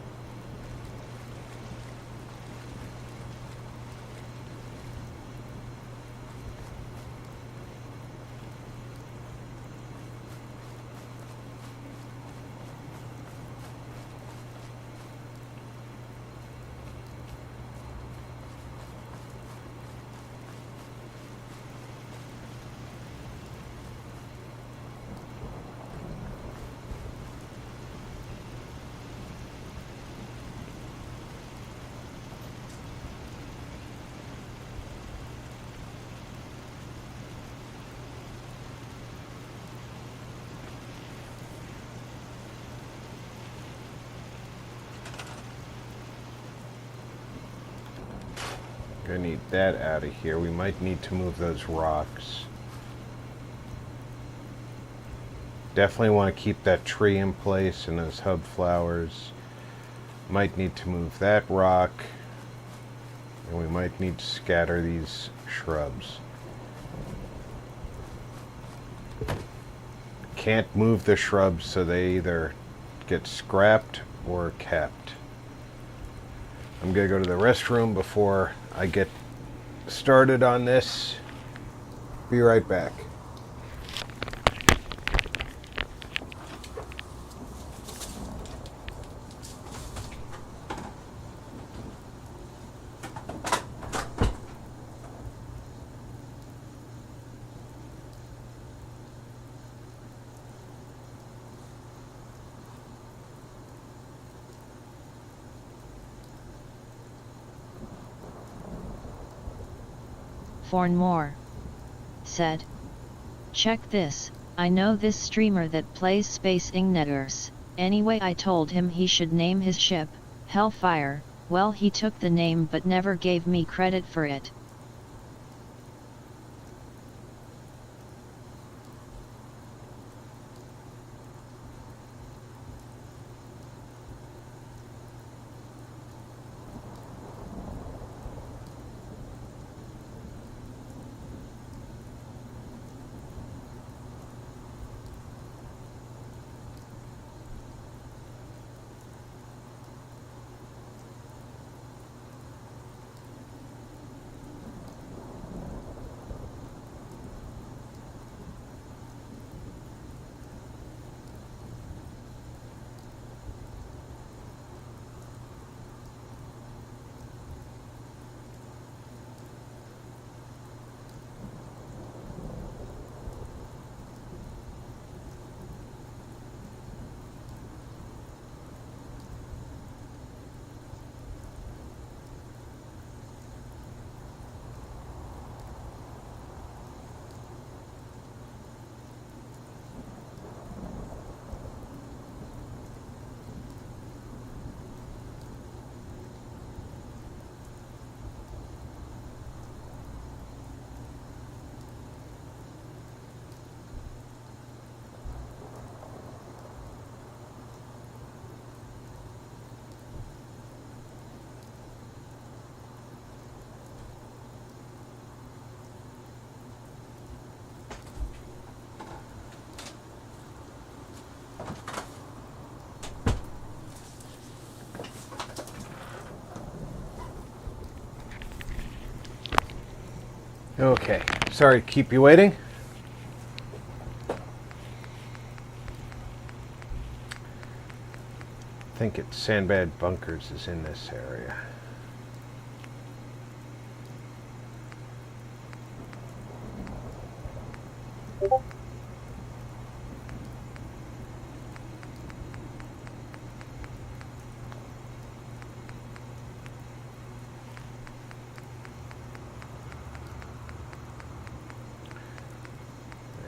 Gonna need that out of here. We might need to move those rocks. Definitely want to keep that tree in place and those hub flowers. Might need to move that rock. And we might need to scatter these shrubs. Can't move the shrubs, so they either get scrapped or kept. I'm gonna go to the restroom before I get started on this. Be right back. More said, check this, I know this streamer that plays Space Ignators. Anyway, I told him he should name his ship Hellfire. Well, he took the name but never gave me credit for it. Okay, sorry to keep you waiting. I think it's Sandbag Bunkers is in this area.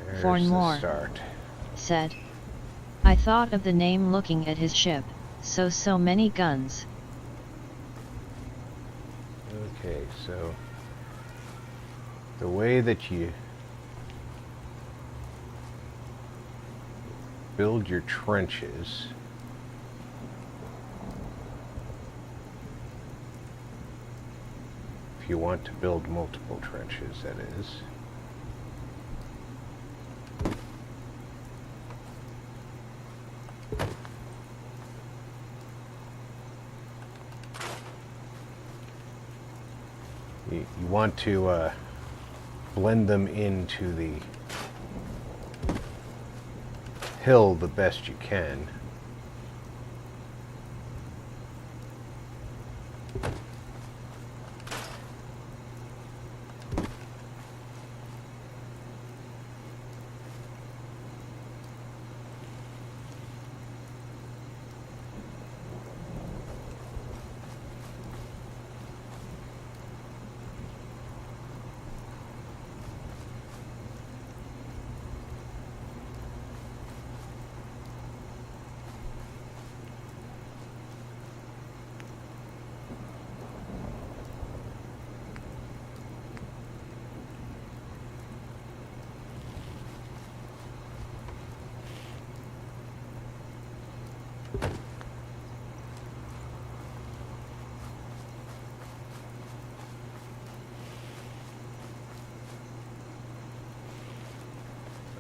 There's the Fornmore start. said. I thought of the name looking at his ship, so many guns. Okay, so the way that you build your trenches if you want to build multiple trenches, that is. You want to blend them into the hill the best you can.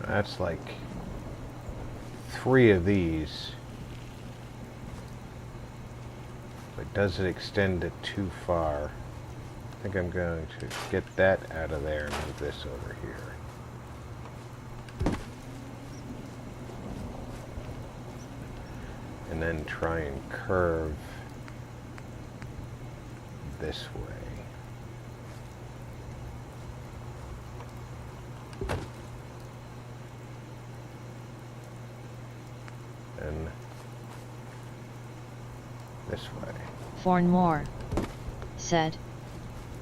That's like 3 of these. But does it extend it too far? I think I'm going to get that out of there and move this over here. And then try and curve this way. And this way. Fornmore said.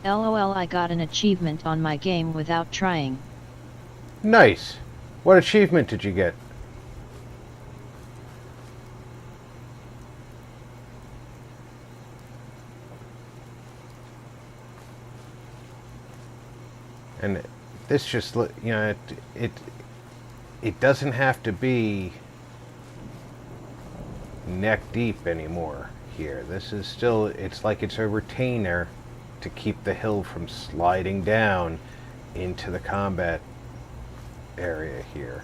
LOL, I got an achievement on my game without trying. Nice! What achievement did you get? And this just, you know, it doesn't have to be neck deep anymore here. This is still, it's like it's a retainer to keep the hill from sliding down into the combat area here.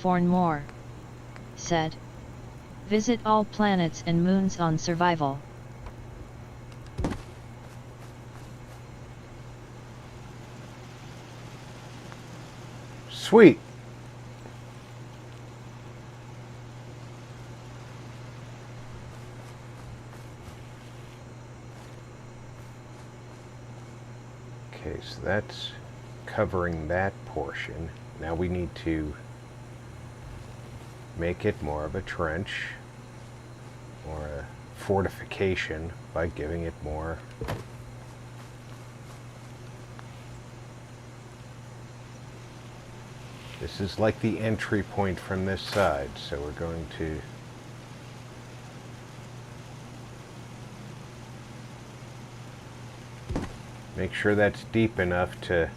Fornmore said. Visit all planets and moons on survival. Sweet! Okay, so that's covering that portion. Now we need to make it more of a trench or a fortification by giving it more this is like the entry point from this side, so we're going to make sure that's deep enough to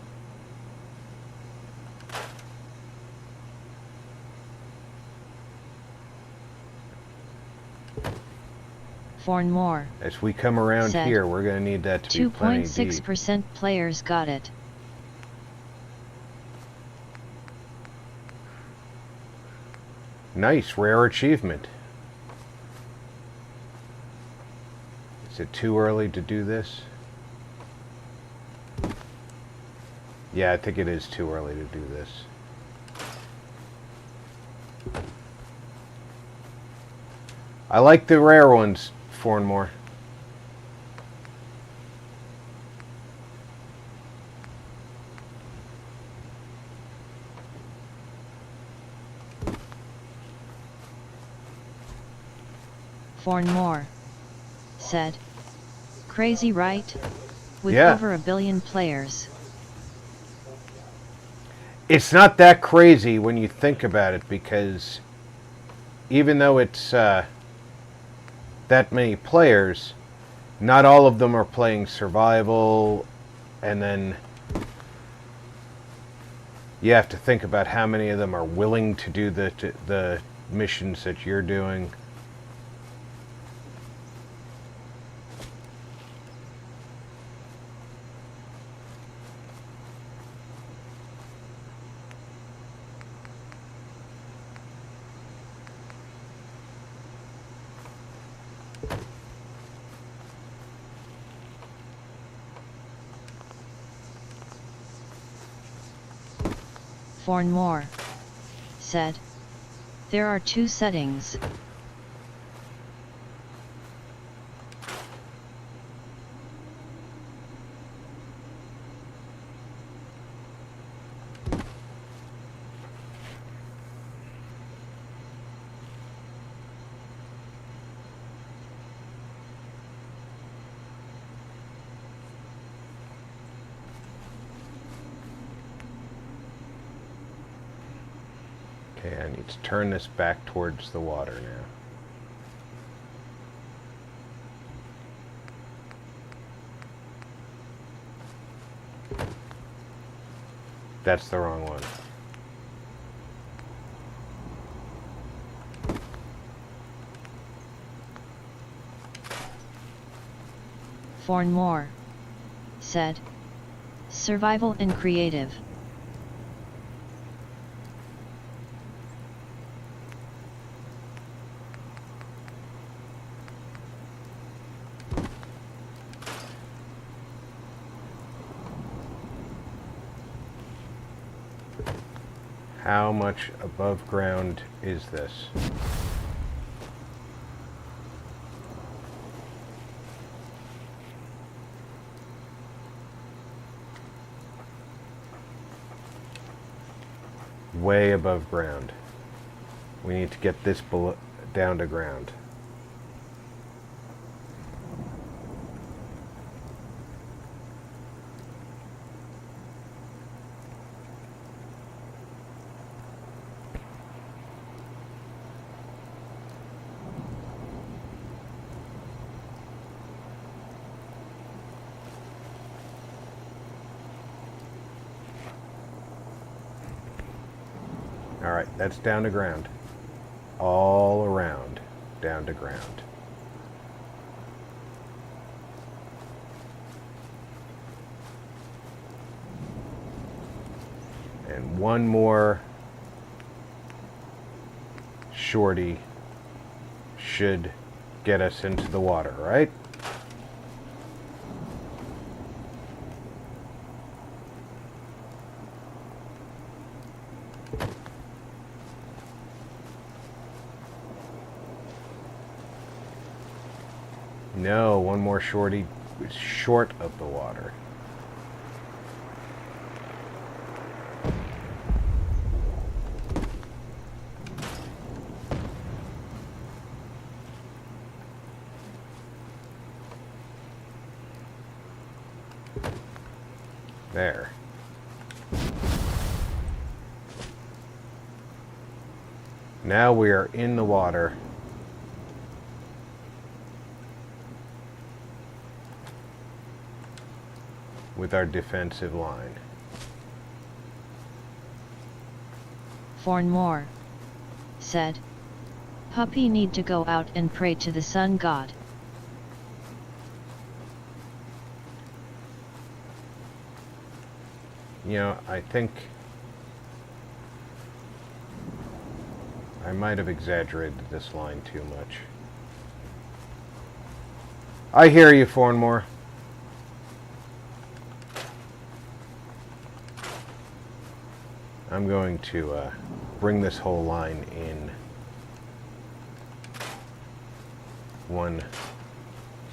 Four more. As we come around Said. here, we're going to need that to be plenty deep. 2.6% players got it. Nice, rare achievement. Is it too early to do this? Yeah, I think it is too early to do this. I like the rare ones, four and more. Four more. Said. Crazy, right? With Yeah. over 1 billion players. It's not that crazy when you think about it, because even though it's that many players, not all of them are playing survival, and then you have to think about how many of them are willing to do the missions that you're doing. Four more. Said. There are 2 settings. Okay, I need to turn this back towards the water now. That's the wrong one. Four more. Said. Survival and creative. How much above ground is this? Way above ground. We need to get this down to ground. Alright, that's down to ground. All around, down to ground. And one more shorty should get us into the water, right? No, one more shorty is short of the water. There. Now we are in the water. With our defensive line. Four more. Said. Puppy need to go out and pray to the sun god. You know, I think I might have exaggerated this line too much. I hear you, Fornmore. I'm going to bring this whole line in one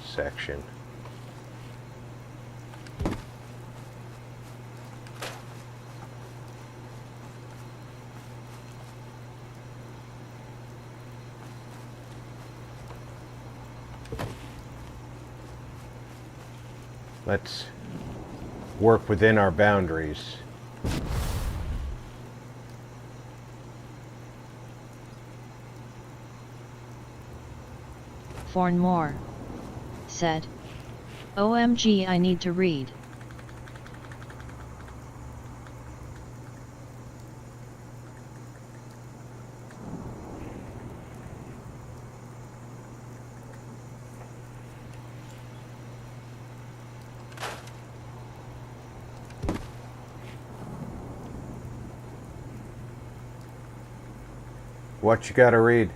section. Let's work within our boundaries. Fornmore said, OMG, I need to read. What you gotta read?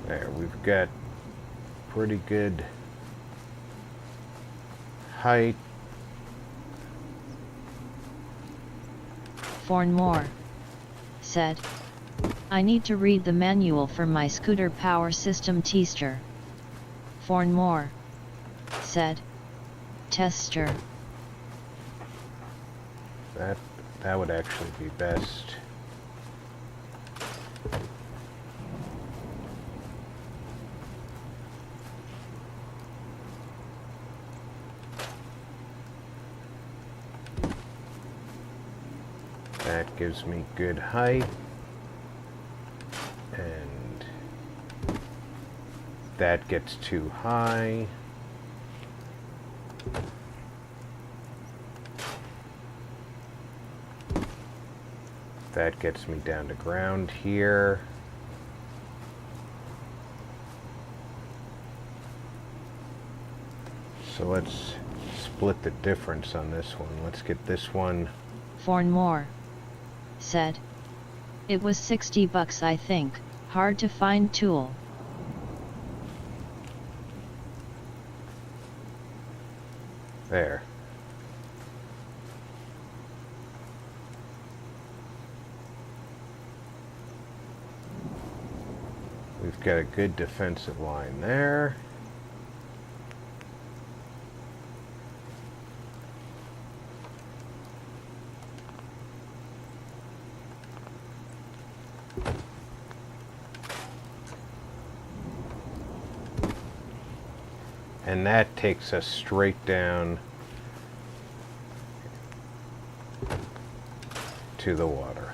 There, we've got pretty good height. Fornmore said, I need to read the manual for my scooter power system tester. Fornmore said, tester. That would actually be best. That gives me good height. And that gets too high. That gets me down to ground here. So let's split the difference on this one. Let's get this one. Fornmore said, it was $60 I think, hard to find tool. There. We've got a good defensive line there. And that takes us straight down to the water.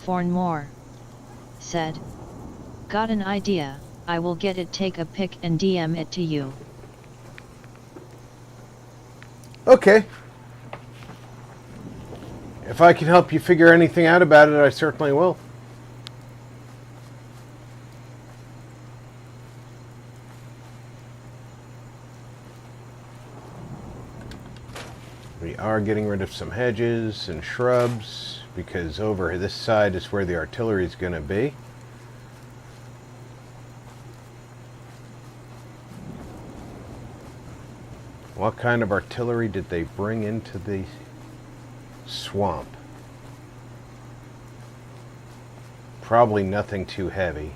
Fornmore said, got an idea, I will get it, take a pic and DM it to you. Okay. If I can help you figure anything out about it, I certainly will. We are getting rid of some hedges and shrubs, because over this side is where the artillery is going to be. What kind of artillery did they bring into the swamp? Probably nothing too heavy.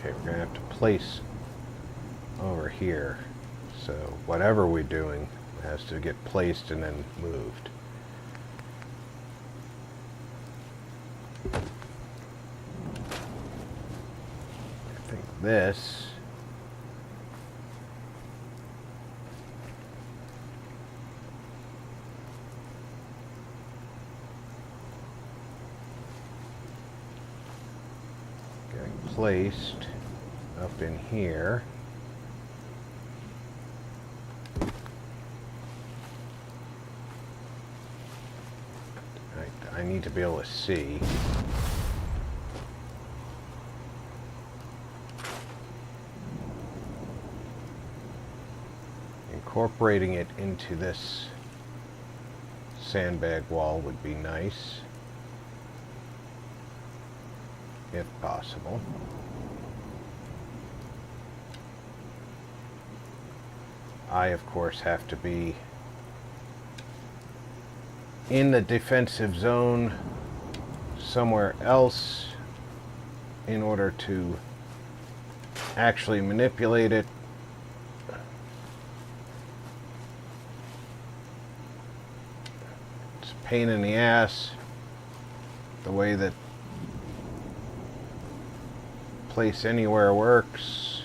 Okay, we're gonna have to place over here. So whatever we're doing has to get placed and then moved. I think this getting placed up in here. I need to be able to see. Incorporating it into this sandbag wall would be nice, if possible. I, of course, have to be in the defensive zone somewhere else in order to actually manipulate it. It's a pain in the ass the way that place anywhere works.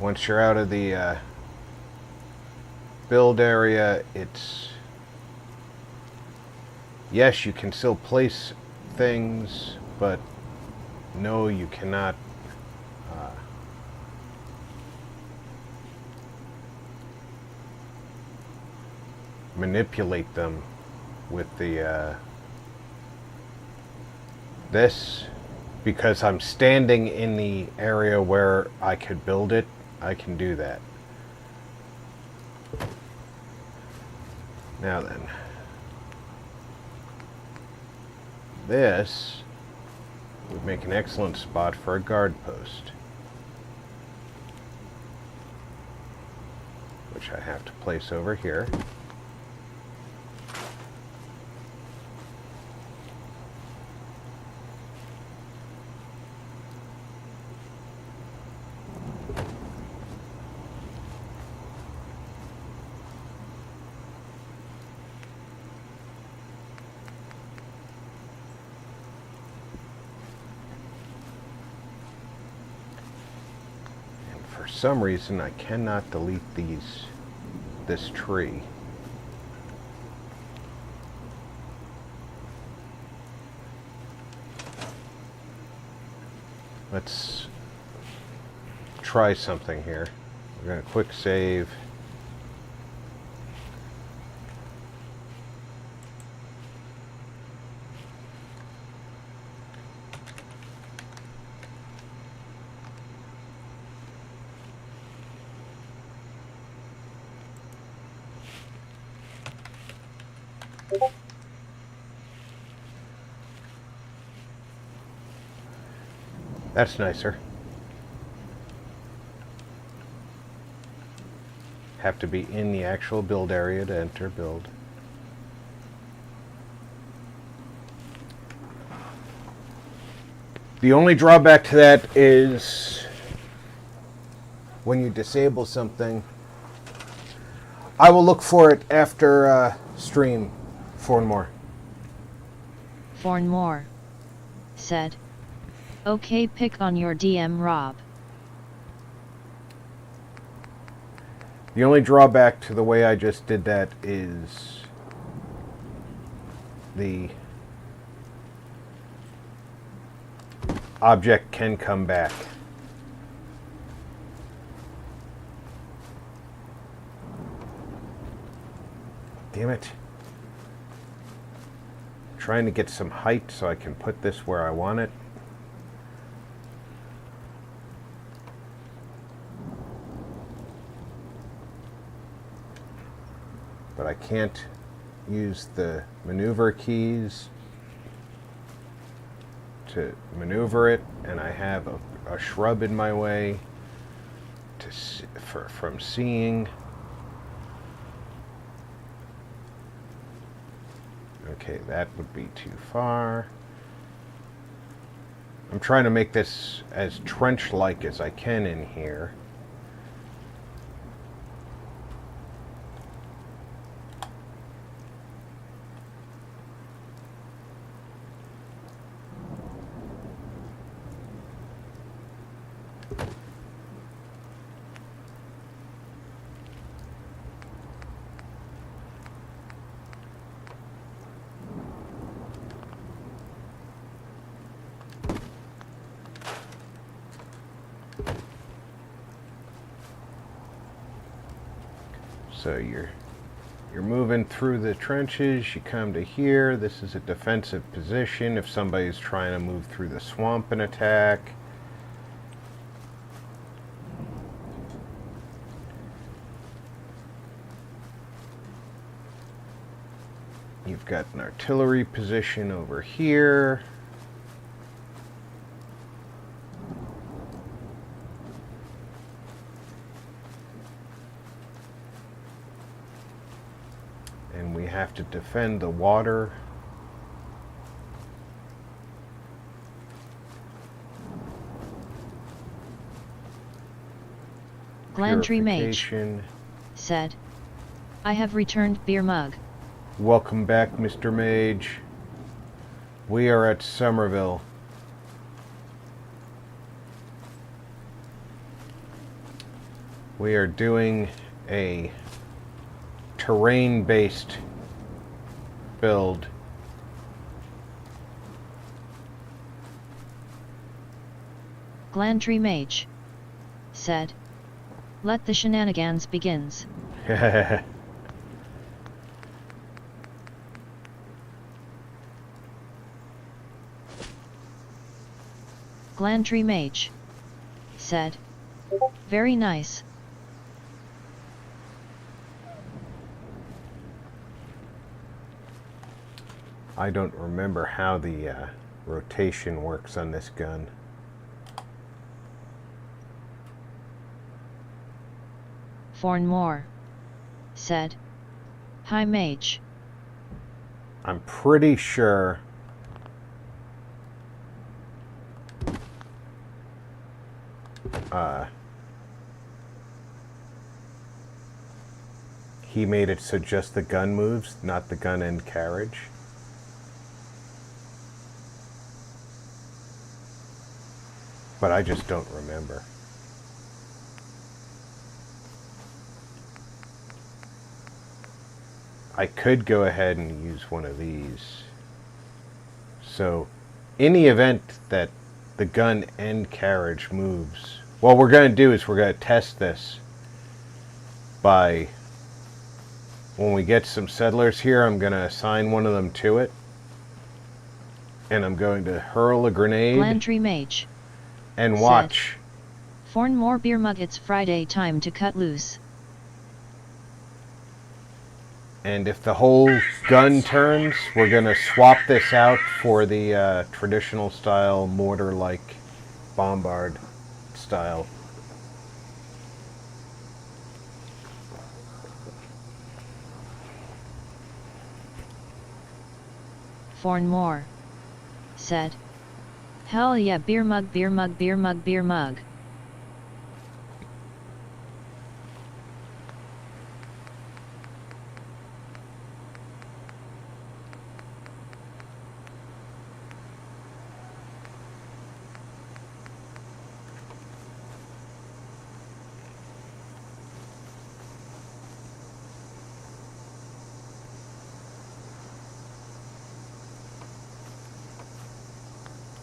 Once you're out of the build area, it's yes, you can still place things, but no, you cannot manipulate them with the this, because I'm standing in the area where I could build it. I can do that. Now then, this would make an excellent spot for a guard post, which I have to place over here. For some reason, I cannot delete this tree. Let's try something here. We're going to quick save. That's nicer. Have to be in the actual build area to enter build. The only drawback to that is when you disable something, I will look for it after stream. More. Fornmore said, "Okay, pick on your DM, Rob." The only drawback to the way I just did that is the object can come back. Damn it. Trying to get some height so I can put this where I want it. But I can't use the maneuver keys to maneuver it, and I have a shrub in my way from seeing. Okay, that would be too far. I'm trying to make this as trench-like as I can in here. So you're moving through the trenches, you come to here, this is a defensive position if somebody's trying to move through the swamp and attack. You've got an artillery position over here. And we have to defend the water. Glandry Mage Purification. said, I have returned beer mug. Welcome back, Mr. Mage. We are at Somerville. We are doing a terrain-based build. Glandry Mage said, let the shenanigans begins. Glandry Mage said, very nice. I don't remember how the rotation works on this gun. Fornmore said, hi Mage. I'm pretty sure he made it so just the gun moves, not the gun and carriage. But I just don't remember. I could go ahead and use one of these. So, in the event that the gun and carriage moves, what we're going to do is we're going to test this by, when we get some settlers here, I'm going to assign one of them to it. And I'm going to hurl a grenade. Glandry Mage And watch. Fornmore beer mug, it's Friday time to cut loose. And if the whole gun turns, we're going to swap this out for the traditional style mortar-like bombard style. Fornmore said, hell yeah, beer mug, beer mug, beer mug, beer mug.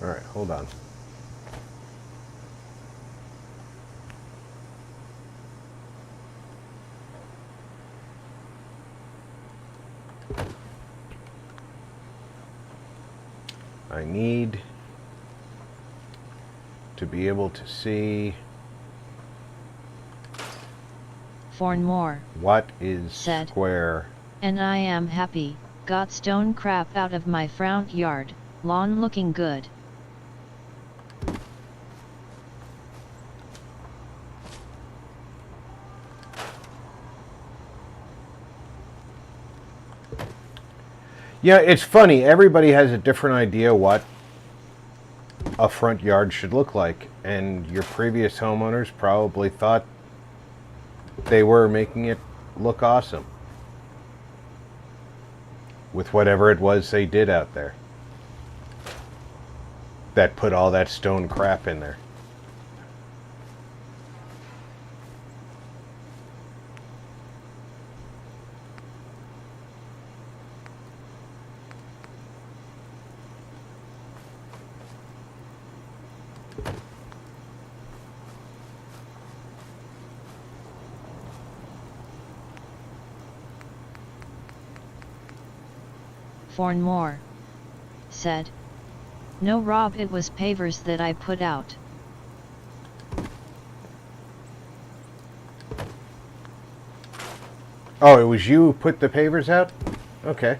Alright, hold on. I need to be able to see Fornmore what is said, square. and I am happy, got stone crap out of my front yard, lawn looking good. Yeah, it's funny. Everybody has a different idea what a front yard should look like. And your previous homeowners probably thought they were making it look awesome with whatever it was they did out there that put all that stone crap in there. Fornmore said, "No, Rob, it was pavers that I put out." Oh, it was you who put the pavers out? Okay.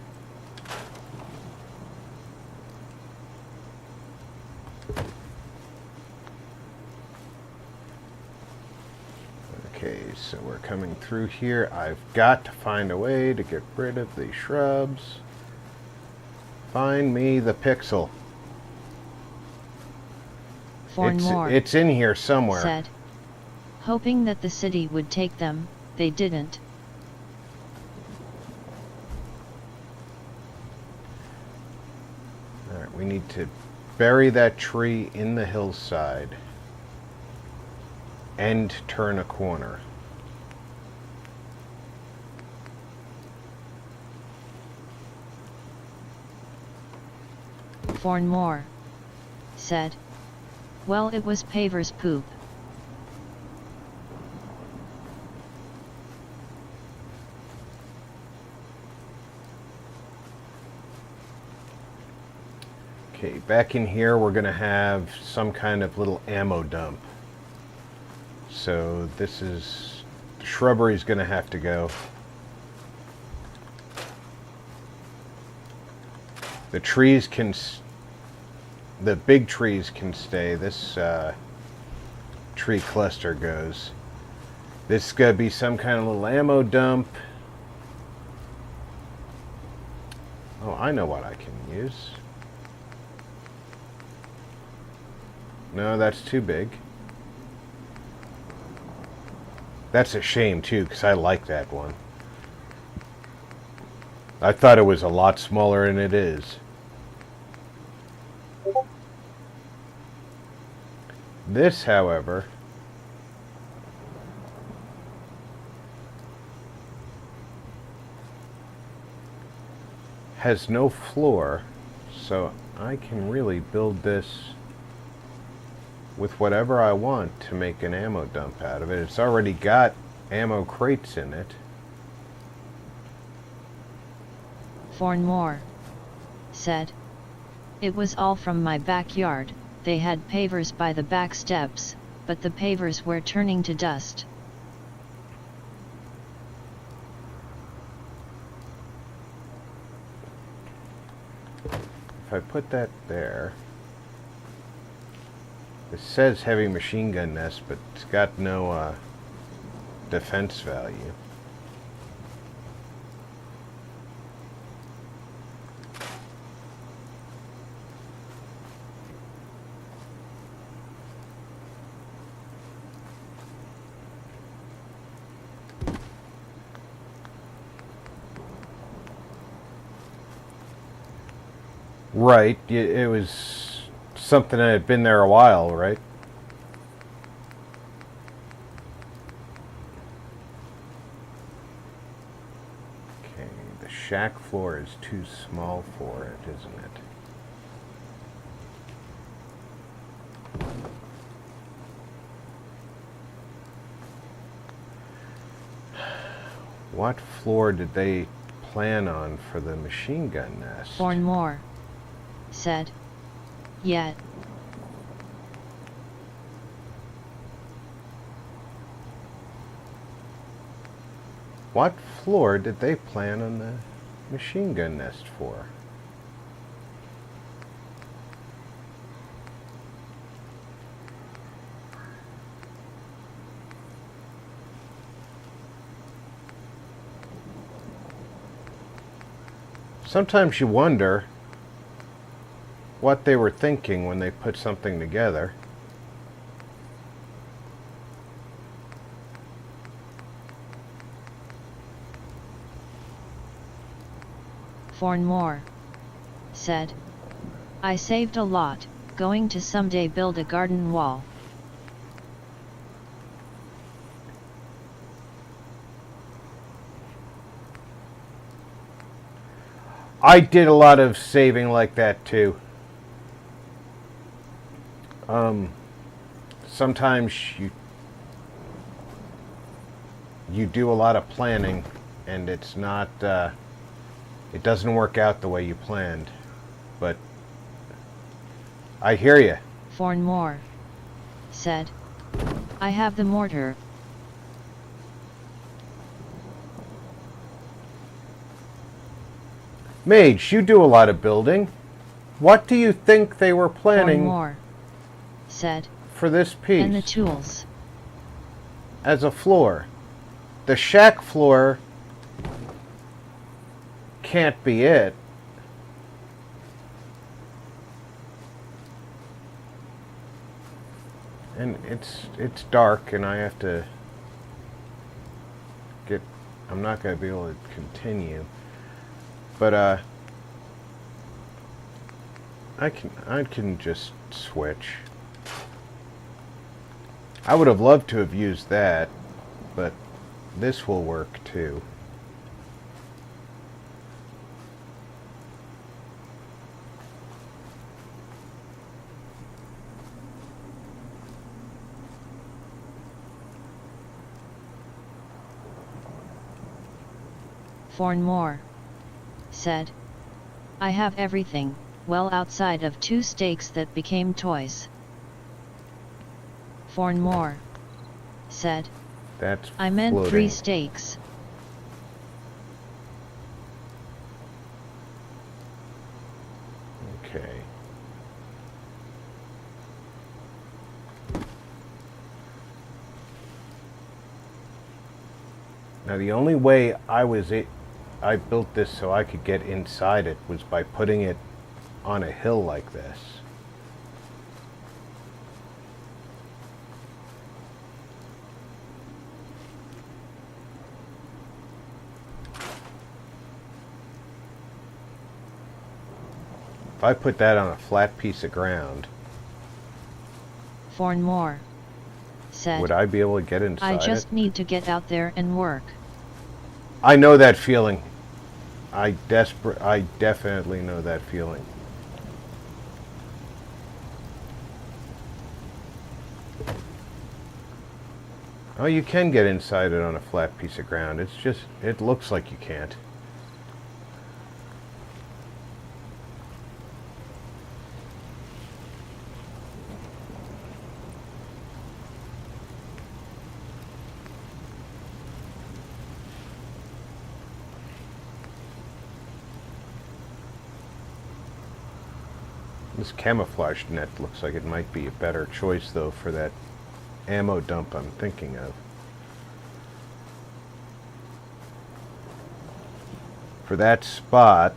Okay, so we're coming through here. I've got to find a way to get rid of these shrubs. Find me the pixel. Fornmore It's in here somewhere. said, hoping that the city would take them. They didn't. Alright, we need to bury that tree in the hillside and turn a corner. Fornmore said, "Well, it was pavers poop." Okay, back in here we're going to have some kind of little ammo dump. So this is, the shrubbery's going to have to go. The trees can, the big trees can stay. This tree cluster goes. This is going to be some kind of little ammo dump. Oh, I know what I can use. No, that's too big. That's a shame too, because I like that one. I thought it was a lot smaller than it is. This, however, has no floor, so I can really build this with whatever I want to make an ammo dump out of it. It's already got ammo crates in it. Fornmore said, "It was all from my backyard. They had pavers by the back steps, but the pavers were turning to dust." If I put that there, it says heavy machine gun nest, but it's got no defense value. Right, it was something that had been there a while, right? Okay, the shack floor is too small for it, isn't it? What floor did they plan on for the machine gun nest? Fornmore said, "Yet." What floor did they plan on the machine gun nest for? Sometimes you wonder what they were thinking when they put something together. Fornmore said, I saved a lot, going to someday build a garden wall. I did a lot of saving like that too. Sometimes you do a lot of planning and it's not it doesn't work out the way you planned. But I hear you. Fornmore said, I have the mortar. Mage, you do a lot of building. What do you think they were planning Fornmore said, for this piece? and the tools. As a floor. The shack floor can't be it. And it's dark and I have to get, I'm not going to be able to continue. But I can just switch. I would have loved to have used that, but this will work too. Fornmore said, I have everything, well outside of 2 stakes that became toys. Fornmore said, That's I meant floating. 3 stakes. Okay. Now the only way I built this so I could get inside it was by putting it on a hill like this. If I put that on a flat piece of ground, Fornmore said, would I be able to get inside I just it? need to get out there and work. I know that feeling. I definitely know that feeling. Oh, you can get inside it on a flat piece of ground. It's just, it looks like you can't. This camouflage net looks like it might be a better choice though for that ammo dump I'm thinking of. For that spot,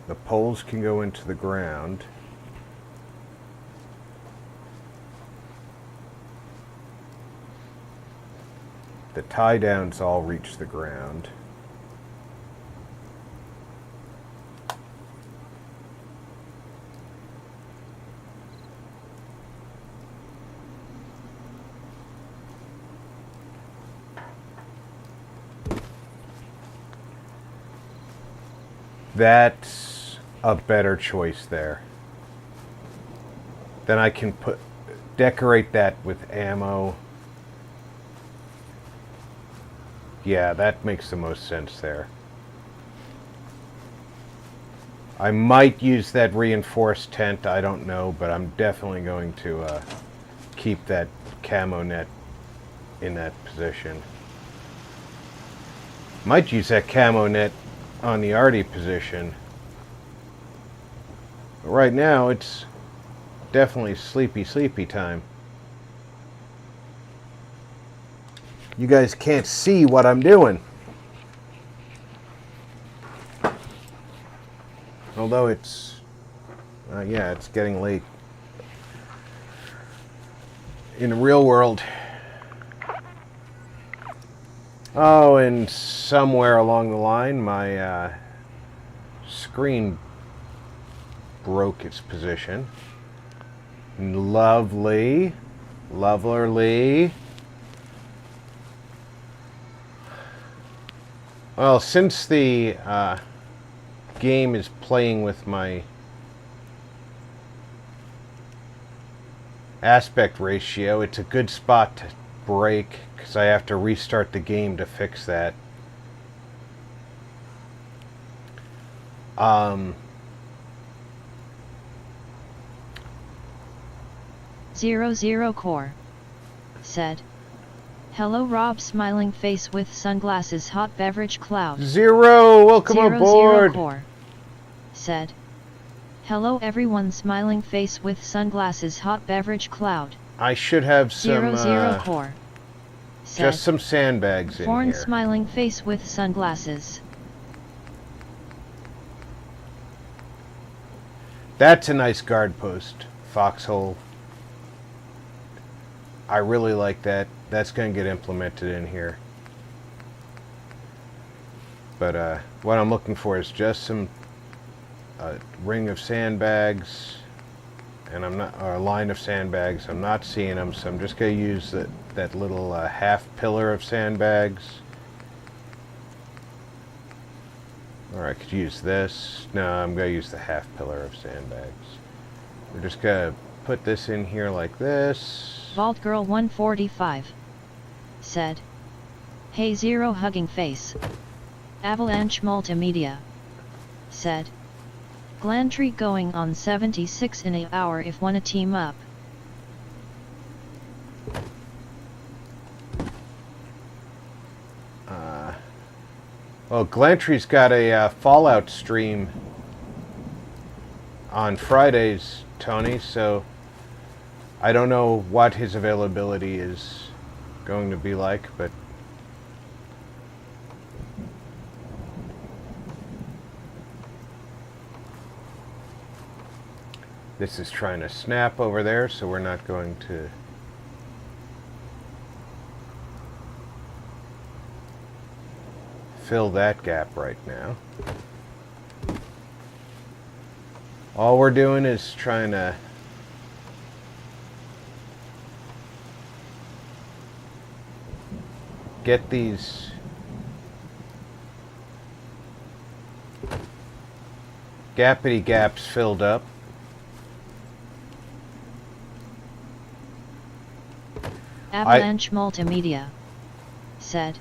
the poles can go into the ground. The tie downs all reach the ground. That's a better choice there. Then I can decorate that with ammo. Yeah, that makes the most sense there. I might use that reinforced tent, I don't know, but I'm definitely going to keep that camo net in that position. Might use that camo net on the arty position. But right now, it's definitely sleepy time. You guys can't see what I'm doing. Although it's, yeah, it's getting late. In the real world. Oh, and somewhere along the line, my screen broke its position. Lovely. Loverly. Well, since the game is playing with my aspect ratio, it's a good spot to break because I have to restart the game to fix that. 00 Core said, "Hello Rob, smiling face with sunglasses, hot beverage cloud." 0, welcome 00 aboard. Core said, "Hello everyone, smiling face with sunglasses, hot beverage cloud." I should have some 00 Core said, just some sandbags in "Foreign here. smiling face with sunglasses." That's a nice guard post, foxhole. I really like that. That's going to get implemented in here. But what I'm looking for is just some ring of sandbags, and I'm not, or a line of sandbags. I'm not seeing them, so I'm just going to use that little half pillar of sandbags. Or I could use this. No, I'm going to use the half pillar of sandbags. We're just going to put this in here like this. Vault Girl 145 said, "Hey Zero hugging face." Avalanche Multimedia said, "Glantree going on 76 in an hour if wanna team up." Well, Glantry's got a Fallout stream on Fridays, Tony, so I don't know what his availability is going to be like, but this is trying to snap over there, so we're not going to fill that gap right now. All we're doing is trying to get these gappity gaps filled up. Avalanche Multimedia said,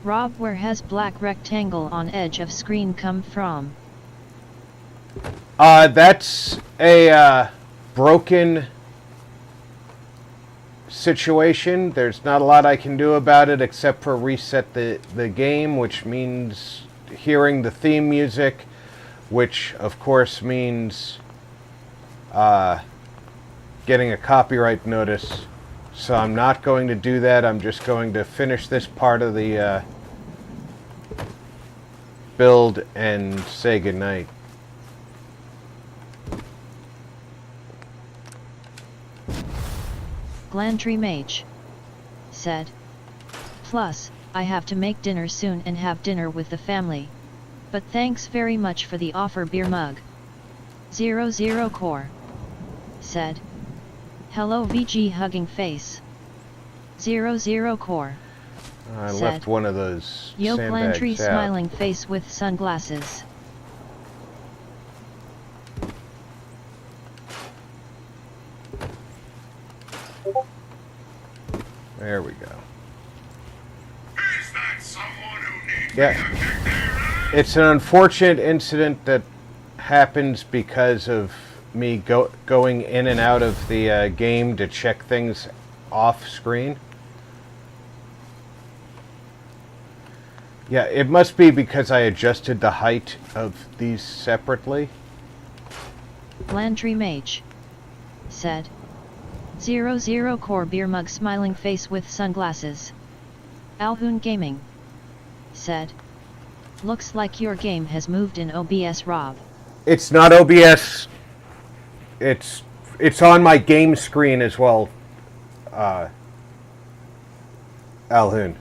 "Rob, where has black rectangle on edge of screen come from?" That's a broken situation. There's not a lot I can do about it except for reset the game, which means hearing the theme music, which of course means getting a copyright notice. So I'm not going to do that. I'm just going to finish this part of the build and say goodnight. Glantree Mage said, "Plus, I have to make dinner soon and have dinner with the family. But thanks very much for the offer, beer mug." 00 Core said, "Hello VG hugging face." 00 Core I said, left one of those "Yo Glantree sandbags out. smiling face with sunglasses." There we go. Is that someone who needs Yeah. me to kick their ass? It's an unfortunate incident that happens because of me going in and out of the game to check things off screen. Yeah, it must be because I adjusted the height of these separately. Glantree Mage said, 00 Core beer mug smiling face with sunglasses. Alhoon Gaming said, "Looks like your game has moved in OBS, Rob." It's not OBS. It's on my game screen as well, Alhoon.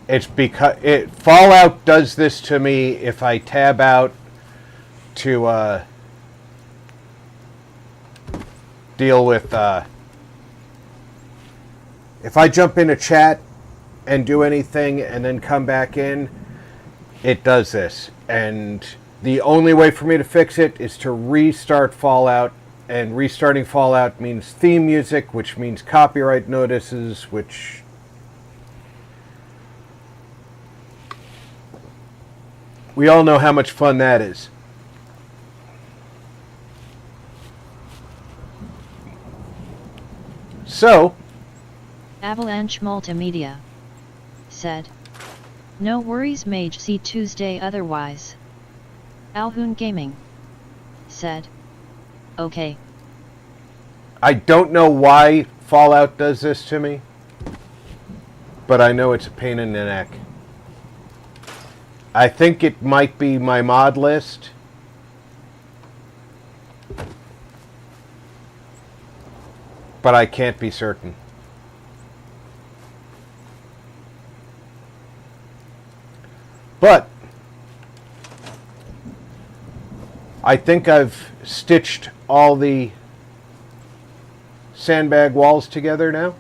It's because Fallout does this to me if I tab out to deal with if I jump into chat and do anything and then come back in, it does this. And the only way for me to fix it is to restart Fallout, and restarting Fallout means theme music, which means copyright notices, which we all know how much fun that is. So, Avalanche Multimedia said, "No worries, Mage. See Tuesday otherwise." Alhoon Gaming said, "Okay." I don't know why Fallout does this to me, but I know it's a pain in the neck. I think it might be my mod list. But I can't be certain. But I think I've stitched all the sandbag walls together now.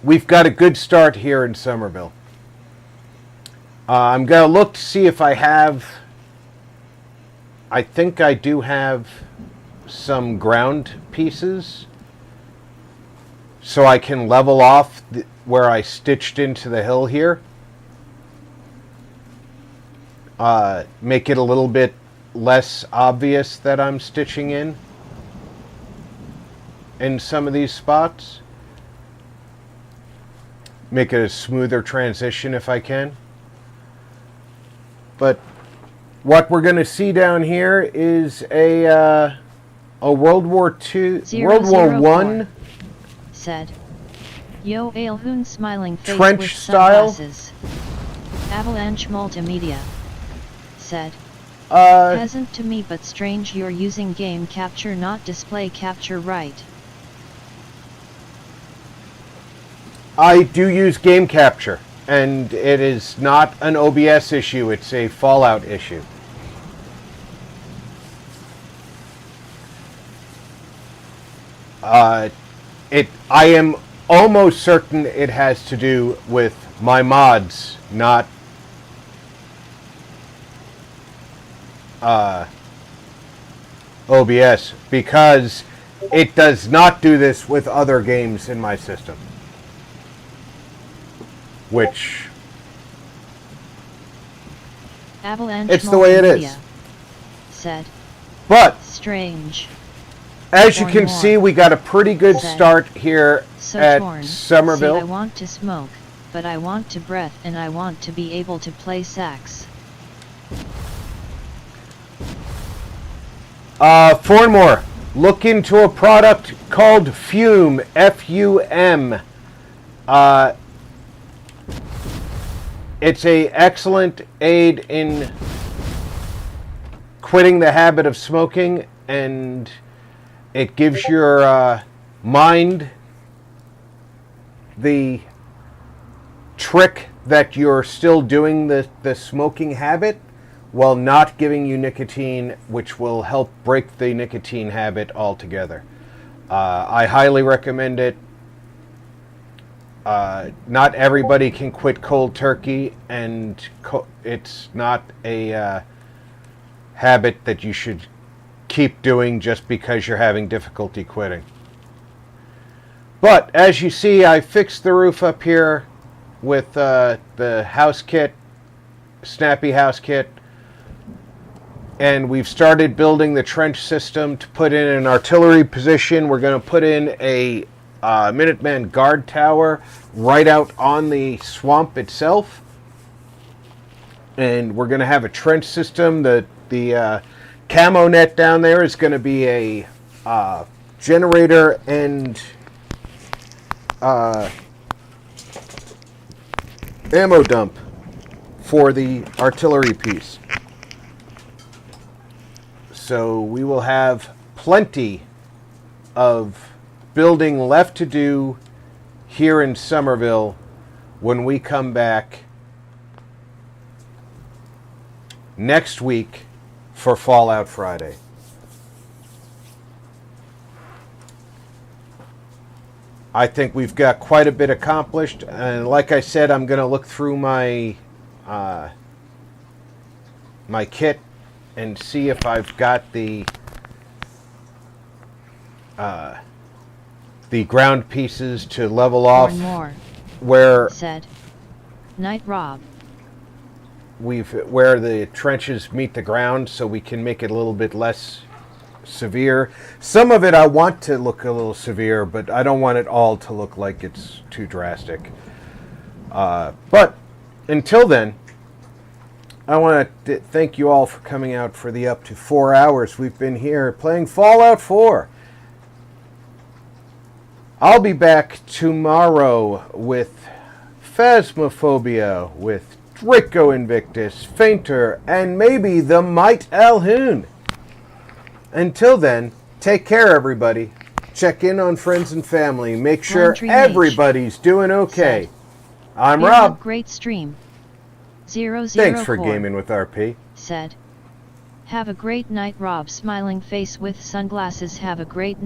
We've got a good start here in Somerville. I'm going to look to see if I have... I think I do have some ground pieces, so I can level off where I stitched into the hill here. Make it a little bit less obvious that I'm stitching in some of these spots. Make it a smoother transition if I can. But what we're going to see down here is a World War II, World War One said, "Yo, Alhoon smiling face trench with style sunglasses." Avalanche Multimedia said, "Pleasant to me but strange you're using game capture not display capture, right?" I do use game capture, and it is not an OBS issue, it's a Fallout issue. I am almost certain it has to do with my mods, not OBS, because it does not do this with other games in my system. Which... Avalanche it's the way it is. Said, but strange. As you can see, we got a pretty good start here at Somerville. See, I want to smoke, but I want to breath and I want to be able to play sax. For more, look into a product called Fume, F-U-M. It's an excellent aid in quitting the habit of smoking, and it gives your mind the trick that you're still doing the smoking habit while not giving you nicotine, which will help break the nicotine habit altogether. I highly recommend it. Not everybody can quit cold turkey, and it's not a habit that you should keep doing just because you're having difficulty quitting. But as you see, I fixed the roof up here with the house kit, Snappy house kit, and we've started building the trench system to put in an artillery position. We're going to put in a Minuteman guard tower right out on the swamp itself, and we're going to have a trench system. The camo net down there is going to be a generator and ammo dump for the artillery piece. So we will have plenty of building left to do here in Somerville when we come back next week for Fallout Friday. I think we've got quite a bit accomplished, and like I said, I'm going to look through my my kit and see if I've got the ground pieces to level off More, where said Night Rob. where the trenches meet the ground, so we can make it a little bit less severe. Some of it I want to look a little severe, but I don't want it all to look like it's too drastic. But until then, I want to thank you all for coming out for the up to 4 hours we've been here playing Fallout 4. I'll be back tomorrow with Phasmophobia, with Draco Invictus, Fainter, and maybe the Might Alhoon. Until then, take care, everybody. Check in on friends and family. Make sure Laundry everybody's doing okay. Said, I'm Beer Rob. Mug, great stream. 00 Thanks for core, gaming with RP. said. Have a great night, Rob. Smiling face with sunglasses. Have a great night.